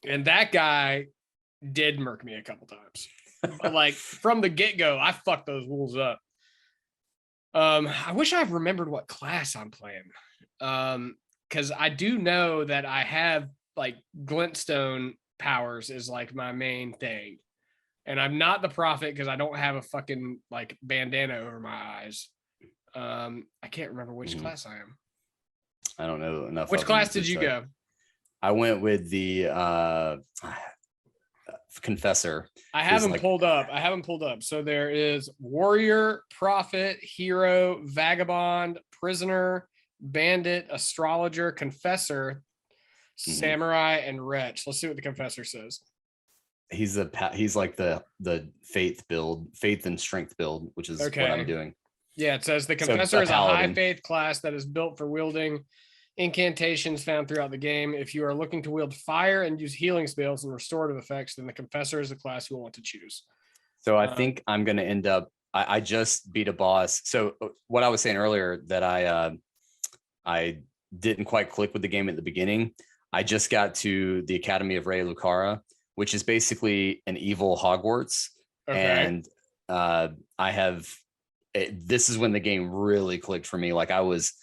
that guy did murk me a couple times. But like from the get-go, I fucked those wolves up. I wish I remembered what class I'm playing. Because I do know that I have like glintstone powers is like my main thing. And I'm not the prophet because I don't have a fucking like bandana over my eyes. I can't remember which class I am. I don't know enough. Which class did you go? I went with the Confessor. I haven't pulled up. So there is warrior, prophet, hero, vagabond, prisoner, bandit, astrologer, confessor, samurai, and wretch. Let's see what the confessor says. He's like the faith and strength build, which is what I'm doing. Yeah, it says the confessor is a high faith class that is built for wielding incantations found throughout the game. If you are looking to wield fire and use healing spells and restorative effects, then the confessor is the class you will want to choose. So I think I'm going to end up, I just beat a boss. So what I was saying earlier that I didn't quite click with the game at the beginning. I just got to the Academy of Rey Lucara, which is basically an evil Hogwarts. Okay. And this is when the game really clicked for me. Like I was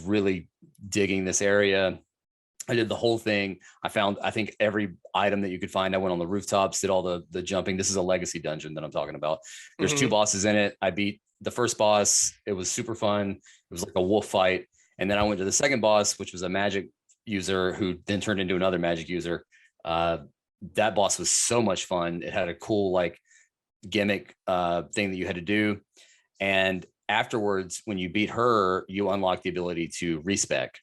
really digging this area. I did the whole thing. I think every item that you could find. I went on the rooftops, did all the jumping. This is a legacy dungeon that I'm talking about. There's 2 bosses in it. I beat the first boss. It was super fun. It was like a wolf fight. And then I went to the second boss, which was a magic user who then turned into another magic user. That boss was so much fun. It had a cool like gimmick thing that you had to do. And afterwards, when you beat her, you unlock the ability to respec.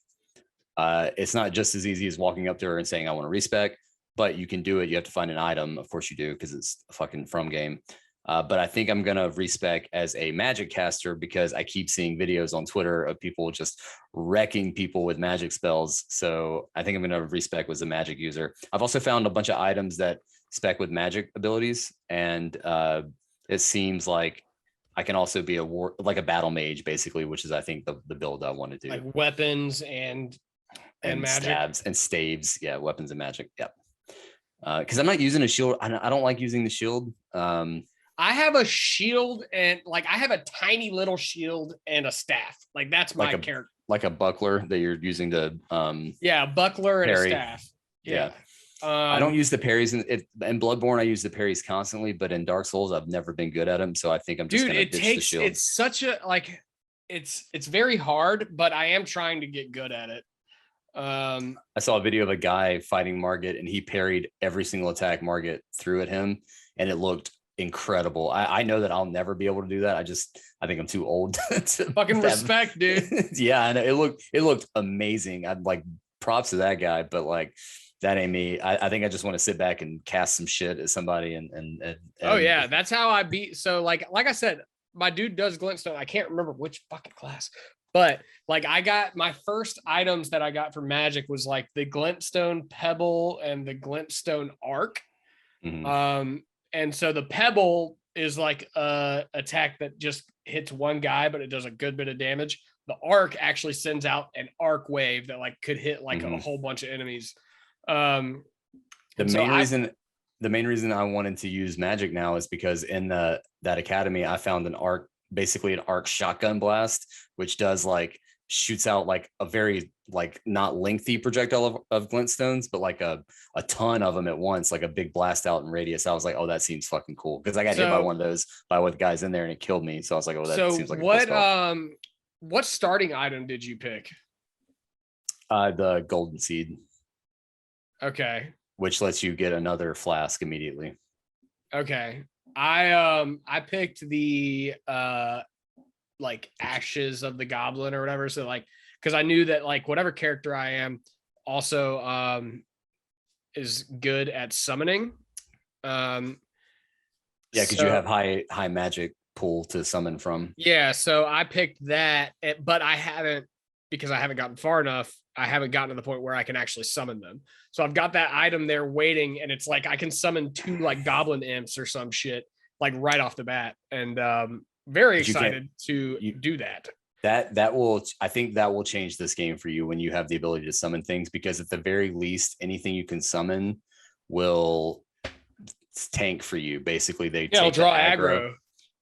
It's not just as easy as walking up to her and saying, I want to respec, but you can do it. You have to find an item. Of course you do, because it's a fucking From game. But I think I'm going to respec as a magic caster because I keep seeing videos on Twitter of people just wrecking people with magic spells. So I think I'm going to respec as a magic user. I've also found a bunch of items that spec with magic abilities. And it seems like I can also be like a battle mage, basically, which is, I think, the build I want to do. Like weapons and magic. Stabs and staves. Yeah, weapons and magic. Yep. Because I'm not using a shield. I don't like using the shield. I have a shield and like I have a tiny little shield and a staff. Like that's my character. Like a buckler that you're using to buckler and parry. A staff. Yeah. I don't use the parries in Bloodborne. I use the parries constantly, but in Dark Souls, I've never been good at them. So I think I'm just gonna ditch the shield. It's such a like it's very hard, but I am trying to get good at it. I saw a video of a guy fighting Margit, and he parried every single attack Margit threw at him, and it looked incredible. I know that I'll never be able to do that. I think I'm too old to fucking respect, dude. Yeah, I know it looked amazing. I'd like props to that guy, but like that ain't me. I think I just want to sit back and cast some shit at somebody and oh yeah, that's how I beat. So like I said, my dude does glintstone. I can't remember which fucking class, but like I got my first items that I got for magic was like the glintstone pebble and the glintstone arc. And so the pebble is like a attack that just hits one guy, but it does a good bit of damage. The arc actually sends out an arc wave that like could hit like a whole bunch of enemies. The main reason I wanted to use magic now is because in that academy, I found basically an arc shotgun blast, which does like shoots out like a very like not lengthy projectile of glintstones, but like a ton of them at once, like a big blast out in radius. I was like, oh, that seems fucking cool, because I got hit by one of those by one of the guys in there and it killed me. So I was like, oh, that seems like what starting item did you pick? The golden seed, Okay. which lets you get another flask immediately. Okay. I picked the like ashes of the goblin or whatever. So like, because I knew that like whatever character I am also is good at summoning. Yeah, because you have high magic pool to summon from. Yeah, so I picked that, but I haven't, because I haven't gotten far enough. I haven't gotten to the point where I can actually summon them. So I've got that item there waiting, and it's like I can summon 2 like goblin imps or some shit like right off the bat, and very excited to do that. That will, I think that will change this game for you when you have the ability to summon things, because at the very least, anything you can summon will tank for you. Basically, they it'll draw aggro.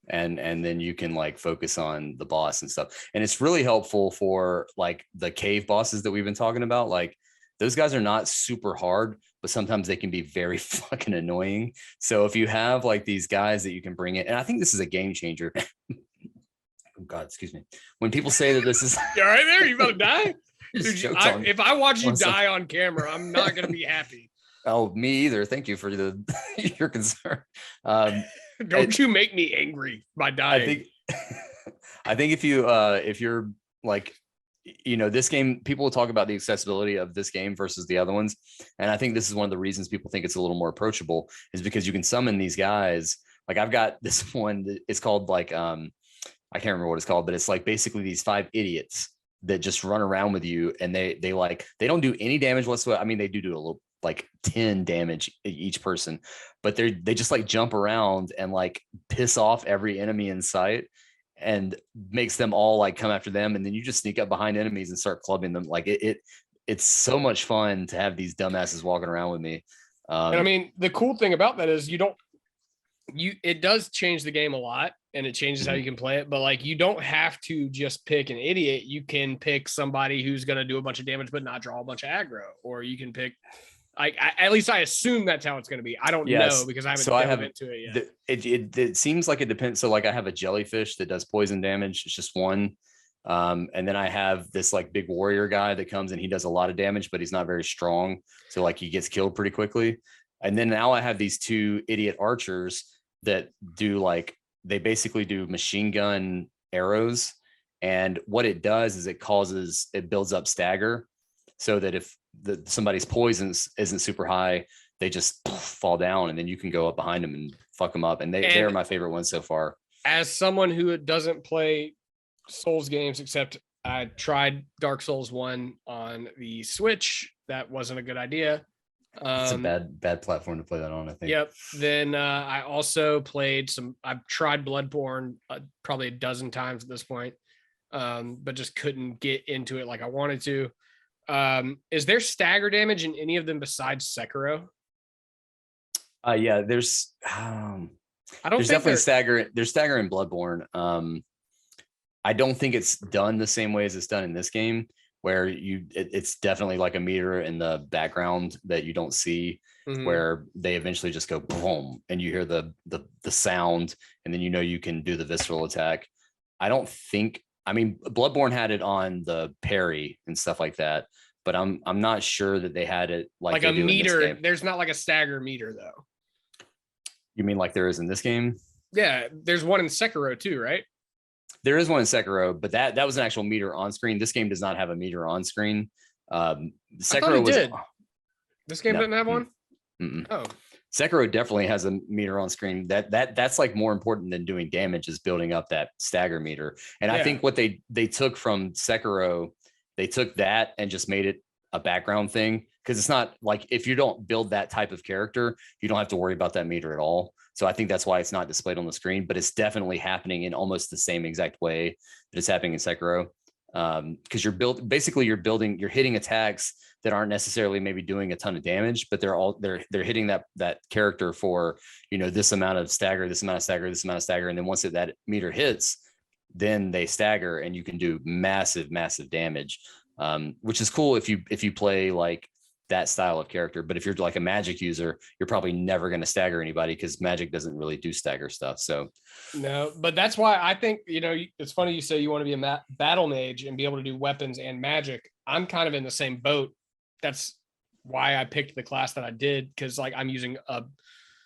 And then you can like focus on the boss and stuff. And it's really helpful for like the cave bosses that we've been talking about. Like those guys are not super hard, but sometimes they can be very fucking annoying. So if you have like these guys that you can bring in, and I think this is a game changer. Oh God, excuse me. When people say that this is you all right there? You about to die? Dude, if I watch you die on camera, I'm not gonna be happy. Oh, me either. Thank you for your concern. Don't you make me angry by dying. I think if you're like, this game, people will talk about the accessibility of this game versus the other ones. And I think this is one of the reasons people think it's a little more approachable, is because you can summon these guys. Like I've got this one, it's called like, I can't remember what it's called, but it's like basically these 5 idiots that just run around with you, and they don't do any damage whatsoever. I mean, they do a little, like 10 damage each person, but they just like jump around and like piss off every enemy in sight, and makes them all like come after them. And then you just sneak up behind enemies and start clubbing them. Like it's so much fun to have these dumbasses walking around with me. And I mean, the cool thing about that is it does change the game a lot, and it changes how you can play it, but like you don't have to just pick an idiot. You can pick somebody who's going to do a bunch of damage but not draw a bunch of aggro, or you can pick, at least I assume that's how it's going to be. I don't know, because I haven't delved into it yet. It seems like it depends. So like I have a jellyfish that does poison damage. It's just one. And then I have this like big warrior guy that comes and he does a lot of damage, but he's not very strong. So like he gets killed pretty quickly. And then now I have these 2 idiot archers that do like, they basically do machine gun arrows. And what it does is it builds up stagger, so that if somebody's poison isn't super high, they just fall down, and then you can go up behind them and fuck them up. And they are my favorite ones so far. As someone who doesn't play Souls games, except I tried Dark Souls 1 on the Switch, that wasn't a good idea. It's a bad platform to play that on, I think. Yep. Then I also played I've tried Bloodborne probably a dozen times at this point, but just couldn't get into it like I wanted to. Is there stagger damage in any of them besides Sekiro? Yeah, there's definitely stagger. There's stagger in Bloodborne. I don't think it's done the same way as it's done in this game, where it's definitely like a meter in the background that you don't see, where they eventually just go boom, and you hear the sound, and then you can do the visceral attack. I mean, Bloodborne had it on the parry and stuff like that, but I'm not sure that they had it like a meter. There's not like a stagger meter though. You mean like there is in this game? Yeah, there's one in Sekiro too, right? There is one in Sekiro, but that was an actual meter on screen. This game does not have a meter on screen. Sekiro did. This game didn't have one? Mm-mm. Oh. Sekiro definitely has a meter on screen. That's like more important than doing damage, is building up that stagger meter. And I think what they took from Sekiro, they took that and just made it a background thing, because it's not like, if you don't build that type of character, you don't have to worry about that meter at all. So I think that's why it's not displayed on the screen, but it's definitely happening in almost the same exact way that it's happening in Sekiro. Because you're hitting attacks that aren't necessarily maybe doing a ton of damage, but they're hitting that character for, this amount of stagger, this amount of stagger, this amount of stagger. And then once that meter hits, then they stagger and you can do massive damage, which is cool if you play like that style of character. But if you're like a magic user, you're probably never going to stagger anybody, because magic doesn't really do stagger stuff. So no, but that's why I think, it's funny you say you want to be a battle mage and be able to do weapons and magic. I'm kind of in the same boat. That's why I picked the class that I did, because like I'm using a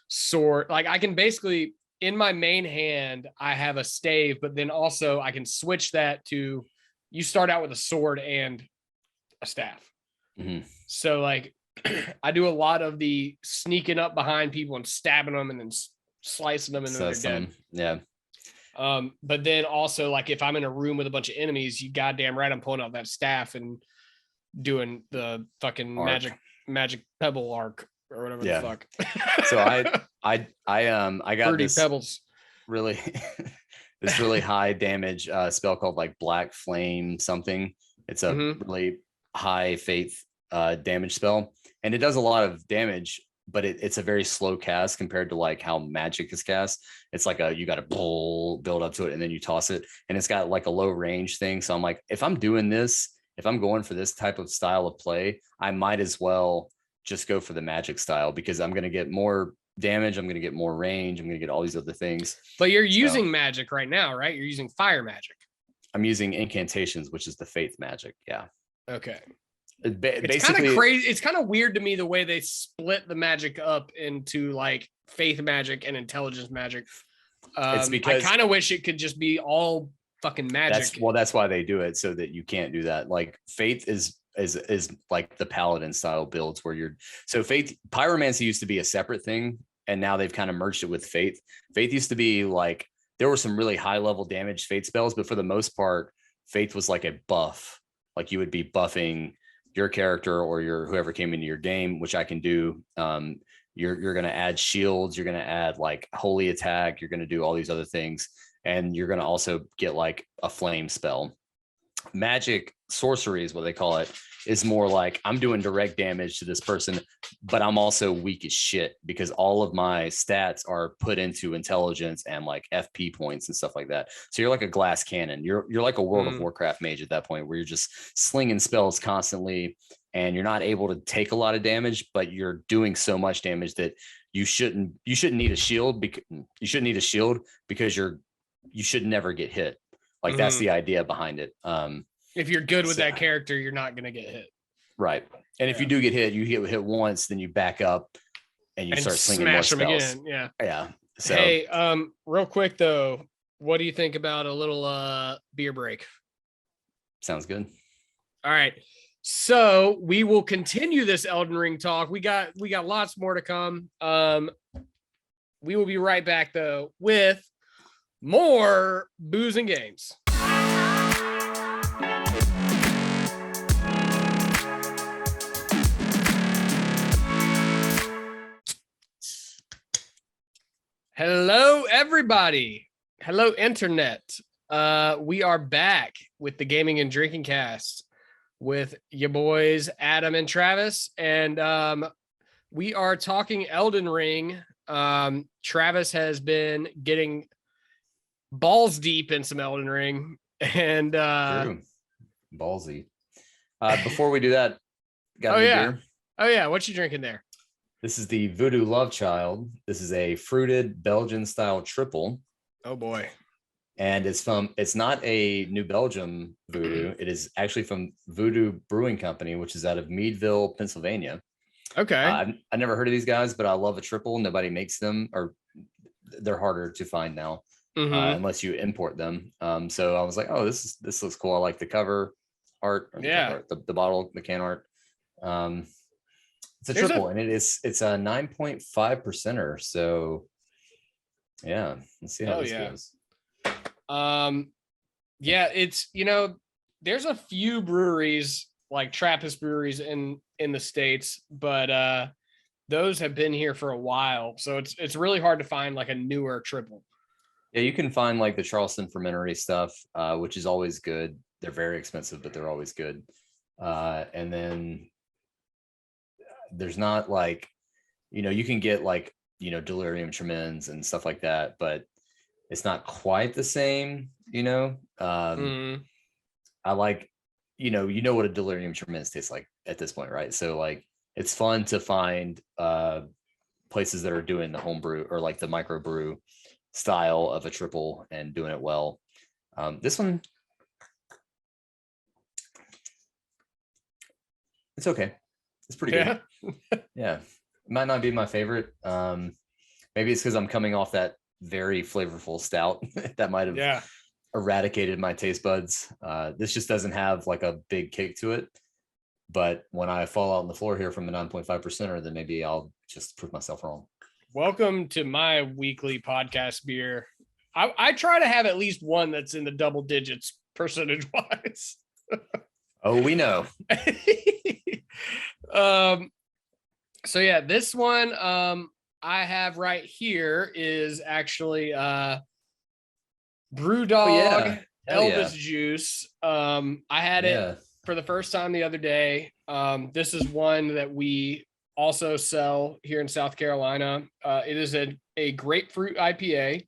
sword. Like I can basically in my main hand, I have a stave, but then also I can switch that to you start out with a sword and a staff. Mhm. So like I do a lot of the sneaking up behind people and stabbing them and then slicing them and then they're dead. Yeah. But then also like if I'm in a room with a bunch of enemies, you goddamn right I'm pulling out that staff and doing the fucking Arc. magic pebble arc or whatever the fuck. So I got Fruity this pebbles. really this really high damage spell called like Black Flame something. It's a really high faith damage spell, and it does a lot of damage, but it's a very slow cast compared to like how magic is cast. It's like you got to build up to it and then you toss it, and it's got like a low range thing. So I'm like, if I'm doing this, if I'm going for this type of style of play, I might as well just go for the magic style, because I'm going to get more damage, I'm going to get more range, I'm going to get all these other things. But you're using magic right now, right? You're using fire magic. I'm using incantations, which is the faith magic. Yeah. Okay. It's kind of crazy. It's kind of weird to me the way they split the magic up into like faith magic and intelligence magic. It's because I kind of wish it could just be all fucking magic. That's why they do it, so that you can't do that. Like faith is like the paladin style builds where so faith pyromancy used to be a separate thing, and now they've kind of merged it with faith. Faith used to be like, there were some really high level damage faith spells, but for the most part, faith was like a buff. Like you would be buffing your character or whoever came into your game, which I can do. You're going to add shields, you're going to add like holy attack, you're going to do all these other things, and you're going to also get like a flame spell. Magic sorcery is what they call it, is more like I'm doing direct damage to this person, but I'm also weak as shit because all of my stats are put into intelligence and like FP points and stuff like that. So you're like a glass cannon. You're like a World of Warcraft mage at that point, where you're just slinging spells constantly and you're not able to take a lot of damage, but you're doing so much damage that you shouldn't need a shield, because you should never get hit. Like that's the idea behind it. If you're good with that character, you're not going to get hit. Right. And if you do get hit, you get hit once, then you back up and you start slinging more spells. Them again. Yeah. So, hey, real quick though, what do you think about a little beer break? Sounds good. All right. So we will continue this Elden Ring talk. We got lots more to come. We will be right back though with more booze and games. Hello, everybody. Hello, internet. We are back with the Gaming and Drinking Cast with your boys, Adam and Travis. And we are talking Elden Ring. Travis has been getting balls deep in some Elden Ring. And true. Ballsy. Before we do that, got beer? Oh, yeah. What you drinking there? This is the Voodoo Love Child. This is a fruited Belgian style triple. Oh boy. And it's not a New Belgium Voodoo. It is actually from Voodoo Brewing Company, which is out of Meadville, Pennsylvania. Okay. I never heard of these guys, but I love a triple. Nobody makes them, or they're harder to find now, unless you import them. So I was like, oh, this looks cool. I like the cover art, or the bottle, the can art. It's a triple, and it's a 9.5%. So yeah, let's see how this goes. It's, there's a few breweries like Trappist breweries in the States, but those have been here for a while. So it's really hard to find like a newer triple. Yeah, you can find like the Charleston fermentory stuff, which is always good. They're very expensive, but they're always good. And then there's not like, you can get like, delirium tremens and stuff like that, but it's not quite the same, I like, what a delirium tremens tastes like at this point, right? So like, it's fun to find places that are doing the homebrew or like the microbrew style of a triple and doing it well. This one, It's okay. It's pretty good. Yeah. It might not be my favorite. Maybe it's because I'm coming off that very flavorful stout that might have eradicated my taste buds. This just doesn't have like a big kick to it. But when I fall out on the floor here from a 9.5%, then maybe I'll just prove myself wrong. Welcome to my weekly podcast beer. I try to have at least one that's in the double digits percentage wise. Oh, we know. So yeah, this one I have right here is actually Brewdog Elvis juice. I had it for the first time the other day. This is one that we also sell here in South Carolina. It is a grapefruit IPA,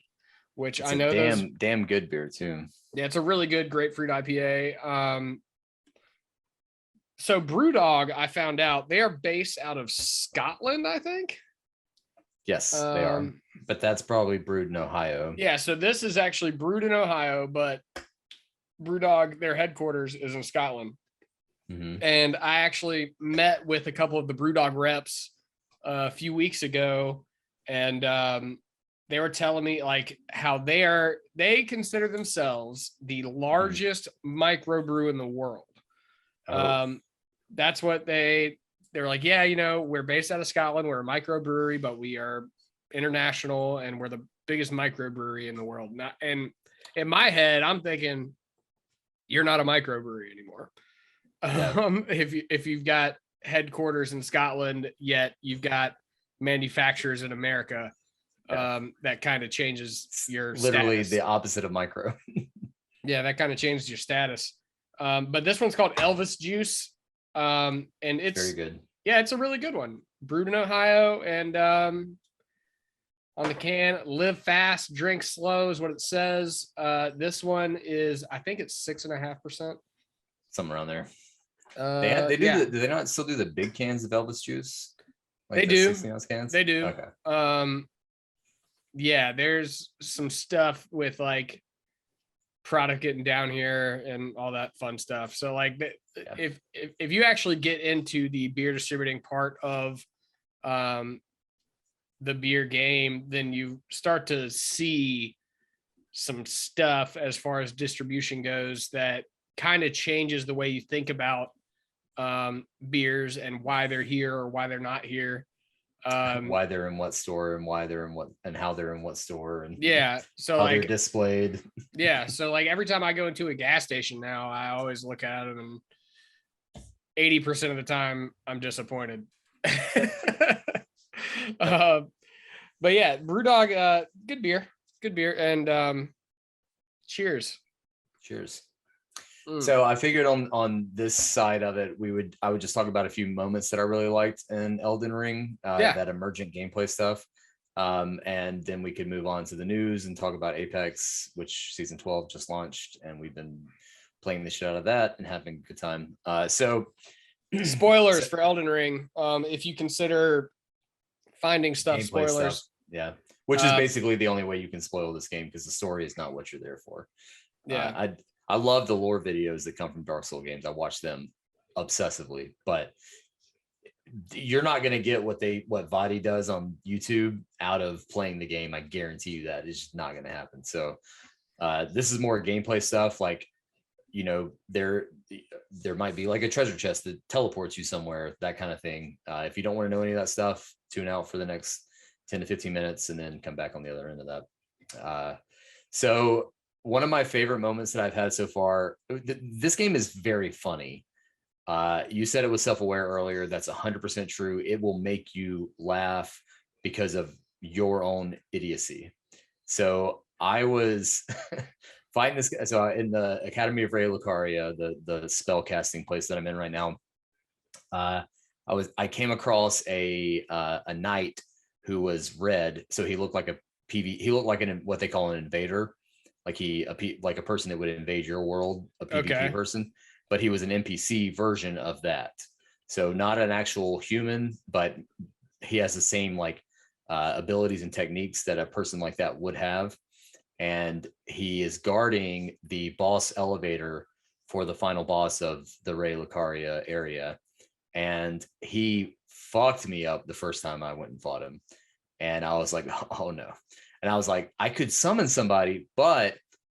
which it's I know damn good beer too. Yeah, it's a really good grapefruit IPA. So Brewdog, I found out they are based out of Scotland, I think. Yes, they are. But that's probably brewed in Ohio. Yeah, so this is actually brewed in Ohio, but Brewdog, their headquarters is in Scotland. Mm-hmm. And I actually met with a couple of the Brewdog reps a few weeks ago, and they were telling me like how they consider themselves the largest microbrew in the world. That's what they're like, yeah, you know, we're based out of Scotland. We're a microbrewery, but we are international and we're the biggest microbrewery in the world. And in my head, I'm thinking you're not a microbrewery anymore. Yeah. If you've got headquarters in Scotland, yet you've got manufacturers in America, that kind of changes your literally status. The opposite of micro. Yeah, that kind of changes your status. But this one's called Elvis Juice. And it's very good. Yeah, it's a really good one. Brewed in Ohio, and on the can, live fast, drink slow is what it says. This one is, I think it's 6.5%. Somewhere around there. They do do they not still do the big cans of Elvis juice? Like they do. 16-ounce cans? They do. Okay. Yeah, there's some stuff with like product getting down here and all that fun stuff. So like if you actually get into the beer distributing part of the beer game, then you start to see some stuff as far as distribution goes that kind of changes the way you think about beers and why they're here or why they're not here. Why they're in what store and why they're in what and how they're in what store and so how like they're displayed. Yeah, so like every time I go into a gas station now, I always look at them, and 80% of the time I'm disappointed. But yeah, Brewdog, good beer, and cheers. So I figured on this side of it, I would just talk about a few moments that I really liked in Elden Ring, that emergent gameplay stuff. And then we could move on to the news and talk about Apex, which season 12 just launched, and we've been playing the shit out of that and having a good time. So spoilers for Elden Ring. If you consider finding stuff spoilers. Stuff. Yeah. Which is basically the only way you can spoil this game, because the story is not what you're there for. Yeah. I love the lore videos that come from Dark Souls games. I watch them obsessively, but you're not going to get what Vadi does on YouTube out of playing the game. I guarantee you that it's just not going to happen. So this is more gameplay stuff. Like, you know, there might be like a treasure chest that teleports you somewhere, that kind of thing. If you don't want to know any of that stuff, tune out for the next 10 to 15 minutes and then come back on the other end of that. So one of my favorite moments that I've had so far, this game is very funny. You said it was self-aware earlier. That's 100% true. It will make you laugh because of your own idiocy. So I was fighting this. So in the Academy of Ray Lucaria, the spell casting place that I'm in right now, I came across a knight who was red. So he looked like he looked like what they call an invader. Like like a person that would invade your world, a PvP person, but he was an NPC version of that. So not an actual human, but he has the same like abilities and techniques that a person like that would have. And he is guarding the boss elevator for the final boss of the Ray Lucaria area. and he fucked me up the first time I went and fought him. And I was like, oh no. And I was like, I could summon somebody, but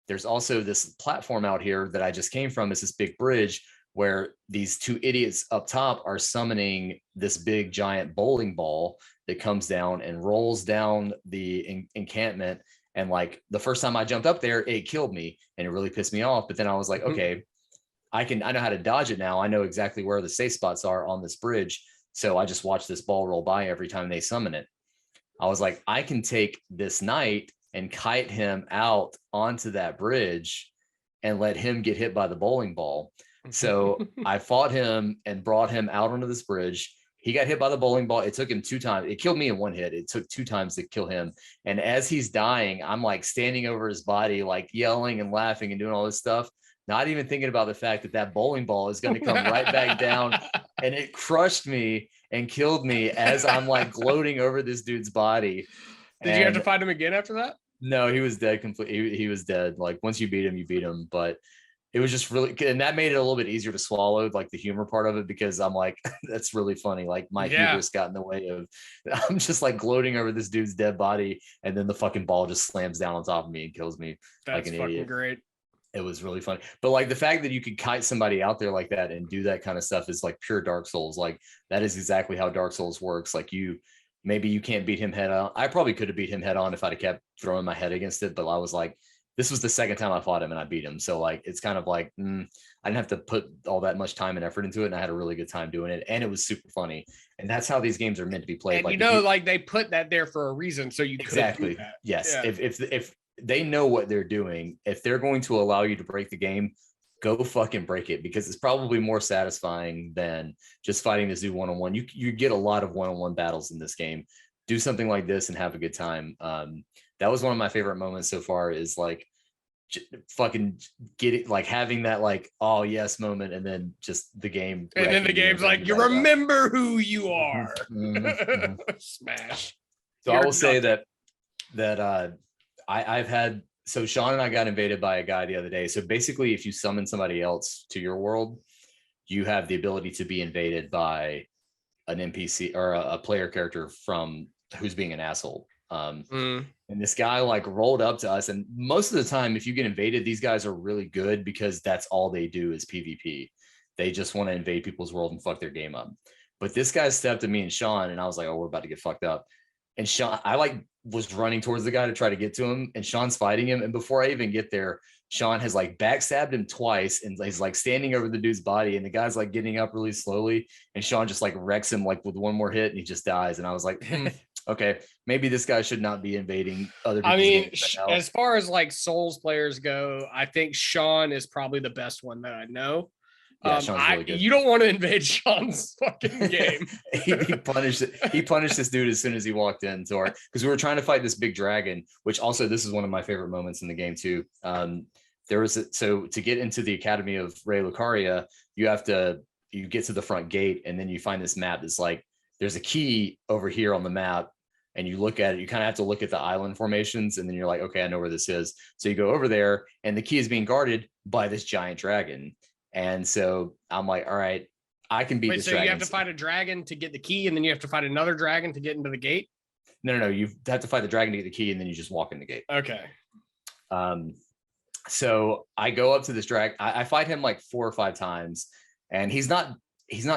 there's also this platform out here that I just came from. It's this big bridge where these two idiots up top are summoning this big giant bowling ball that comes down and rolls down the encampment. And like the first time I jumped up there, it killed me and it really pissed me off. But then I was like, okay, I know how to dodge it now. I know exactly where the safe spots are on this bridge. So I just watch this ball roll by every time they summon it. I was like, I can take this knight and kite him out onto that bridge and let him get hit by the bowling ball. So I fought him and brought him out onto this bridge. He got hit by the bowling ball. It took him 2 times. It killed me in 1 hit. It took 2 times to kill him. And as he's dying, I'm like standing over his body, like yelling and laughing and doing all this stuff, not even thinking about the fact that that bowling ball is going to come right back down. And it crushed me and killed me as I'm like gloating over this dude's body. Did you have to fight him again after that? No, he was dead completely. He was dead. Like once you beat him, you beat him. But it was just really, and that made it a little bit easier to swallow, like the humor part of it, because I'm like, that's really funny. Like my hubris got in the way of, I'm just like gloating over this dude's dead body, and then the fucking ball just slams down on top of me and kills me. That's like an fucking idiot. Great. It was really funny. But like the fact that you could kite somebody out there like that and do that kind of stuff is like pure Dark Souls. Like that is exactly how Dark Souls works. Like maybe you can't beat him head on. I probably could have beat him head on if I'd have kept throwing my head against it. But I was like, this was the second time I fought him and I beat him. So like, it's kind of like, I didn't have to put all that much time and effort into it. And I had a really good time doing it. And it was super funny. And that's how these games are meant to be played. And like, like they put that there for a reason. So you exactly. Yes. Yeah. If they know what they're doing, if they're going to allow you to break the game, go fucking break it, because it's probably more satisfying than just fighting this dude one-on-one. You get a lot of one-on-one battles in this game. Do something like this and have a good time. That was one of my favorite moments so far, is like fucking get it, like having that like, oh yes moment, and then just the game. And then the game's like, you remember who you are. Smash. So I will say that I've had, so Sean and I got invaded by a guy the other day. So basically, if you summon somebody else to your world, you have the ability to be invaded by an NPC or a player character from who's being an asshole. And this guy like rolled up to us, and most of the time, if you get invaded, these guys are really good because that's all they do is PvP. They just want to invade people's world and fuck their game up. But this guy stepped to me and Sean, and I was like, oh, we're about to get fucked up. And Sean, I like was running towards the guy to try to get to him, and Sean's fighting him. And before I even get there, Sean has like backstabbed him twice, and he's like standing over the dude's body, and the guy's like getting up really slowly, and Sean just like wrecks him like with one more hit, and he just dies. And I was like, okay, maybe this guy should not be invading other people's games right now. As far as like Souls players go, I think Sean is probably the best one that I know. Yeah, Sean's really good. You don't want to invade Sean's fucking game. he punished this dude as soon as he walked in. So because we were trying to fight this big dragon, which also this is one of my favorite moments in the game too. So to get into the Academy of Ray Lucaria, you get to the front gate, and then you find this map that's like, there's a key over here on the map, and you look at it, you kind of have to look at the island formations, and then you're like, okay, I know where this is. So you go over there, and the key is being guarded by this giant dragon. And so I'm like, all right, I can beat this dragon. So you have to fight a dragon to get the key, and then you have to fight another dragon to get into the gate? No. You have to fight the dragon to get the key, and then you just walk in the gate. Okay. So I go up to this dragon. I fight him like 4 or 5 times, and he's not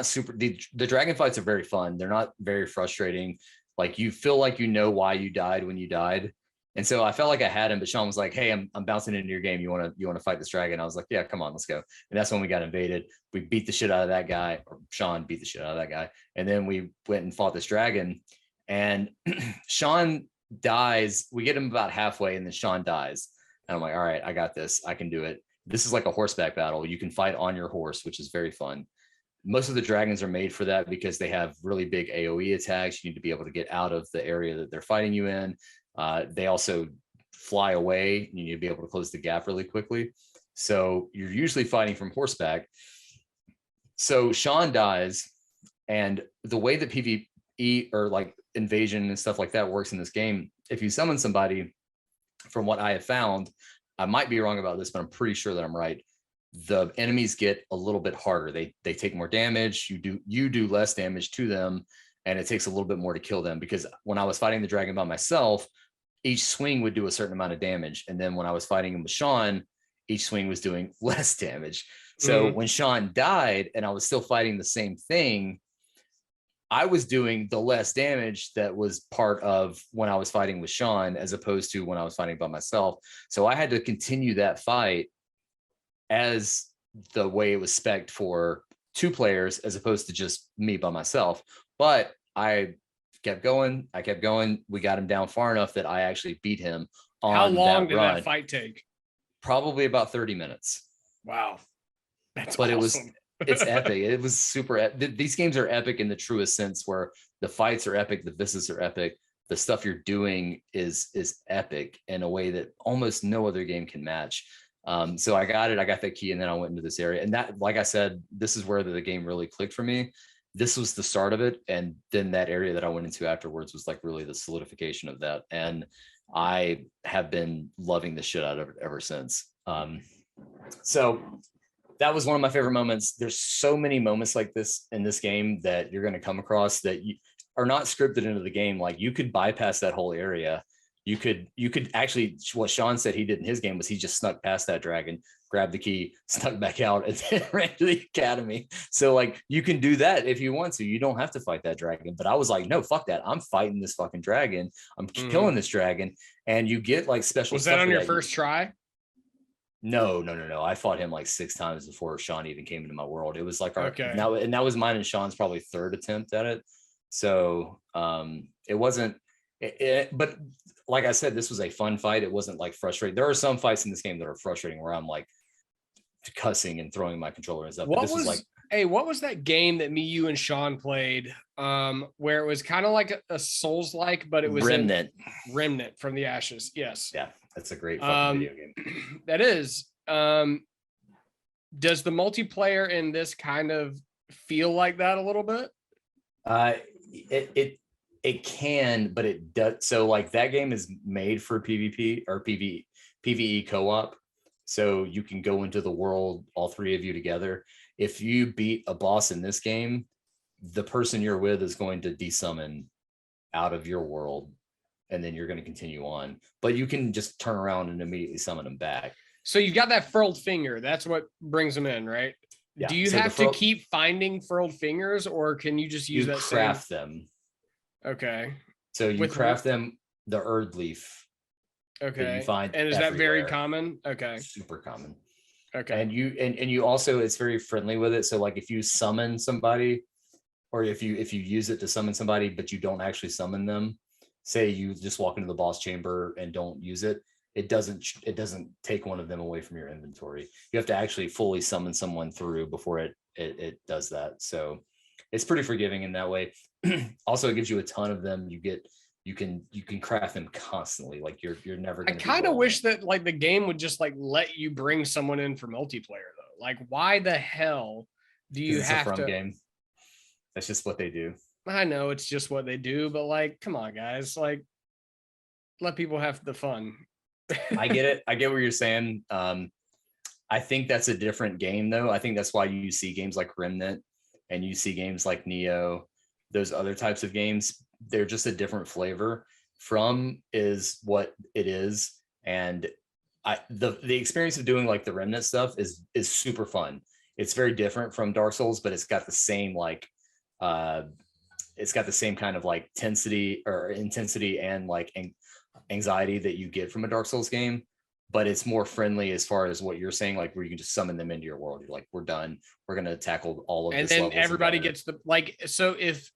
super. The dragon fights are very fun. They're not very frustrating. Like you feel like you know why you died when you died. And so I felt like I had him, but Sean was like, hey, I'm bouncing into your game. You want to fight this dragon? I was like, yeah, come on, let's go. And that's when we got invaded. We beat the shit out of that guy, or Sean beat the shit out of that guy. And then we went and fought this dragon, and Sean dies. We get him about halfway, and then Sean dies. And I'm like, all right, I got this. I can do it. This is like a horseback battle. You can fight on your horse, which is very fun. Most of the dragons are made for that because they have really big AoE attacks. You need to be able to get out of the area that they're fighting you in. They also fly away, and you need to be able to close the gap really quickly. So you're usually fighting from horseback. So Sean dies, and the way that PvE or like invasion and stuff like that works in this game, if you summon somebody, from what I have found, I might be wrong about this, but I'm pretty sure that I'm right. the enemies get a little bit harder. They take more damage. You do less damage to them, and it takes a little bit more to kill them. Because when I was fighting the dragon by myself, each swing would do a certain amount of damage, and then when I was fighting him with Sean, each swing was doing less damage. So when Sean died, and I was still fighting the same thing, I was doing the less damage that was part of when I was fighting with Sean, as opposed to when I was fighting by myself. So I had to continue that fight as the way it was spec'd for 2 players, as opposed to just me by myself. But I kept going. We got him down far enough that I actually beat him on How long that did run. that fight take? Probably about 30 minutes. Wow. That's but awesome. It's epic. It was super. These games are epic in the truest sense, where the fights are epic, the vistas are epic, the stuff you're doing is epic in a way that almost no other game can match. So I got that key, and then I went into this area, and that, like I said, this is where the game really clicked for me. This was the start of it, and then that area that I went into afterwards was like really the solidification of that, and I have been loving the shit out of it ever since. So that was one of my favorite moments. There's so many moments like this in this game that you're going to come across that you are not scripted into the game. Like, you could bypass that whole area. You could actually, what Sean said he did in his game was he just snuck past that dragon, grabbed the key, snuck back out, and then ran to the academy. So like, you can do that if you want to. You don't have to fight that dragon. But I was like, no, fuck that. I'm fighting this fucking dragon. I'm killing this dragon. And you get like special. Was that on your first try? No. I fought him like 6 times before Sean even came into my world. It was like that was mine and Sean's probably 3rd attempt at it. So it wasn't. But like I said, this was a fun fight. It wasn't like frustrating. There are some fights in this game that are frustrating where I'm like cussing and throwing my controller and stuff. What was that game that me, you, and Sean played? Where it was kind of like a Souls-like, but it was Remnant from the Ashes. Yes. Yeah, that's a great fucking video game. That is. Does the multiplayer in this kind of feel like that a little bit? It can, but it does. So like, that game is made for PvP or PvE co-op. So you can go into the world, all 3 of you together. If you beat a boss in this game, the person you're with is going to desummon out of your world, and then you're going to continue on. But you can just turn around and immediately summon them back. So you've got that furled finger. That's what brings them in, right? Yeah. Do you have to keep finding furled fingers, or can you just use that? Craft them. Okay. So you craft them, the Erd leaf. Okay. You find, and is that very common? Okay. Super common. Okay. And you also, it's very friendly with it. So like, if you summon somebody, or if you use it to summon somebody, but you don't actually summon them, say you just walk into the boss chamber and don't use it, it doesn't take one of them away from your inventory. You have to actually fully summon someone through before it does that. So it's pretty forgiving in that way. Also, it gives you a ton of them. You can craft them constantly. Like, you're never gonna. I kind of wish that like the game would just like let you bring someone in for multiplayer though. Like, why the hell do you have to? Game. That's just what they do. I know it's just what they do, but like, come on, guys, like, let people have the fun. I get it. I get what you're saying. I think that's a different game though. I think that's why you see games like Remnant and you see games like Neo, those other types of games. They're just a different flavor. From is what it is. And the experience of doing like the Remnant stuff is super fun. It's very different from Dark Souls, but it's got the same like it's got the same kind of like intensity and like anxiety that you get from a Dark Souls game, but it's more friendly as far as what you're saying, like where you can just summon them into your world. You're like, we're done. We're going to tackle all of this. And then everybody gets the, like, so if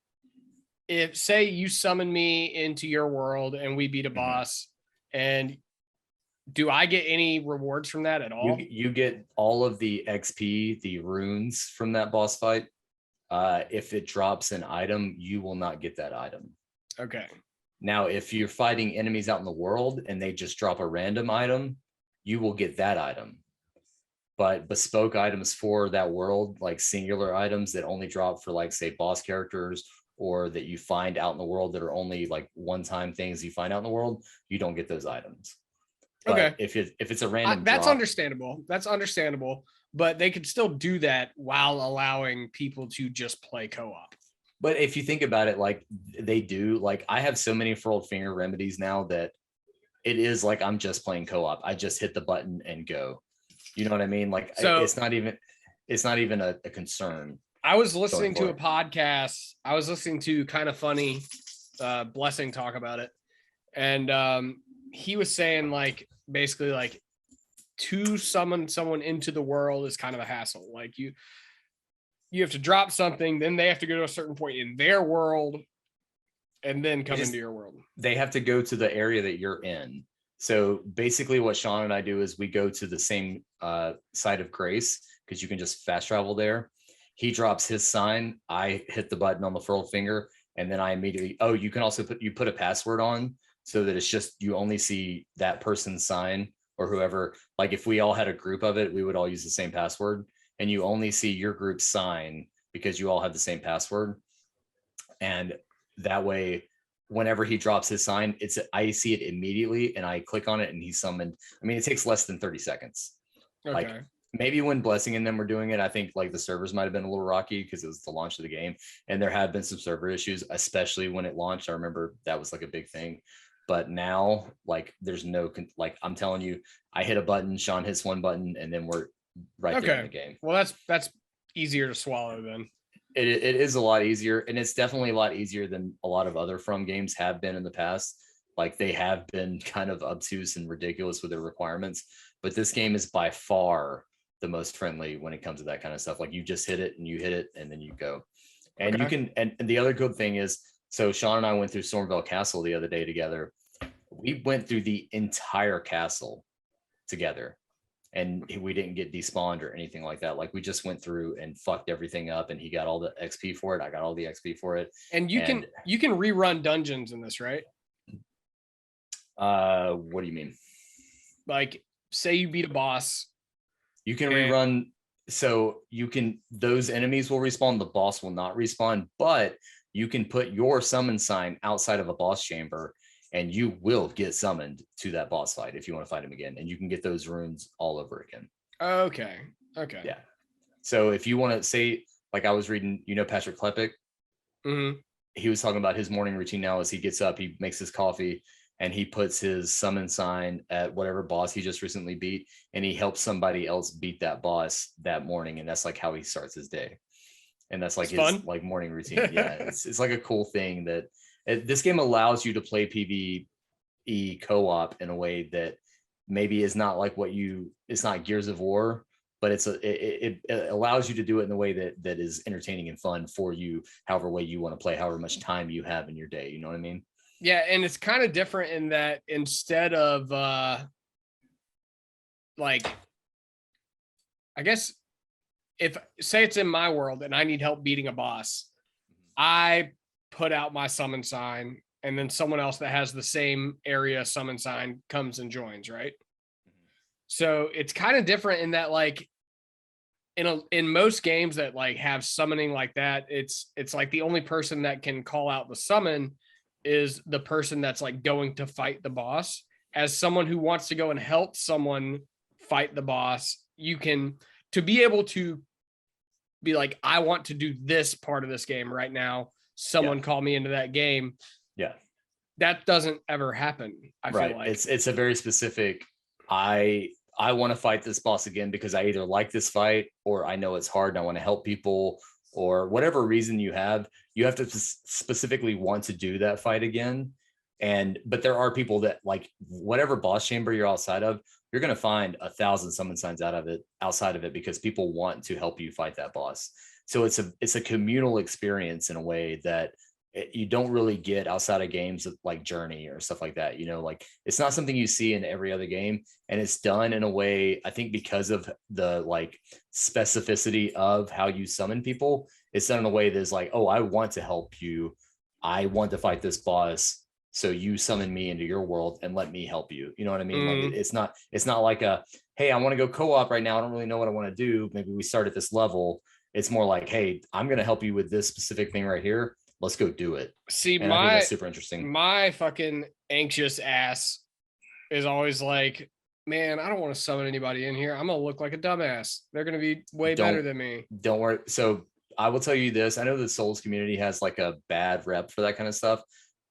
say you summon me into your world and we beat a boss, and do I get any rewards from that at all? You get all of the XP, the runes from that boss fight. If it drops an item, you will not get that item. Okay. Now, if you're fighting enemies out in the world and they just drop a random item, you will get that item. But bespoke items for that world, like singular items that only drop for like, say, boss characters, or that you find out in the world that are only like one-time things you find out in the world, you don't get those items. But okay. If it's a random that's drop, understandable. That's understandable. but they could still do that while allowing people to just play co-op. But if you think about it, like they do, like I have so many furled finger remedies now that it is like I'm just playing co-op. I just hit the button and go. You know what I mean? Like So it's not even a concern. I was listening to a podcast. I was listening to Kind of Funny Blessing talk about it. And he was saying like basically like to summon someone into the world is kind of a hassle. Like you have to drop something, then they have to go to a certain point in their world and then come into your world. They have to go to the area that you're in. So basically what Sean and I do is we go to the same site of grace because you can just fast travel there. He drops his sign. I hit the button on the furled finger, and then I immediately, you can also put a password on so that it's just, you only see that person's sign or whoever. Like if we all had a group of it, we would all use the same password, and you only see your group's sign because you all have the same password. And that way, whenever he drops his sign, I see it immediately and I click on it and he's summoned. I mean, it takes less than 30 seconds. Okay. Like maybe when Blessing and them were doing it, I think like the servers might have been a little rocky because it was the launch of the game. And there have been some server issues, especially when it launched. I remember that was like a big thing. But now, like, there's no, like, I'm telling you, I hit a button, Sean hits one button, and then we're right there in the game. Well, that's easier to swallow then. It is a lot easier, and it's definitely a lot easier than a lot of other From games have been in the past. Like they have been kind of obtuse and ridiculous with their requirements, but this game is by far the most friendly when it comes to that kind of stuff. Like you just hit it and you hit it and then you go. And you can, and the other good thing is, so Sean and I went through Stormvale Castle the other day together. We went through the entire castle together. And we didn't get despawned or anything like that. Like we just went through and fucked everything up, and he got all the XP for it. I got all the XP for it. And you can rerun dungeons in this, right? What do you mean? Like say you beat a boss. You can rerun, so you can, those enemies will respawn, the boss will not respawn, but you can put your summon sign outside of a boss chamber and you will get summoned to that boss fight if you want to fight him again. And you can get those runes all over again. Okay. Yeah. So if you want to say, like I was reading, Patrick Klepek, he was talking about his morning routine now as he gets up, he makes his coffee and he puts his summon sign at whatever boss he just recently beat. And he helps somebody else beat that boss that morning. And that's like how he starts his day. And that's like his like morning routine. Yeah. It's like a cool thing that this game allows you to play PvE co-op in a way that maybe is not like it's not Gears of War, but it allows you to do it in a way that is entertaining and fun for you, however way you want to play, however much time you have in your day. You know what I mean? Yeah. And it's kind of different in that instead of like, I guess if say it's in my world and I need help beating a boss, I put out my summon sign and then someone else that has the same area summon sign comes and joins, right? So it's kind of different in that like in most games that like have summoning like that, it's like the only person that can call out the summon is the person that's like going to fight the boss. As someone who wants to go and help someone fight the boss, you can, to be able to be like, I want to do this part of this game right now. Someone call me into that game. Yeah. That doesn't ever happen. I feel like it's a very specific, I want to fight this boss again because I either like this fight or I know it's hard and I want to help people, or whatever reason you have to specifically want to do that fight again. But there are people that like whatever boss chamber you're outside of, you're going to find 1,000 summon signs outside of it because people want to help you fight that boss. So it's a communal experience in a way that you don't really get outside of games like Journey or stuff like that. Like it's not something you see in every other game, and it's done in a way, I think because of the like specificity of how you summon people, it's done in a way that's like, oh, I want to help you. I want to fight this boss. So you summon me into your world and let me help you. You know what I mean? Like it's not like hey, I want to go co-op right now. I don't really know what I want to do. Maybe we start at this level. It's more like, hey, I'm going to help you with this specific thing right here. Let's go do it. See, and I think that's super interesting. My fucking anxious ass is always like, Man, I don't want to summon anybody in here. I'm gonna look like a dumbass. They're gonna be way Don't better than me. don't worry. So I will tell you this. I know the Souls community has like a bad rep for that kind of stuff,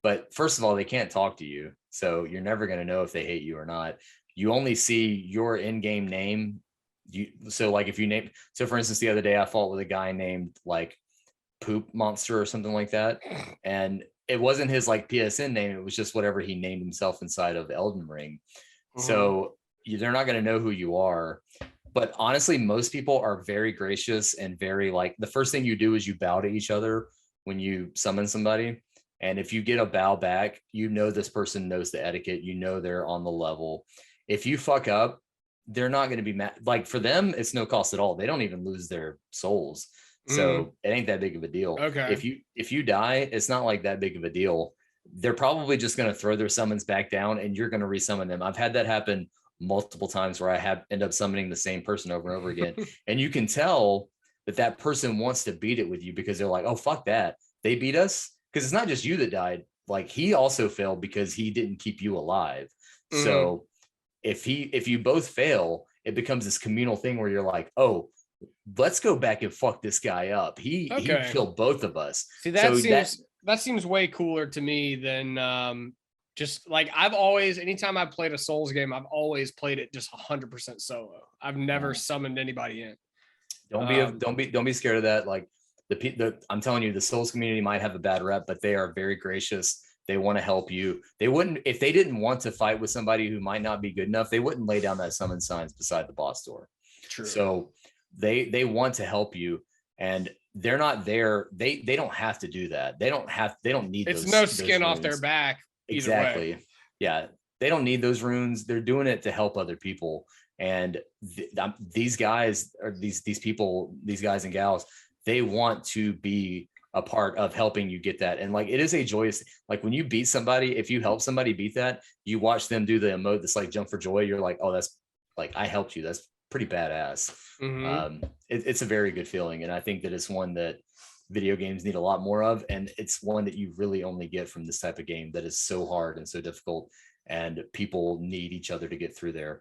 but first of all, they can't talk to you. So you're never going to know if they hate you or not. You only see your in-game name. So like if you name, so for instance, the other day I fought with a guy named like Poop Monster or something like that. And it wasn't his like PSN name. It was just whatever he named himself inside of Elden Ring. So they're not going to know who you are. But honestly, most people are very gracious and very like, the first thing you do is you bow to each other when you summon somebody. And if you get a bow back, you know this person knows the etiquette, you know they're on the level. If you fuck up, they're not going to be mad. Like for them, it's no cost at all. They don't even lose their souls. So it ain't that big of a deal. Okay. If you die, it's not like that big of a deal. They're probably just going to throw their summons back down and you're going to resummon them. I've had that happen multiple times where I end up summoning the same person over and over again. And you can tell that person wants to beat it with you because they're like, oh, fuck that. They beat us. Because it's not just you that died. Like he also failed because he didn't keep you alive. So if you both fail, it becomes this communal thing where you're like, oh, let's go back and fuck this guy up. He killed both of us. See, that seems way cooler to me than just like I've always, anytime I've played a Souls game, I've always played it just 100% solo. I've never summoned anybody in. Don't be scared of that. Like I'm telling you, the Souls community might have a bad rep, but they are very gracious. They want to help you. They wouldn't, if they didn't want to fight with somebody who might not be good enough, they wouldn't lay down that summon signs beside the boss door. True. So they want to help you, and they're not there. They don't have to do that. They don't need it's no skin off their back. Exactly. Way. Yeah. They don't need those runes. They're doing it to help other people. And these guys or these people, these guys and gals, they want to be a part of helping you get that. And like, it is a joyous, like when you beat somebody, if you help somebody beat that, you watch them do the emote that's like jump for joy. You're like, oh, that's like, I helped you. That's pretty badass. It's a very good feeling. And I think that it's one that video games need a lot more of. And it's one that you really only get from this type of game that is so hard and so difficult. And people need each other to get through there.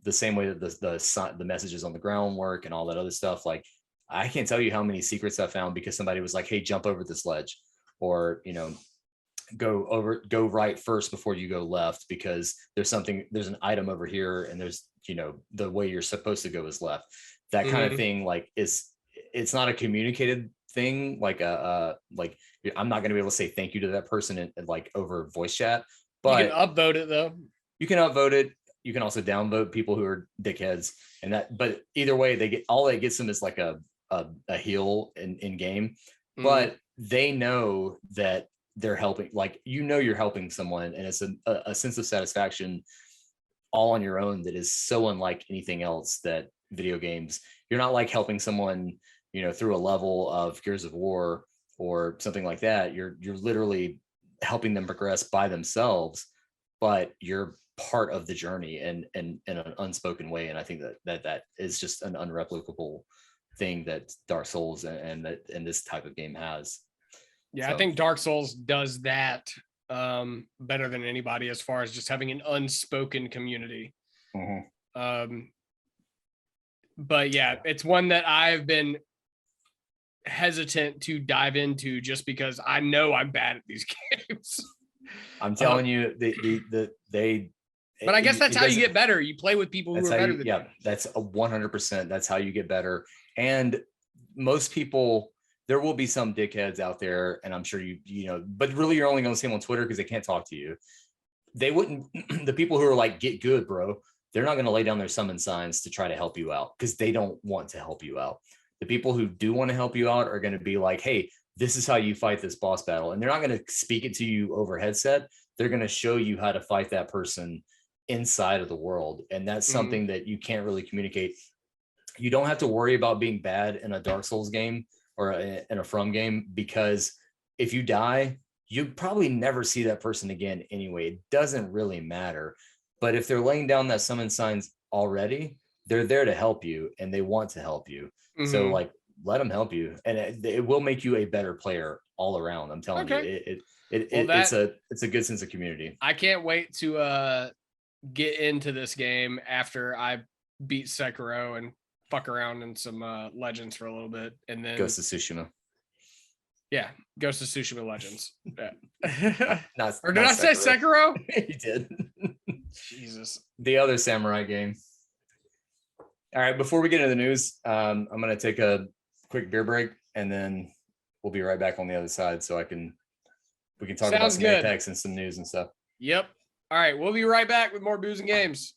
The same way that the messages on the ground work and all that other stuff. Like, I can't tell you how many secrets I found because somebody was like, hey, jump over this ledge, or, you know, go right first before you go left, because there's an item over here and there's, you know, the way you're supposed to go is left. That kind of thing. Like it's not a communicated thing. Like like I'm not going to be able to say thank you to that person and like over voice chat, but you can upvote it though. You can upvote it. You can also downvote people who are dickheads, and that, but either way, they get, all that gets them is like a heal in game, but they know that they're helping, like, you know, you're helping someone, and it's a sense of satisfaction all on your own that is so unlike anything else that video games. You're not like helping someone, you know, through a level of Gears of War or something like that. You're literally helping them progress by themselves, but you're part of the journey and in an unspoken way. And I think that is just an unreplicable thing that Dark Souls and this type of game has. Yeah, so I think Dark Souls does that better than anybody as far as just having an unspoken community. But yeah, it's one that I've been hesitant to dive into just because I know I'm bad at these games. I'm telling you, they. But I guess that's how you get better. You play with people who are better than you. Yeah, that's 100%. That's how you get better. And most people, there will be some dickheads out there, and I'm sure you know, but really you're only going to see them on Twitter because they can't talk to you. They wouldn't, the people who are like, get good, bro, they're not going to lay down their summon signs to try to help you out because they don't want to help you out. The people who do want to help you out are going to be like, hey, this is how you fight this boss battle. And they're not going to speak it to you over headset. They're going to show you how to fight that person inside of the world. And that's something that you can't really communicate. You don't have to worry about being bad in a Dark Souls game or in a From game, because if you die, you probably never see that person again anyway. It doesn't really matter. But if they're laying down that summon signs already, they're there to help you and they want to help you. So like, let them help you, and it will make you a better player all around. I'm telling you, it's a good sense of community. I can't wait to get into this game after I beat Sekiro and fuck around in some Legends for a little bit, and then Ghost of Tsushima. Yeah, Ghost of Tsushima Legends. Yeah. Or did not I say Sekiro? You did. Jesus. The other samurai game. All right, before we get into the news, I'm gonna take a quick beer break, and then we'll be right back on the other side, so we can talk about some Apex and some news and stuff. Yep. All right, we'll be right back with more booze and games.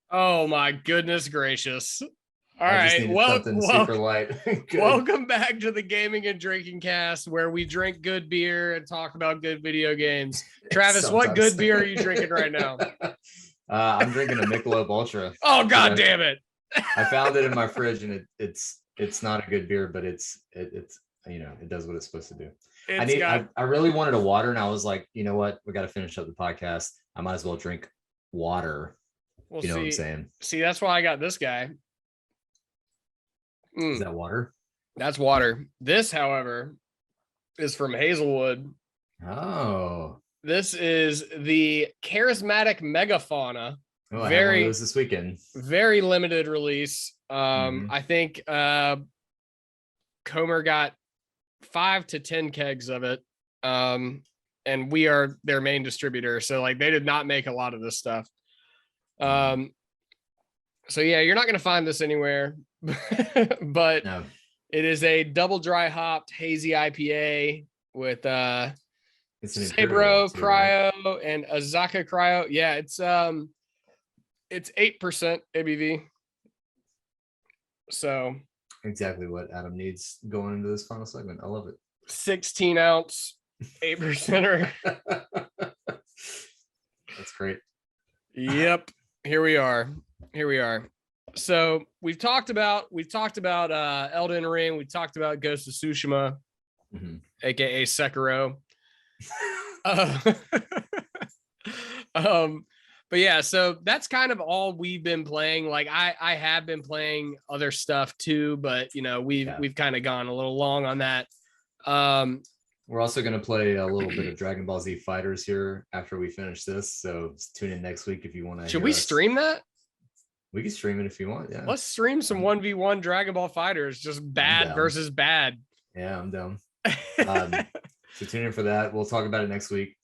Oh my goodness gracious. All right. Super light. Welcome back to the Gaming and Drinking Cast, where we drink good beer and talk about good video games. Travis, what good beer are you drinking right now? I'm drinking a Michelob Ultra. Oh God damn it. I found it in my fridge, and it's not a good beer, but it's it does what it's supposed to do. I really wanted a water, and I was like, you know what? We got to finish up the podcast. I might as well drink water. Well, you know what I'm saying? See, that's why I got this guy. Is that water? That's water. This, however, is from Hazelwood. Oh. This is the charismatic megafauna. Oh, I had one of those this weekend. Very limited release. I think Comer got 5 to 10 kegs of it. And we are their main distributor. So like they did not make a lot of this stuff. So yeah, you're not going to find this anywhere, but no. It is a double dry hopped hazy IPA with Sabro Cryo and Azaka Cryo. Yeah, it's 8% ABV. So exactly what Adam needs going into this final segment. I love it. 16 ounce, 8%er. That's great. Yep. Here we are. So we've talked about Elden Ring. We talked about Ghost of Tsushima, aka Sekiro. But yeah, so that's kind of all we've been playing. Like I have been playing other stuff too, but we've kind of gone a little long on that. We're also going to play a little bit of Dragon Ball Z Fighters here after we finish this. So tune in next week if you want to. Should we stream that? We can stream it if you want. Yeah. Let's stream some 1v1 Dragon Ball Fighters, just bad versus bad. Yeah, I'm down. So tune in for that. We'll talk about it next week.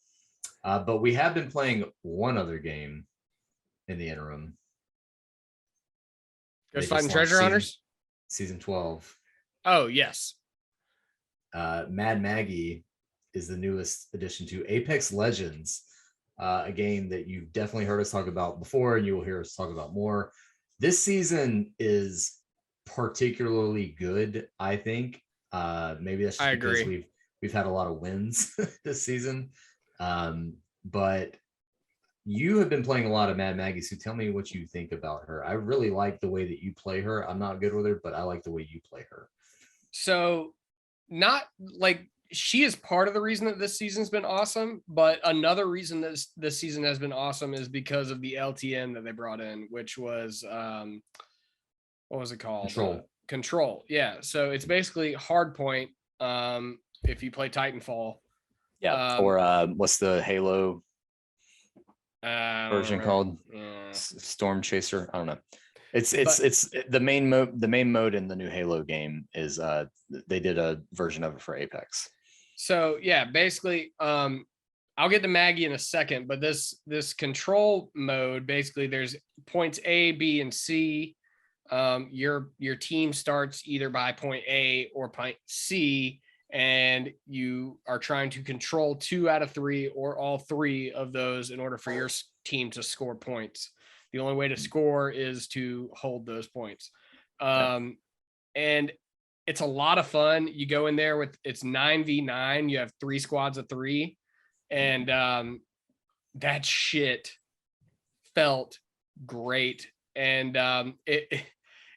But we have been playing one other game in the interim. Ghost Fighting Treasure Hunters? Season 12. Oh, yes. Mad Maggie is the newest addition to Apex Legends, a game that you've definitely heard us talk about before, and you will hear us talk about more. This season is particularly good, I think. Maybe that's just because we've had a lot of wins this season. But you have been playing a lot of Mad Maggie, so tell me what you think about her. I really like the way that you play her. I'm not good with her, but I like the way you play her. So not like she is part of the reason that this season's been awesome, but another reason that this season has been awesome is because of the LTN that they brought in, which was what was it called? Control. Yeah. So it's basically hardpoint if you play Titanfall. Yeah. Or what's the Halo version called? Storm Chaser. I don't know. It's the main mode. The main mode in the new Halo game is they did a version of it for Apex. So yeah, basically, I'll get to Maggie in a second, but this control mode, basically, there's points A, B, and C. Your team starts either by point A or point C, and you are trying to control 2 out of 3 or all 3 of those in order for your team to score points. The only way to score is to hold those points. And it's a lot of fun. You go in there with it's 9v9. You have 3 squads of 3. And that shit felt great. And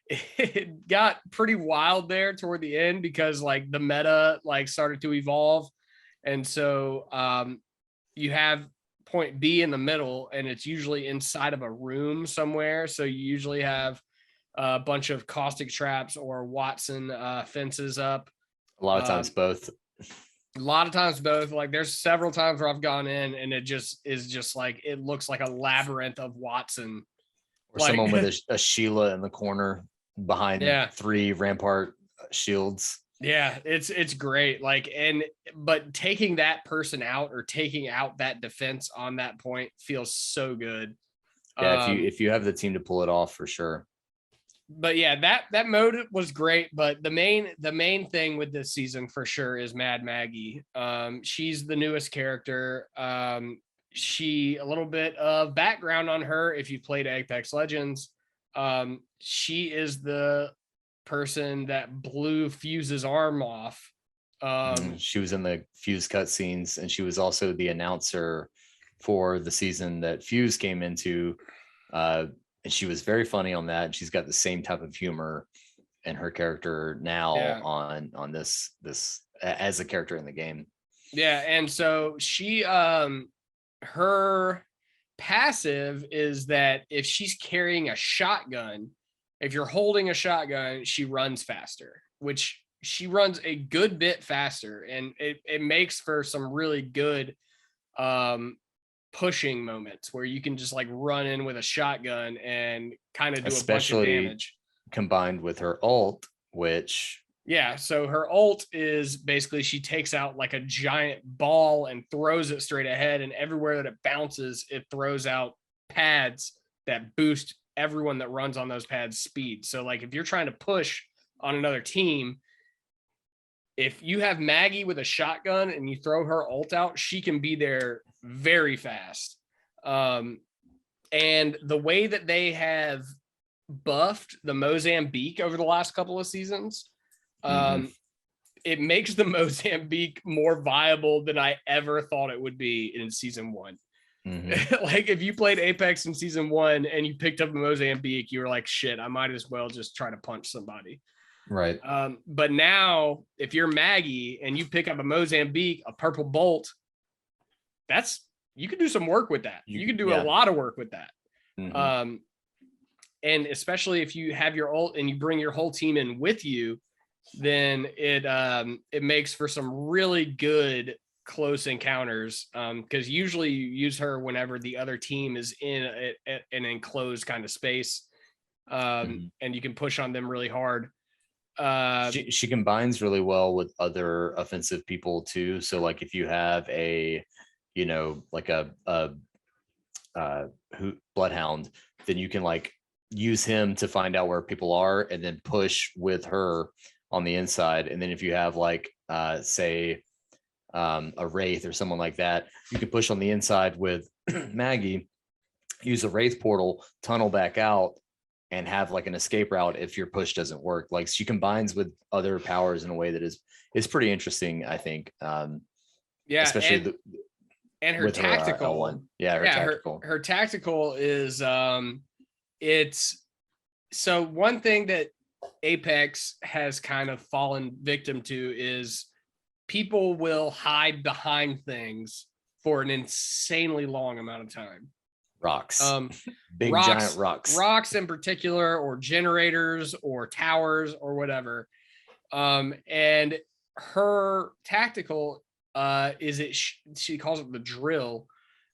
it got pretty wild there toward the end because like the meta like started to evolve. And so you have point B in the middle, and it's usually inside of a room somewhere. So you usually have a bunch of caustic traps or Watson fences up. A lot of times both. A lot of times both. Like there's several times where I've gone in and it just is just like it looks like a labyrinth of Watson. Or like, someone with a Sheila in the corner behind 3 Rampart shields. Yeah, it's great. Like, but taking that person out or taking out that defense on that point feels so good. Yeah, if you have the team to pull it off, for sure. But yeah, that mode was great. But the main thing with this season for sure is Mad Maggie. She's the newest character. She, a little bit of background on her if you played Apex Legends. She is the person that blew Fuse's arm off. She was in the Fuse cutscenes, and she was also the announcer for the season that Fuse came into. And she was very funny on that. She's got the same type of humor in her character now on this as a character in the game. Yeah, and so she her passive is that if she's carrying a shotgun, if you're holding a shotgun, she runs faster, which she runs a good bit faster, and it makes for some really good pushing moments where you can just like run in with a shotgun and kind of do a bunch of damage. Combined with her ult, which so her ult is basically she takes out like a giant ball and throws it straight ahead, and everywhere that it bounces, it throws out pads that boost everyone that runs on those pads speed. So like if you're trying to push on another team, if you have Maggie with a shotgun and you throw her ult out, she can be there very fast. And the way that they have buffed the Mozambique over the last couple of seasons, it makes the Mozambique more viable than I ever thought it would be in season 1. Like if you played Apex in season 1 and you picked up a Mozambique, you were like, shit, I might as well just try to punch somebody. Right. But now if you're Maggie and you pick up a Mozambique, a purple bolt, you can do some work with that. You can do a lot of work with that. And especially if you have your ult and you bring your whole team in with you, then it makes for some really good close encounters. Because usually you use her whenever the other team is in an enclosed kind of space. And you can push on them really hard. She combines really well with other offensive people too. So like if you have like a Bloodhound, then you can like use him to find out where people are and then push with her on the inside. And then if you have like say a Wraith or someone like that, you can push on the inside with Maggie, use a Wraith portal, tunnel back out, and have like an escape route if your push doesn't work. Like she combines with other powers in a way that is pretty interesting, I think. Especially and her tactical. Her tactical is it's so one thing that Apex has kind of fallen victim to is people will hide behind things for an insanely long amount of time. Rocks. Giant rocks in particular, or generators or towers or whatever. And her tactical she calls it the drill.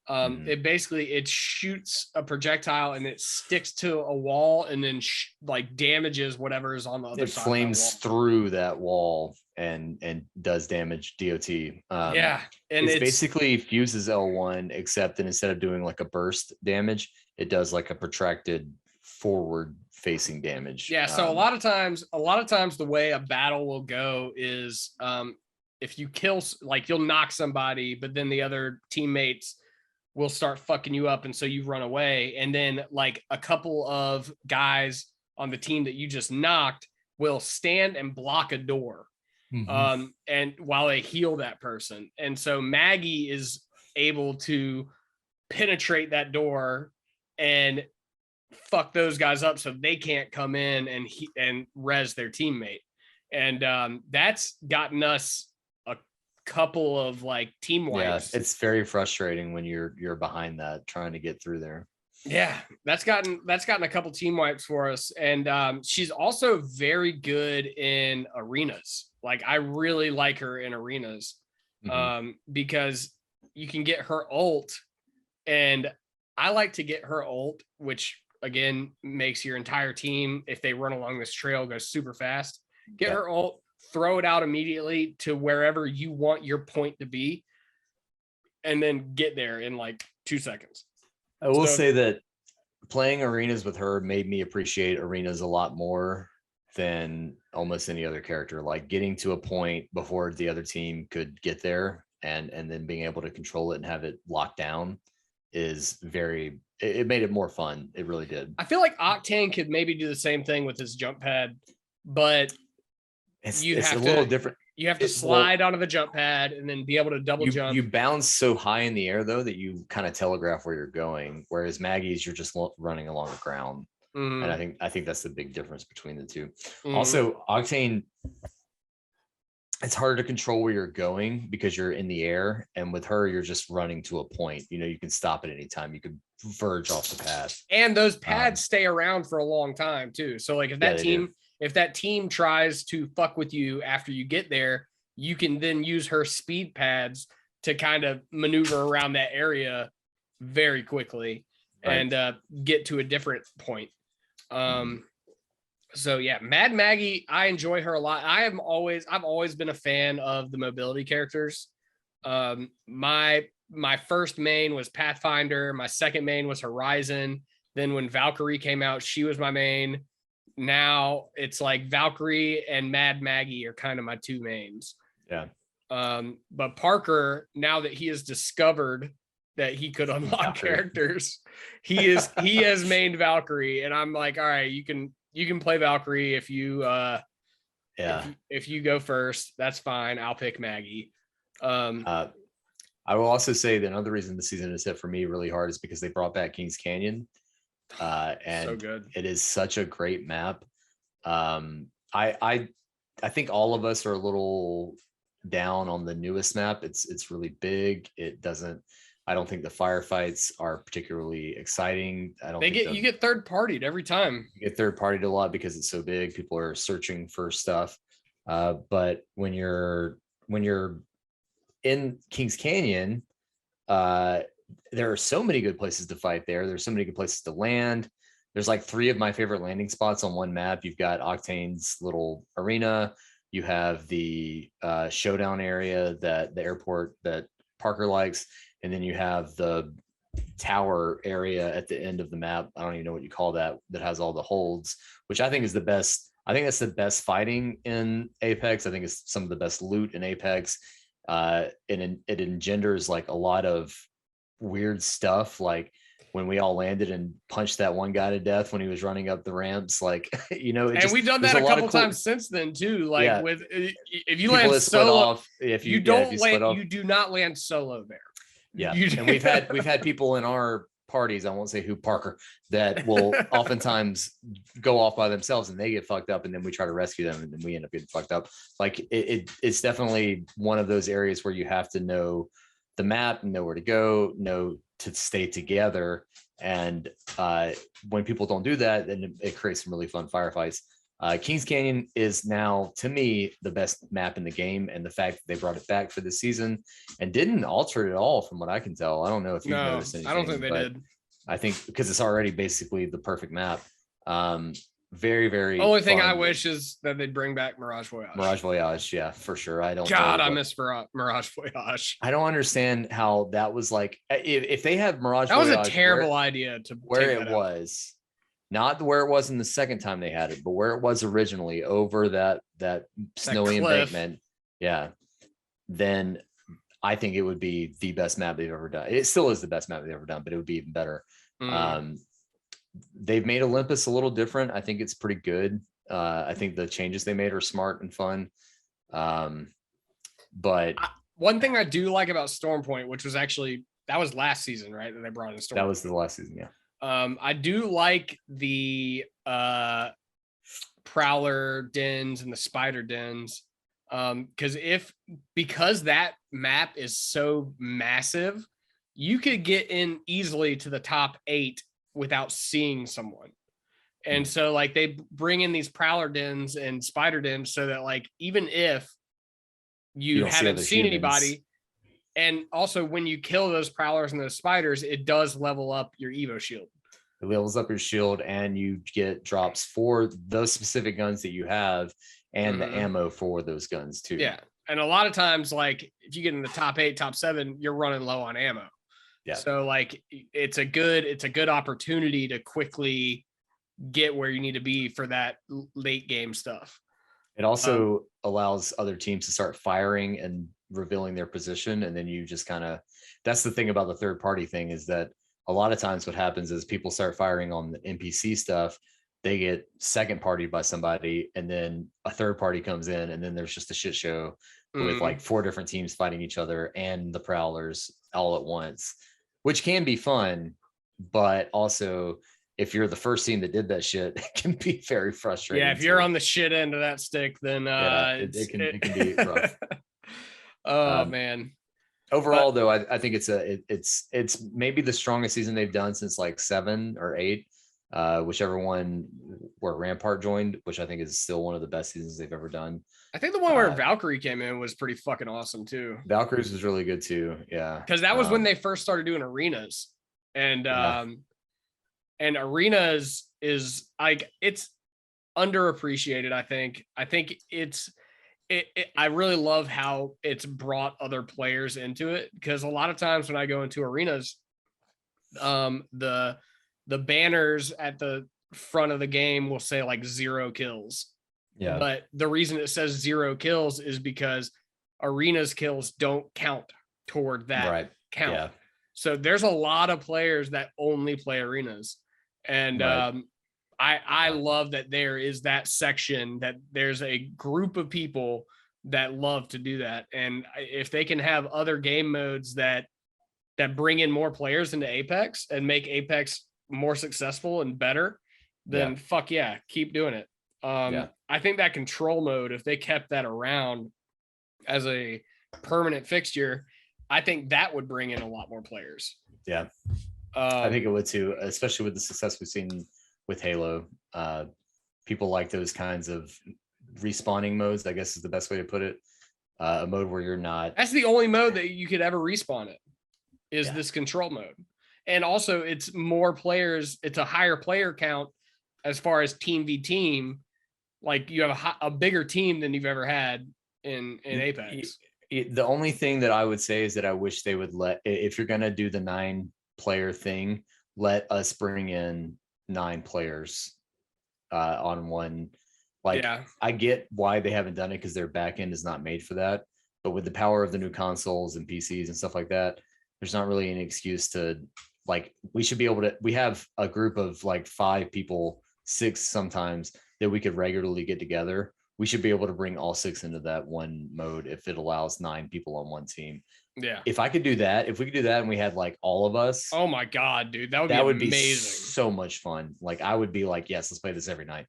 It shoots a projectile and it sticks to a wall and then like damages whatever is on the other side. It flames through that wall and does damage DOT. And it's basically Fuse's L1, except that instead of doing like a burst damage, it does like a protracted forward facing damage. So a lot of times the way a battle will go is if you kill, like you'll knock somebody, but then the other teammates will start fucking you up, and so you run away, and then like a couple of guys on the team that you just knocked will stand and block a door, and while they heal that person. And so Maggie is able to penetrate that door and fuck those guys up so they can't come in and res their teammate. And that's gotten us a couple of like team wipes. Yeah, it's very frustrating when you're behind that trying to get through there. Yeah, that's gotten a couple team wipes for us, and she's also very good in arenas. Like I really like her in arenas, because you can get her ult, and I like to get her ult, which again makes your entire team, if they run along this trail, go super fast. Get her ult, throw it out immediately to wherever you want your point to be, and then get there in like 2 seconds. I will say that playing arenas with her made me appreciate arenas a lot more than almost any other character. Like getting to a point before the other team could get there, and then being able to control it and have it locked down is it made it more fun. It really did. I feel like Octane could maybe do the same thing with his jump pad, but it's a little different. You have to slide onto the jump pad and then be able to double jump. You bounce so high in the air though that you kind of telegraph where you're going, whereas Maggie's you're just running along the ground. And I think that's the big difference between the two. Also, Octane, it's harder to control where you're going because you're in the air, and with her you're just running to a point. You know, you can stop at any time. You could verge off the path, and those pads stay around for a long time too. So like if that team tries to fuck with you after you get there, you can then use her speed pads to kind of maneuver around that area very quickly and get to a different point. So yeah, Mad Maggie, I enjoy her a lot. I've always been a fan of the mobility characters. My first main was Pathfinder. My second main was Horizon. Then when Valkyrie came out, she was my main. Now it's like Valkyrie and Mad Maggie are kind of my two mains. Yeah. But Parker, now that he has discovered that he could unlock characters, he has mained Valkyrie, and I'm like, all right, you can play Valkyrie if you if you go first, that's fine. I'll pick Maggie. I will also say that another reason the season is hit for me really hard is because they brought back Kings Canyon. And so good. It is such a great map. I think all of us are a little down on the newest map. It's really big. I don't think the firefights are particularly exciting. You get third partied every time. You get third partied a lot because it's so big. People are searching for stuff. But when you're in Kings Canyon, there are so many good places to fight there. There's so many good places to land. There's like 3 of my favorite landing spots on one map. You've got Octane's little arena. You have the showdown area, that the airport that Parker likes. And then you have the tower area at the end of the map. I don't even know what you call that has all the holds, which I think is the best. I think that's the best fighting in Apex. I think it's some of the best loot in Apex. It engenders like a lot of weird stuff, like when we all landed and punched that one guy to death when he was running up the ramps, like and we've done that a couple times since then too. Like with if you land solo, you do not land solo there. Yeah, and we've had people in our parties, I won't say who, Parker, that will oftentimes go off by themselves and they get fucked up, and then we try to rescue them and then we end up getting fucked up. Like it's definitely one of those areas where you have to know the map, know where to go, know to stay together. And when people don't do that, then it creates some really fun firefights. Kings Canyon is now, to me, the best map in the game, and the fact that they brought it back for this season and didn't alter it at all, from what I can tell. I don't know if you've noticed anything. I don't think they did. I think because it's already basically the perfect map. Very, very. Only thing I wish is that they'd bring back Mirage Voyage. Mirage Voyage, yeah, for sure. I miss Mirage Voyage. I don't understand how that was like. If they have Mirage Voyage, that was a terrible idea to where it was. Not where it was in the second time they had it, but where it was originally over that snowy embankment. Yeah. Then I think it would be the best map they've ever done. It still is the best map they've ever done, but it would be even better. They've made Olympus a little different. I think it's pretty good. I think the changes they made are smart and fun. But one thing I do like about Storm Point, which was that was last season, right? That they brought in Storm Point. That was the last season, yeah. I do like the prowler dens and the spider dens, because that map is so massive, you could get in easily to the top 8 without seeing someone. And so like they bring in these prowler dens and spider dens so that like even if you haven't seen anybody, and also when you kill those prowlers and those spiders, it does level up your Evo shield. It levels up your shield, and you get drops for those specific guns that you have, and the ammo for those guns too. Yeah. And a lot of times, like if you get in the top 8, top 7, you're running low on ammo. Yeah. So like it's a good opportunity to quickly get where you need to be for that late game stuff. It also allows other teams to start firing and revealing their position. And then you just kind of, that's the thing about the third party thing, is that a lot of times what happens is people start firing on the NPC stuff. They get second partied by somebody, and then a third party comes in, and then there's just a shit show with like 4 different teams fighting each other and the prowlers all at once, which can be fun. But also, if you're the first team that did that shit, it can be very frustrating. Yeah, if you're on the shit end of that stick, then it can be rough. Oh man. Overall, though, I think it's maybe the strongest season they've done since like 7 or 8, whichever one where Rampart joined, which I think is still one of the best seasons they've ever done. I think the one where Valkyrie came in was pretty fucking awesome too. Valkyrie's was really good too. Yeah, because that was when they first started doing arenas, and arenas is like, it's underappreciated. I think I really love how it's brought other players into it, because a lot of times when I go into arenas, the banners at the front of the game will say like 0 kills. Yeah. But the reason it says 0 kills is because arenas kills don't count toward that count. Yeah. So there's a lot of players that only play arenas. And I love that there is that section, that there's a group of people that love to do that. And if they can have other game modes that bring in more players into Apex and make Apex more successful and better, then fuck yeah, keep doing it. I think that control mode, if they kept that around as a permanent fixture, I think that would bring in a lot more players. Yeah. I think it would too, especially with the success we've seen with Halo. People like those kinds of respawning modes, I guess is the best way to put it. A mode where you're not. That's the only mode that you could ever respawn it, is this control mode. And also it's more players. It's a higher player count as far as team v team. Like you have a bigger team than you've ever had in Apex. The only thing that I would say is that I wish they would if you're going to do the 9-player thing, let us bring in 9 players on one. Like, I get why they haven't done it, because their back end is not made for that. But with the power of the new consoles and PCs and stuff like that, there's not really any excuse to, like, we should be able to, we have a group of like 5 people, 6 sometimes, that we could regularly get together. We should be able to bring all 6 into that one mode if it allows 9 people on one team. Yeah. If I could do that, if we could do that and we had like all of us. Oh my God, dude. That would be amazing. So much fun. Like, I would be like, yes, let's play this every night.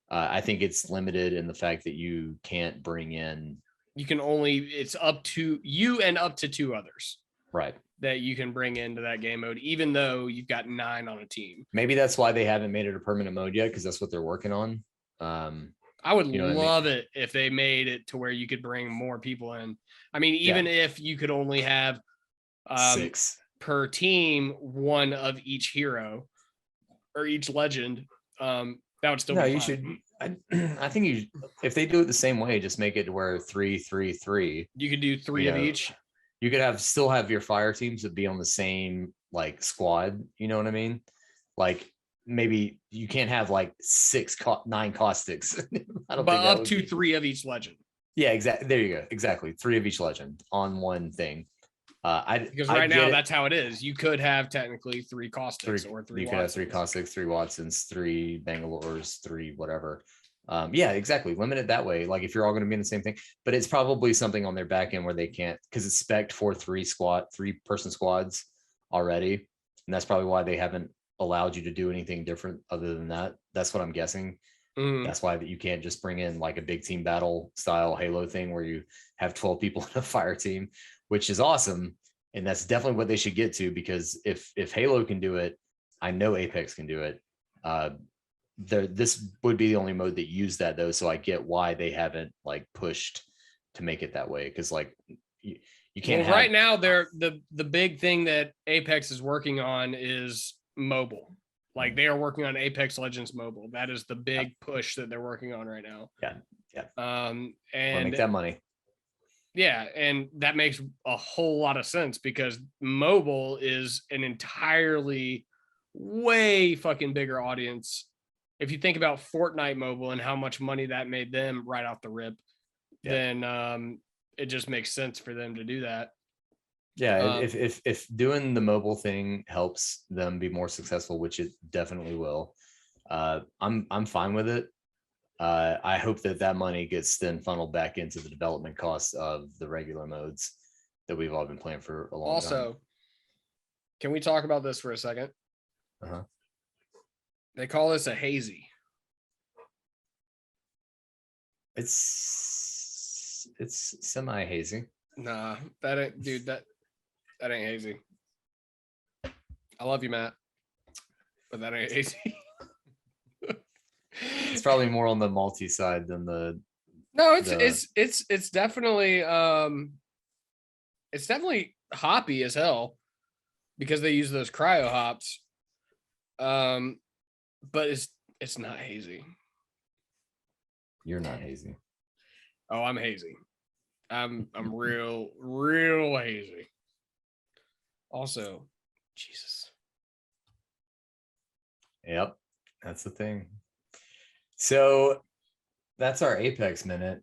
I think it's limited in the fact that you can't bring in. You can only, it's up to you and up to 2 others. Right. That you can bring into that game mode, even though you've got 9 on a team. Maybe that's why they haven't made it a permanent mode yet, because that's what they're working on. I would love it if they made it to where you could bring more people in. I mean, even if you could only have 6 per team, 1 of each hero or each legend, that would still be fun. You should. I think if they do it the same way, just make it where 3, 3, 3. You could do 3 of each. You could still have your fire teams that be on the same like squad. You know what I mean? Like, maybe you can't have like 9 caustics. But up to 3 of each legend. Yeah, exactly. There you go. Exactly. 3 of each legend on one thing. Because right now that's how it is. You could have technically 3 caustics or 3. You could have 3 caustics, 3 Watsons, 3 Bangalores, 3 whatever. Yeah, exactly. Limit it that way. Like, if you're all going to be in the same thing, but it's probably something on their back end where they can't, because it's spec'd for 3-person squads already, and that's probably why they haven't allowed you to do anything different other than that. That's what I'm guessing. That's why that you can't just bring in like a big team battle style Halo thing where you have 12 people in a fire team, which is awesome, and that's definitely what they should get to, because if Halo can do it, I know Apex can do it. This would be the only mode that used that though, so I get why they haven't like pushed to make it that way, because like you can't have right now they're the big thing that Apex is working on is mobile. Like they are working on Apex Legends mobile. That is the big push that they're working on right now. And make that money. Yeah, and that makes a whole lot of sense because mobile is an entirely way fucking bigger audience. If you think about Fortnite mobile and how much money that made them right off the rip, then it just makes sense for them to do that. Yeah, if doing the mobile thing helps them be more successful, which it definitely will, I'm fine with it. I hope that money gets then funneled back into the development costs of the regular modes that we've all been playing for a long time. Also, can we talk about this for a second? They call this a hazy. It's semi hazy. Nah, that ain't, dude. That ain't hazy. I love you, Matt, but that ain't hazy. It's probably more on the multi side than the. No, it's definitely hoppy as hell because they use those cryo hops. But it's not hazy. You're not hazy. Oh, I'm hazy. I'm real hazy. Also, Jesus. Yep, that's the thing. So that's our Apex minute.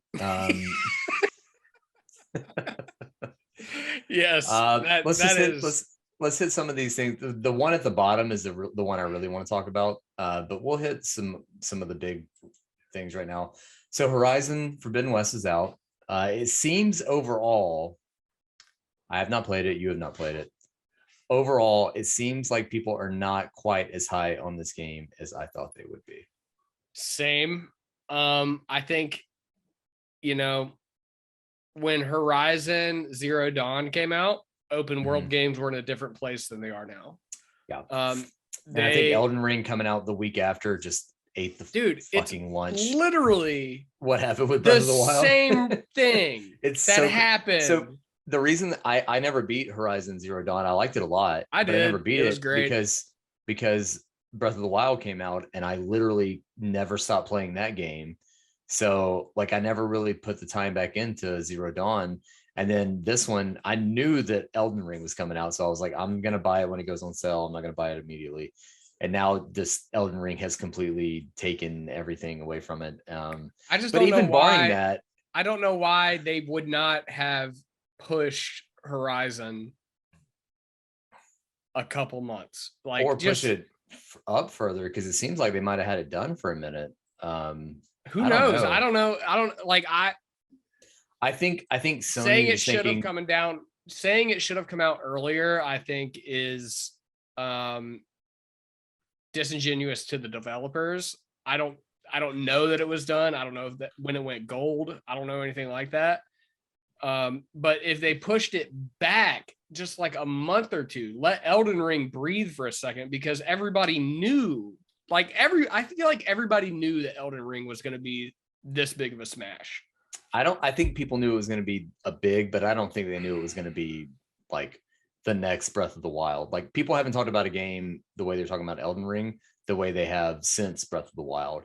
Yes, let's hit some of these things. The one at the bottom is the one I really want to talk about, but we'll hit some of the big things right now. So Horizon Forbidden West is out. It seems overall, I have not played it. You have not played it. Overall, it seems like people are not quite as high on this game as I thought they would be. Same. I think, when Horizon Zero Dawn came out, open world games were in a different place than they are now. Yeah. And I think Elden Ring coming out the week after just ate the fucking lunch. Literally what happened with Breath of the Wild. Same thing happened. So the reason I never beat Horizon Zero Dawn, I liked it a lot. I never beat it. It was great because Breath of the Wild came out and I literally never stopped playing that game. So like I never really put the time back into Zero Dawn. And then this one, I knew that Elden Ring was coming out. So I was like, I'm going to buy it when it goes on sale. I'm not going to buy it immediately. And now this Elden Ring has completely taken everything away from it. I just don't know why. I don't know why they would not have pushed Horizon a couple months, like, or push it up further, because it seems like they might have had it done for a minute. Who knows? I don't know. I think Sony saying it should have come out earlier, I think is disingenuous to the developers. I don't know that it was done. I don't know when it went gold. I don't know anything like that. But if they pushed it back just like a month or two, let Elden Ring breathe for a second, because everybody knew, I feel like everybody knew that Elden Ring was going to be this big of a smash. I think people knew it was going to be a big, but I don't think they knew it was going to be like the next Breath of the Wild. Like, people haven't talked about a game the way they're talking about Elden Ring, the way they have since Breath of the Wild.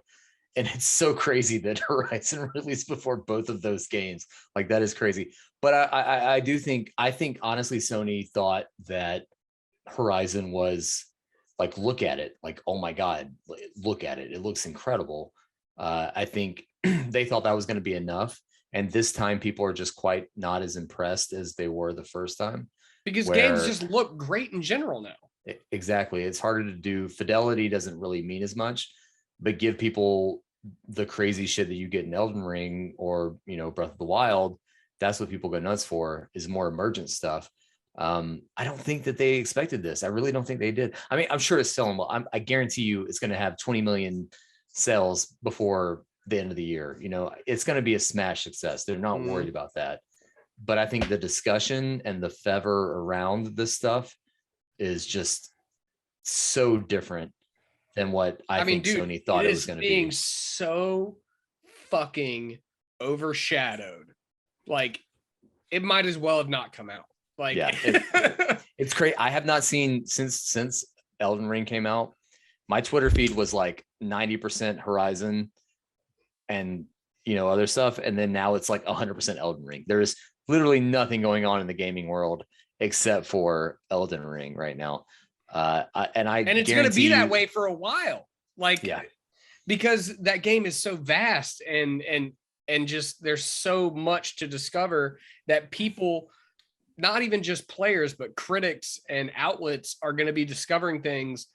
And it's so crazy that Horizon released before both of those games. Like, that is crazy. But I think honestly, Sony thought that Horizon was like, look at it, like, oh my God, look at it. It looks incredible. I think they thought that was going to be enough. And this time people are just quite not as impressed as they were the first time. Because games just look great in general now. Exactly. It's harder to do. Fidelity doesn't really mean as much, but give people the crazy shit that you get in Elden Ring or, Breath of the Wild. That's what people go nuts for, is more emergent stuff. I don't think that they expected this. I really don't think they did. I mean, I'm sure it's selling well. I guarantee you it's going to have 20 million sales before the end of the year. It's going to be a smash success. They're not worried about that. But I think the discussion and the fervor around this stuff is just so different than what I mean, think dude, Sony thought it was going to being be. so fucking overshadowed. Like, it might as well have not come out. Like, Yeah, it's crazy. I have not seen since Elden Ring came out. My Twitter feed was like 90% Horizon and other stuff, and then now it's like 100% Elden Ring. There's literally nothing going on in the gaming world except for Elden Ring right now. And it's going to be that way for a while. Like, yeah, because that game is so vast and just there's so much to discover that people, not even just players, but critics and outlets are going to be discovering things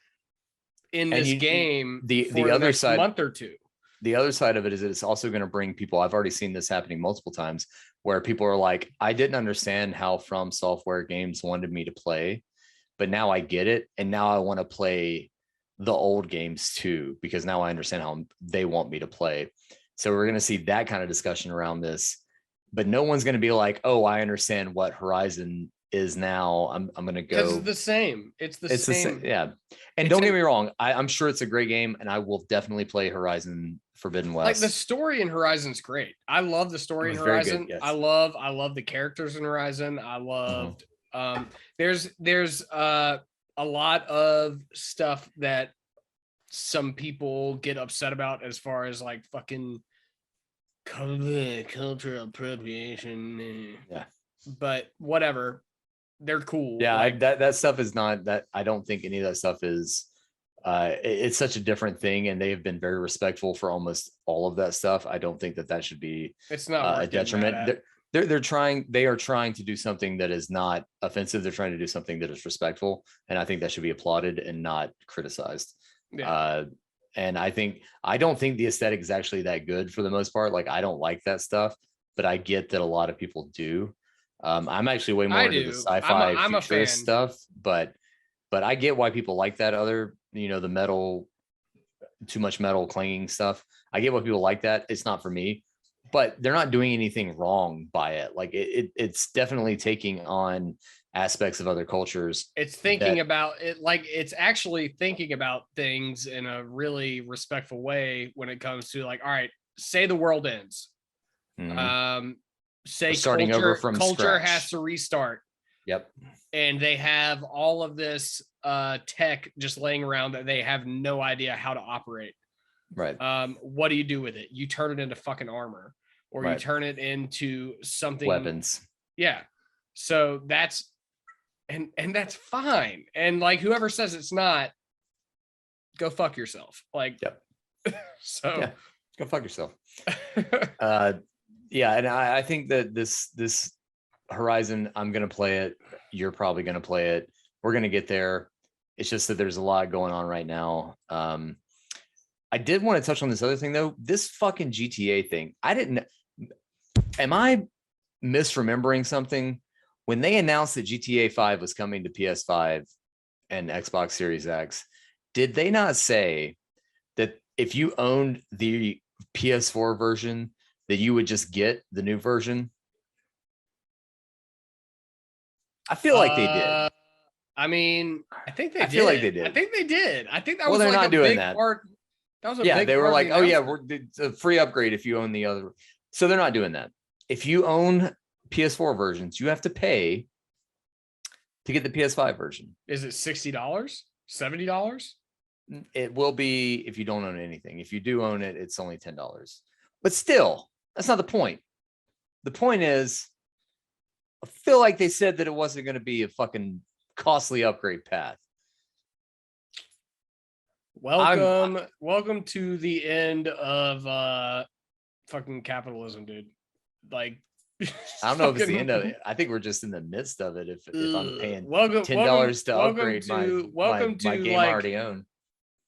in this game the other side month or two. The other side of it is that it's also going to bring people. I've already seen this happening multiple times where people are like, I didn't understand how From Software games wanted me to play, but now I get it. And now I want to play the old games too, because now I understand how they want me to play. So we're going to see that kind of discussion around this, but no one's going to be like, oh, I understand what Horizon is now. I'm going to go. It's the same. It's the same. Yeah. And don't get me wrong. I'm sure it's a great game and I will definitely play Horizon Forbidden West. Like, the story in Horizon's great. I love the story in Horizon. Good, yes. I love the characters in Horizon. I loved, there's a lot of stuff that some people get upset about as far as like fucking cultural appropriation. Yeah. But whatever. They're cool. Yeah, like, that stuff is not that. I don't think any of that stuff is it's such a different thing, and they have been very respectful for almost all of that stuff. I don't think that should be it's not a detriment. They are trying to do something that is not offensive. They're trying to do something that is respectful, and I think that should be applauded and not criticized. Yeah. And I don't think the aesthetic is actually that good for the most part. Like, I don't like that stuff, but I get that a lot of people do. I'm actually way more into the sci-fi futurist stuff, but I get why people like that other, the metal, too much metal clanging stuff. I get why people like that. It's not for me, but they're not doing anything wrong by it. Like, it's definitely taking on aspects of other cultures. It's thinking about it. Like, it's actually thinking about things in a really respectful way when it comes to, like, all right, say the world ends. Mm-hmm. Say starting over from culture scratch. Has to restart. Yep. And they have all of this tech just laying around that they have no idea how to operate. Right. What do you do with it? You turn it into fucking armor, or you turn it into something, weapons. Yeah. So that's and that's fine. And like, whoever says it's not, go fuck yourself. Like, yep. So yeah, go fuck yourself. Yeah, and I think that this Horizon, I'm going to play it. You're probably going to play it. We're going to get there. It's just that there's a lot going on right now. I did want to touch on this other thing, though. This fucking GTA thing. Am I misremembering something? When they announced that GTA 5 was coming to PS5 and Xbox Series X, did they not say that if you owned the PS4 version, that you would just get the new version? I feel like they did. I mean, I think they did. I feel like they did. I think they did. I think that was they're like not a doing big that. part. That was a yeah, big they were part like, oh yeah, Is it $60? $70? It will be if you don't own anything. If you do own it, it's only $10. But still, that's not the point. The point is, I feel like they said that it wasn't going to be a fucking costly upgrade path. Welcome to the end of fucking capitalism, dude. Like, I don't know if it's the end of it. I think we're just in the midst of it. If I'm paying $10 to upgrade my game I already own.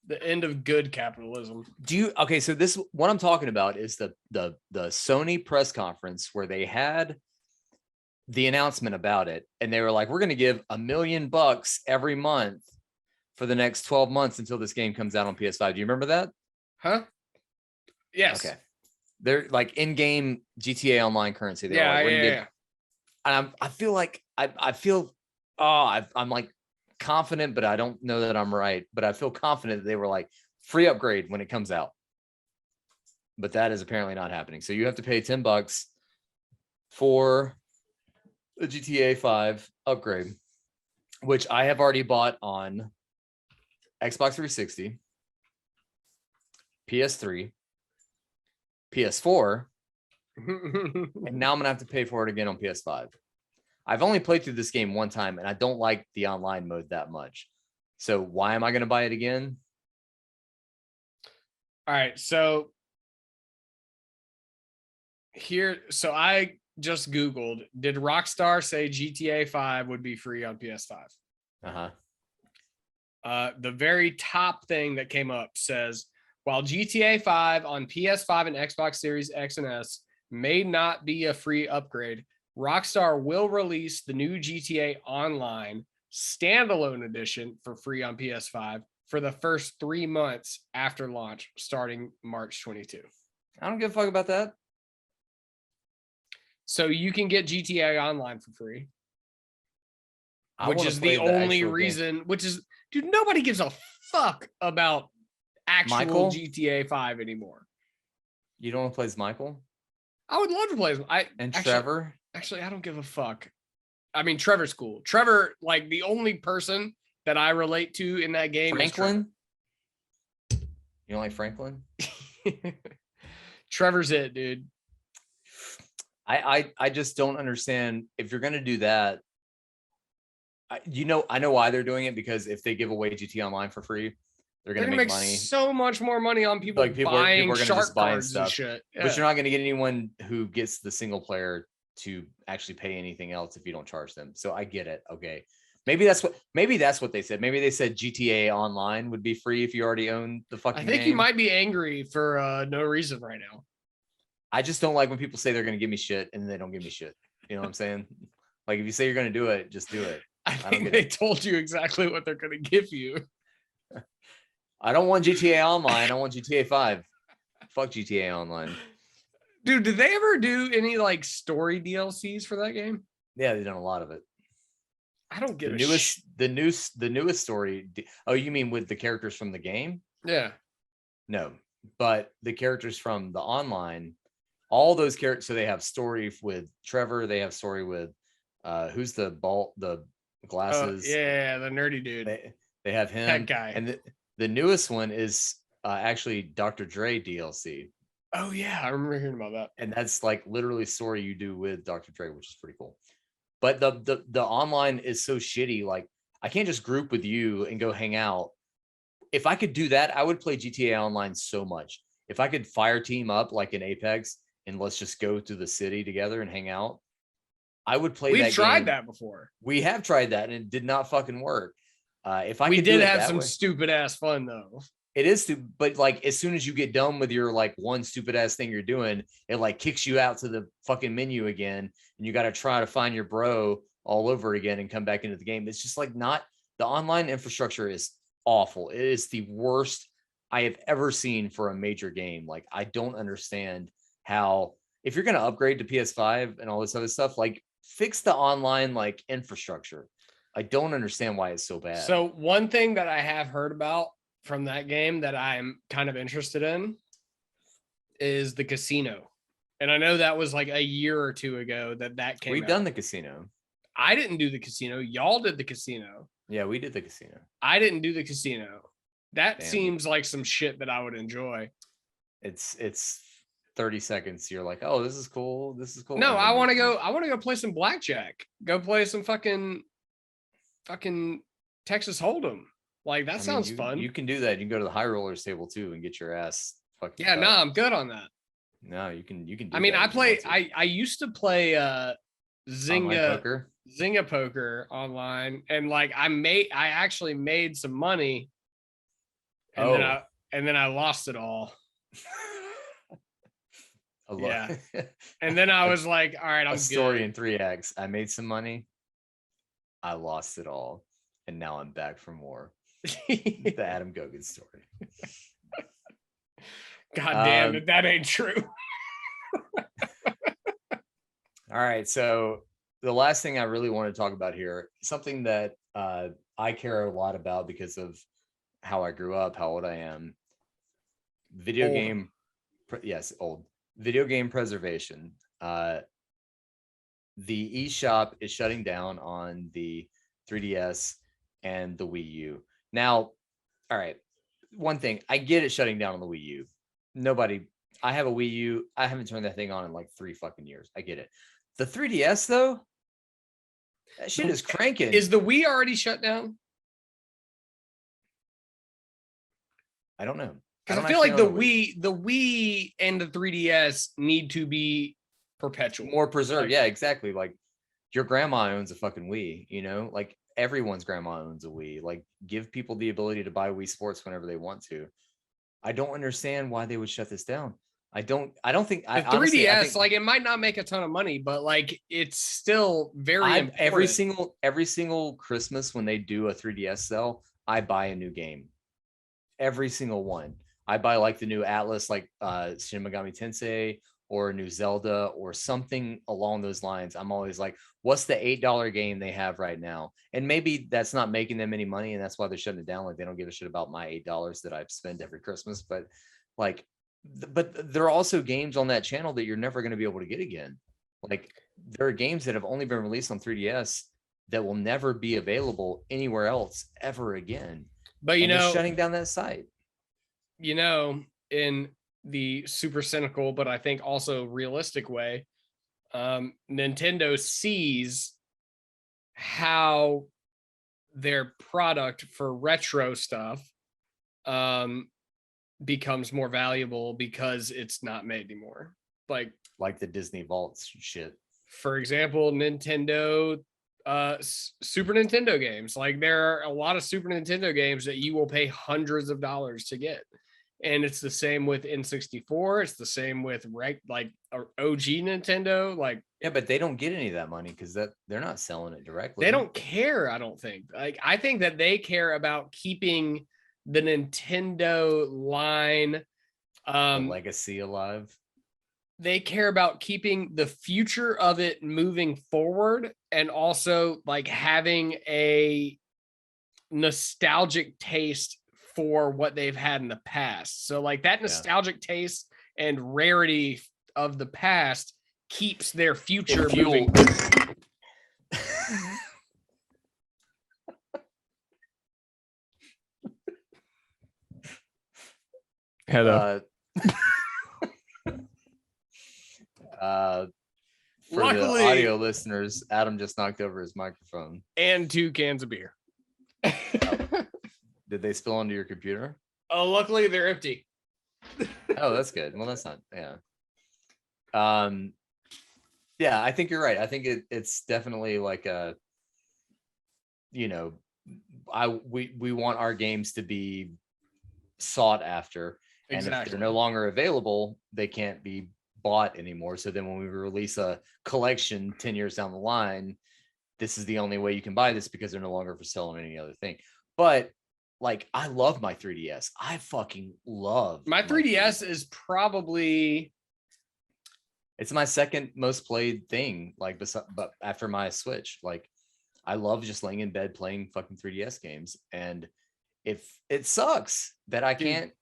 The end of good capitalism. So this, what I'm talking about is the Sony press conference where they had the announcement about it, and they were like, we're going to give $1 million every month for the next 12 months until this game comes out on PS5. Do you remember that? Huh? Yes. Okay. They're like in-game GTA Online currency. Yeah. I feel like I'm like confident, but I don't know that I'm right. But I feel confident that they were like free upgrade when it comes out. But that is apparently not happening. So you have to pay $10 for the GTA 5 upgrade, which I have already bought on Xbox 360, PS3, PS4, and now I'm gonna have to pay for it again on PS5. I've only played through this game one time, and I don't like the online mode that much. So why am I gonna buy it again? All right, so I just Googled, did Rockstar say GTA 5 would be free on PS5? The very top thing that came up says, while GTA 5 on PS5 and Xbox Series X and S may not be a free upgrade, Rockstar will release the new GTA Online standalone edition for free on PS5 for the first 3 months after launch, starting March 22. I don't give a fuck about that. So you can get GTA Online for free, which is play the only actual reason, game. which is, dude, nobody gives a fuck about actual Michael? GTA 5 anymore. You don't want to play as Michael? I would love to play as Trevor? Actually, I don't give a fuck. I mean, Trevor's cool. Trevor, like the only person that I relate to in that game Franklin? You don't like Franklin? Trevor's it, dude. I just don't understand if you're gonna do that. I know why they're doing it, because if they give away GT Online for free, they're gonna make money. So much more money on people Like buying people are gonna shark just buy cards stuff. and shit. Yeah. But you're not gonna get anyone who gets the single player to actually pay anything else if you don't charge them. So I get it. Okay. Maybe that's what they said. Maybe they said GTA Online would be free if you already own the fucking I think game. you might be angry for no reason right now. I just don't like when people say they're going to give me shit and they don't give me shit. You know what I'm saying? Like if you say you're going to do it, just do it. I think they told you exactly what they're going to give you. I don't want GTA Online. I want GTA 5. Fuck GTA Online. Dude, did they ever do any like story DLCs for that game? Yeah, they've done a lot of it. I don't get the newest story. Oh, you mean with the characters from the game? Yeah. No, but the characters from the online, all those characters. So they have story with Trevor. They have story with who's the glasses? Yeah, the nerdy dude. They have him. That guy. And the newest one is actually Dr. Dre DLC. Oh yeah, I remember hearing about that. And that's like literally story you do with Dr. Dre, which is pretty cool. But the online is so shitty. Like I can't just group with you and go hang out. If I could do that, I would play GTA Online so much. If I could fire team up like in Apex and let's just go to the city together and hang out, I would play that game. We've tried that before. We have tried that and it did not fucking work. If I we could did have some stupid ass fun though. It is stupid, but like as soon as you get done with your like one stupid ass thing you're doing, it like kicks you out to the fucking menu again, and you got to try to find your bro all over again and come back into the game. It's just like not the online infrastructure is awful. It is the worst I have ever seen for a major game. Like I don't understand how if you're gonna upgrade to PS5 and all this other stuff, like fix the online like infrastructure. I don't understand why it's so bad. So one thing that I have heard about from that game that I'm kind of interested in is the casino. And I know that was like a year or two ago that came out. We've done the casino. I didn't do the casino. Y'all did the casino. Yeah, we did the casino. I didn't do the casino. That seems like some shit that I would enjoy. It's 30 seconds. You're like, oh, this is cool. This is cool. No, I want to go play some blackjack. Go play some fucking Texas Hold'em. Like that sounds fun. You can do that. You can go to the high rollers table too and get your ass fucking. Yeah, no, I'm good on that. No, you can. Do I mean, I used to play Zynga poker online, and like I actually made some money, and then I lost it all. Yeah, and then I was like, all right, I'm good. Story in 3 acts. I made some money. I lost it all, and now I'm back for more. The Adam Gogan story. God damn it, that ain't true. All right, so the last thing I really want to talk about here, something that I care a lot about because of how I grew up, how old I am. Video Old. game, yes, old. Video game preservation. The eShop is shutting down on the 3DS and the Wii U. Now, all right, one thing, I get it shutting down on the Wii U. I have a Wii U. I haven't turned that thing on in like 3 fucking years. I get it. The 3DS though, that shit is cranking. Is the Wii already shut down? I don't know. Because I feel like the Wii and the 3DS need to be perpetual, more preserved. Like, yeah, exactly. Like your grandma owns a fucking Wii, you know, like everyone's grandma owns a Wii. Like give people the ability to buy Wii Sports whenever they want to. I don't understand why they would shut this down. I don't think the 3DS, honestly, I think, like it might not make a ton of money, but like it's still very important. Every single Christmas when they do a 3DS sale, I buy a new game. Every single one. I buy like the new Atlas, like Shin Megami Tensei, or a new Zelda, or something along those lines. I'm always like, what's the $8 game they have right now? And maybe that's not making them any money, and that's why they're shutting it down. Like they don't give a shit about my $8 that I've spent every Christmas. But like, but there are also games on that channel that you're never going to be able to get again. Like there are games that have only been released on 3DS that will never be available anywhere else ever again. But you know, shutting down that site. You know, in the super cynical, but I think also realistic way, Nintendo sees how their product for retro stuff becomes more valuable because it's not made anymore. Like the Disney Vaults shit. For example, Nintendo Super Nintendo games. Like there are a lot of Super Nintendo games that you will pay hundreds of dollars to get. And it's the same with N64. It's the same with like OG Nintendo. Like, yeah, but they don't get any of that money because they're not selling it directly. They don't care. I don't think. Like, I think that they care about keeping the Nintendo line, the legacy alive. They care about keeping the future of it moving forward, and also like having a nostalgic taste for what they've had in the past. So like that nostalgic taste and rarity of the past keeps their future moving. Hello. For luckily, the audio listeners, Adam just knocked over his microphone. And 2 cans of beer. Did they spill onto your computer? Oh, luckily they're empty. Oh, that's good. Well, that's not, yeah. Yeah, I think you're right. I think it's definitely like a, you know, we want our games to be sought after. And if they're no longer available, they can't be bought anymore. So then when we release a collection 10 years down the line, this is the only way you can buy this because they're no longer for sale on any other thing. But like, I love my 3DS. I fucking love my 3DS is probably, it's my second most played thing, like, but after my Switch. Like, I love just laying in bed playing fucking 3DS games. And if it sucks that I can't,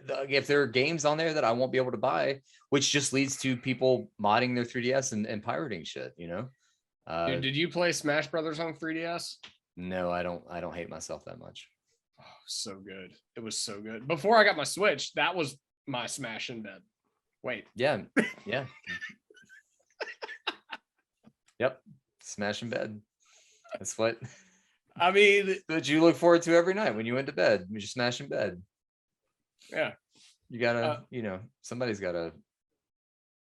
if there are games on there that I won't be able to buy, which just leads to people modding their 3DS and pirating shit, you know. Dude, did you play Smash Brothers on 3DS? No, I don't hate myself that much. Oh, so good. It was so good. Before I got my Switch, that was my Smash in bed. Wait. Yeah. Yep. Smash in bed. That's what I mean, that you look forward to every night when you went to bed. You just smash in bed. Yeah. You gotta, you know, somebody's gotta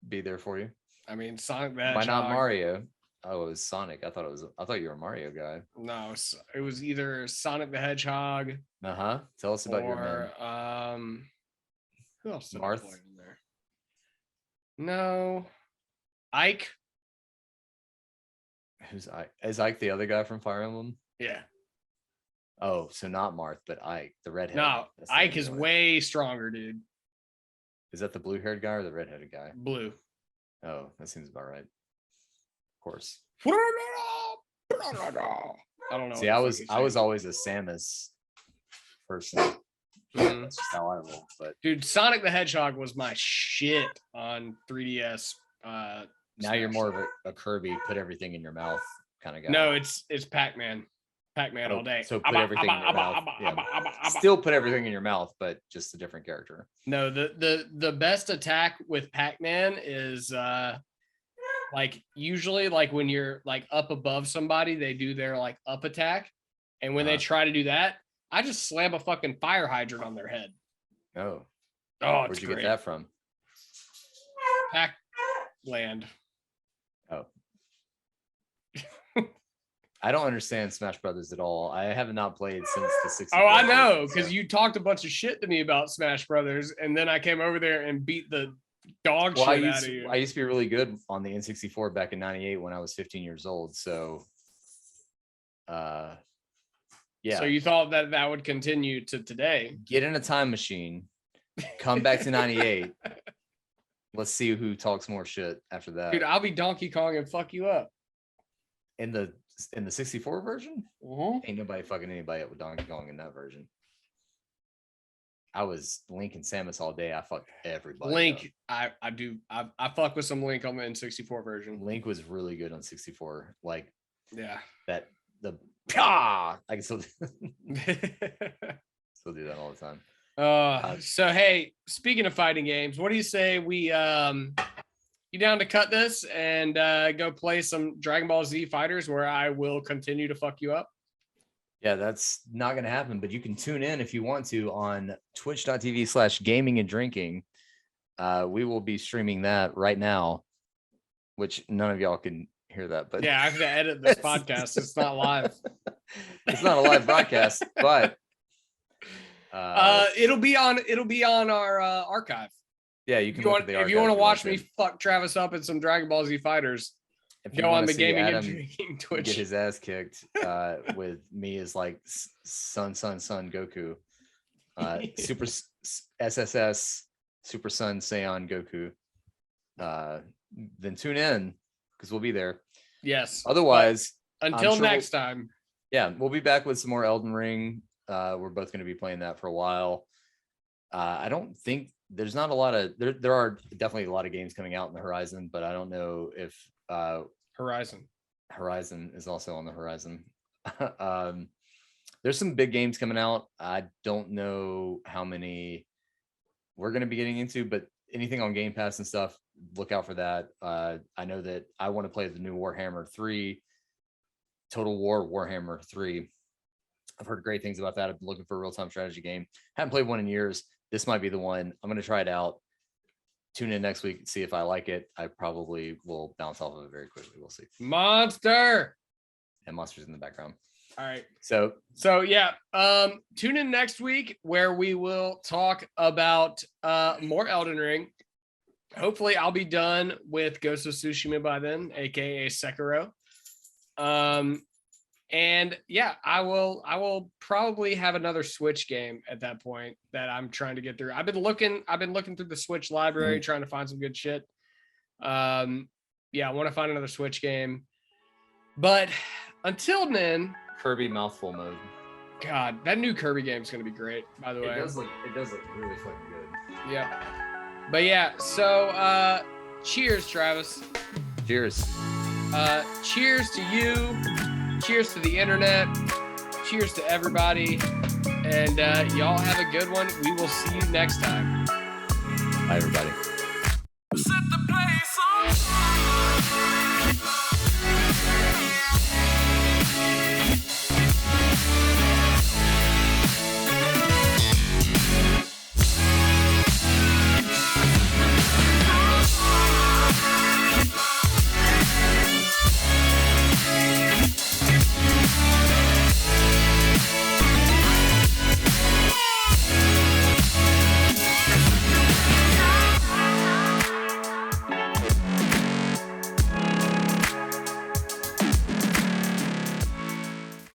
be there for you. I mean, Sonic the Hedgehog. Why not Mario? Oh, it was Sonic. I thought you were a Mario guy. No, it was either Sonic the Hedgehog. Tell us about your man. Who else did Marth? I play in there? No. Ike. Who's Ike? Is Ike the other guy from Fire Emblem? Yeah. Oh, so not Marth, but Ike, the redhead. No, Ike is way stronger, dude. Is that the blue-haired guy or the redheaded guy? Blue. Oh, that seems about right. Of course. I don't know. See, I was always a Samus person. That's just how I roll. But dude, Sonic the Hedgehog was my shit on 3DS. Now you're more of a Kirby, put everything in your mouth kind of guy. No, it's Pac-Man. Pac-Man all day. So put everything in your mouth. Still put everything in your mouth, but just a different character. No, the best attack with Pac-Man is like usually like when you're like up above somebody, they do their like up attack. And when they try to do that, I just slam a fucking fire hydrant on their head. Oh. Where'd you get that from? Pac-Land. Oh. I don't understand Smash Brothers at all. I have not played since the 64. Oh, I know, because you talked a bunch of shit to me about Smash Brothers, and then I came over there and beat the dog shit out of you. I used to be really good on the N64 back in '98 when I was 15 years old. So, yeah. So you thought that would continue to today? Get in a time machine, come back to '98. Let's see who talks more shit after that. Dude, I'll be Donkey Kong and fuck you up. In the 64 version, ain't nobody fucking anybody up with Donkey Kong in that version. I was Link and Samus all day. I fucked everybody. Link, I fuck with some Link on the N64 version. Link was really good on 64. Like, yeah, I can still still do that all the time. So hey, speaking of fighting games, what do you say we you down to cut this and go play some Dragon Ball Z Fighters where I will continue to fuck you up? Yeah, that's not going to happen, but you can tune in if you want to on twitch.tv/gaming and drinking. We will be streaming that right now, which none of y'all can hear that, but yeah, I have to edit this podcast. It's not live. It's not a live broadcast, but it'll be on our archive. Yeah, you can. If you want to watch me fuck Travis up in some Dragon Ball Z Fighters, go on the Gaming and Drinking Twitch. Get his ass kicked with me as like son Goku, Super SSS Super Sun Saiyan Goku. Then tune in because we'll be there. Yes. Otherwise, until next time. Yeah, we'll be back with some more Elden Ring. We're both going to be playing that for a while. I don't think there's not a lot of there are definitely a lot of games coming out in the horizon, but I don't know if Horizon is also on the horizon. There's some big games coming out. I don't know how many we're going to be getting into, but anything on Game Pass and stuff, look out for that. I know that I want to play the new Warhammer 3, Total War Warhammer 3. I've heard great things about that. I've been looking for a real-time strategy game. Haven't played one in years. This might be the one. I'm going to try it out. Tune in next week and see if I like it. I probably will bounce off of it very quickly. We'll see. Monster. And monsters in the background. All right. So yeah. Tune in next week where we will talk about more Elden Ring. Hopefully I'll be done with Ghost of Tsushima by then, aka Sekiro. And yeah, I will probably have another Switch game at that point that I'm trying to get through. I've been looking through the Switch library, trying to find some good shit. Yeah, I want to find another Switch game. But until then, Kirby mouthful mode. God, that new Kirby game is gonna be great, by the way. It does look really fucking good. Yeah. But yeah, so cheers, Travis. Cheers. Cheers to you. Cheers to the internet. Cheers to everybody. And y'all have a good one. We will see you next time. Bye, everybody.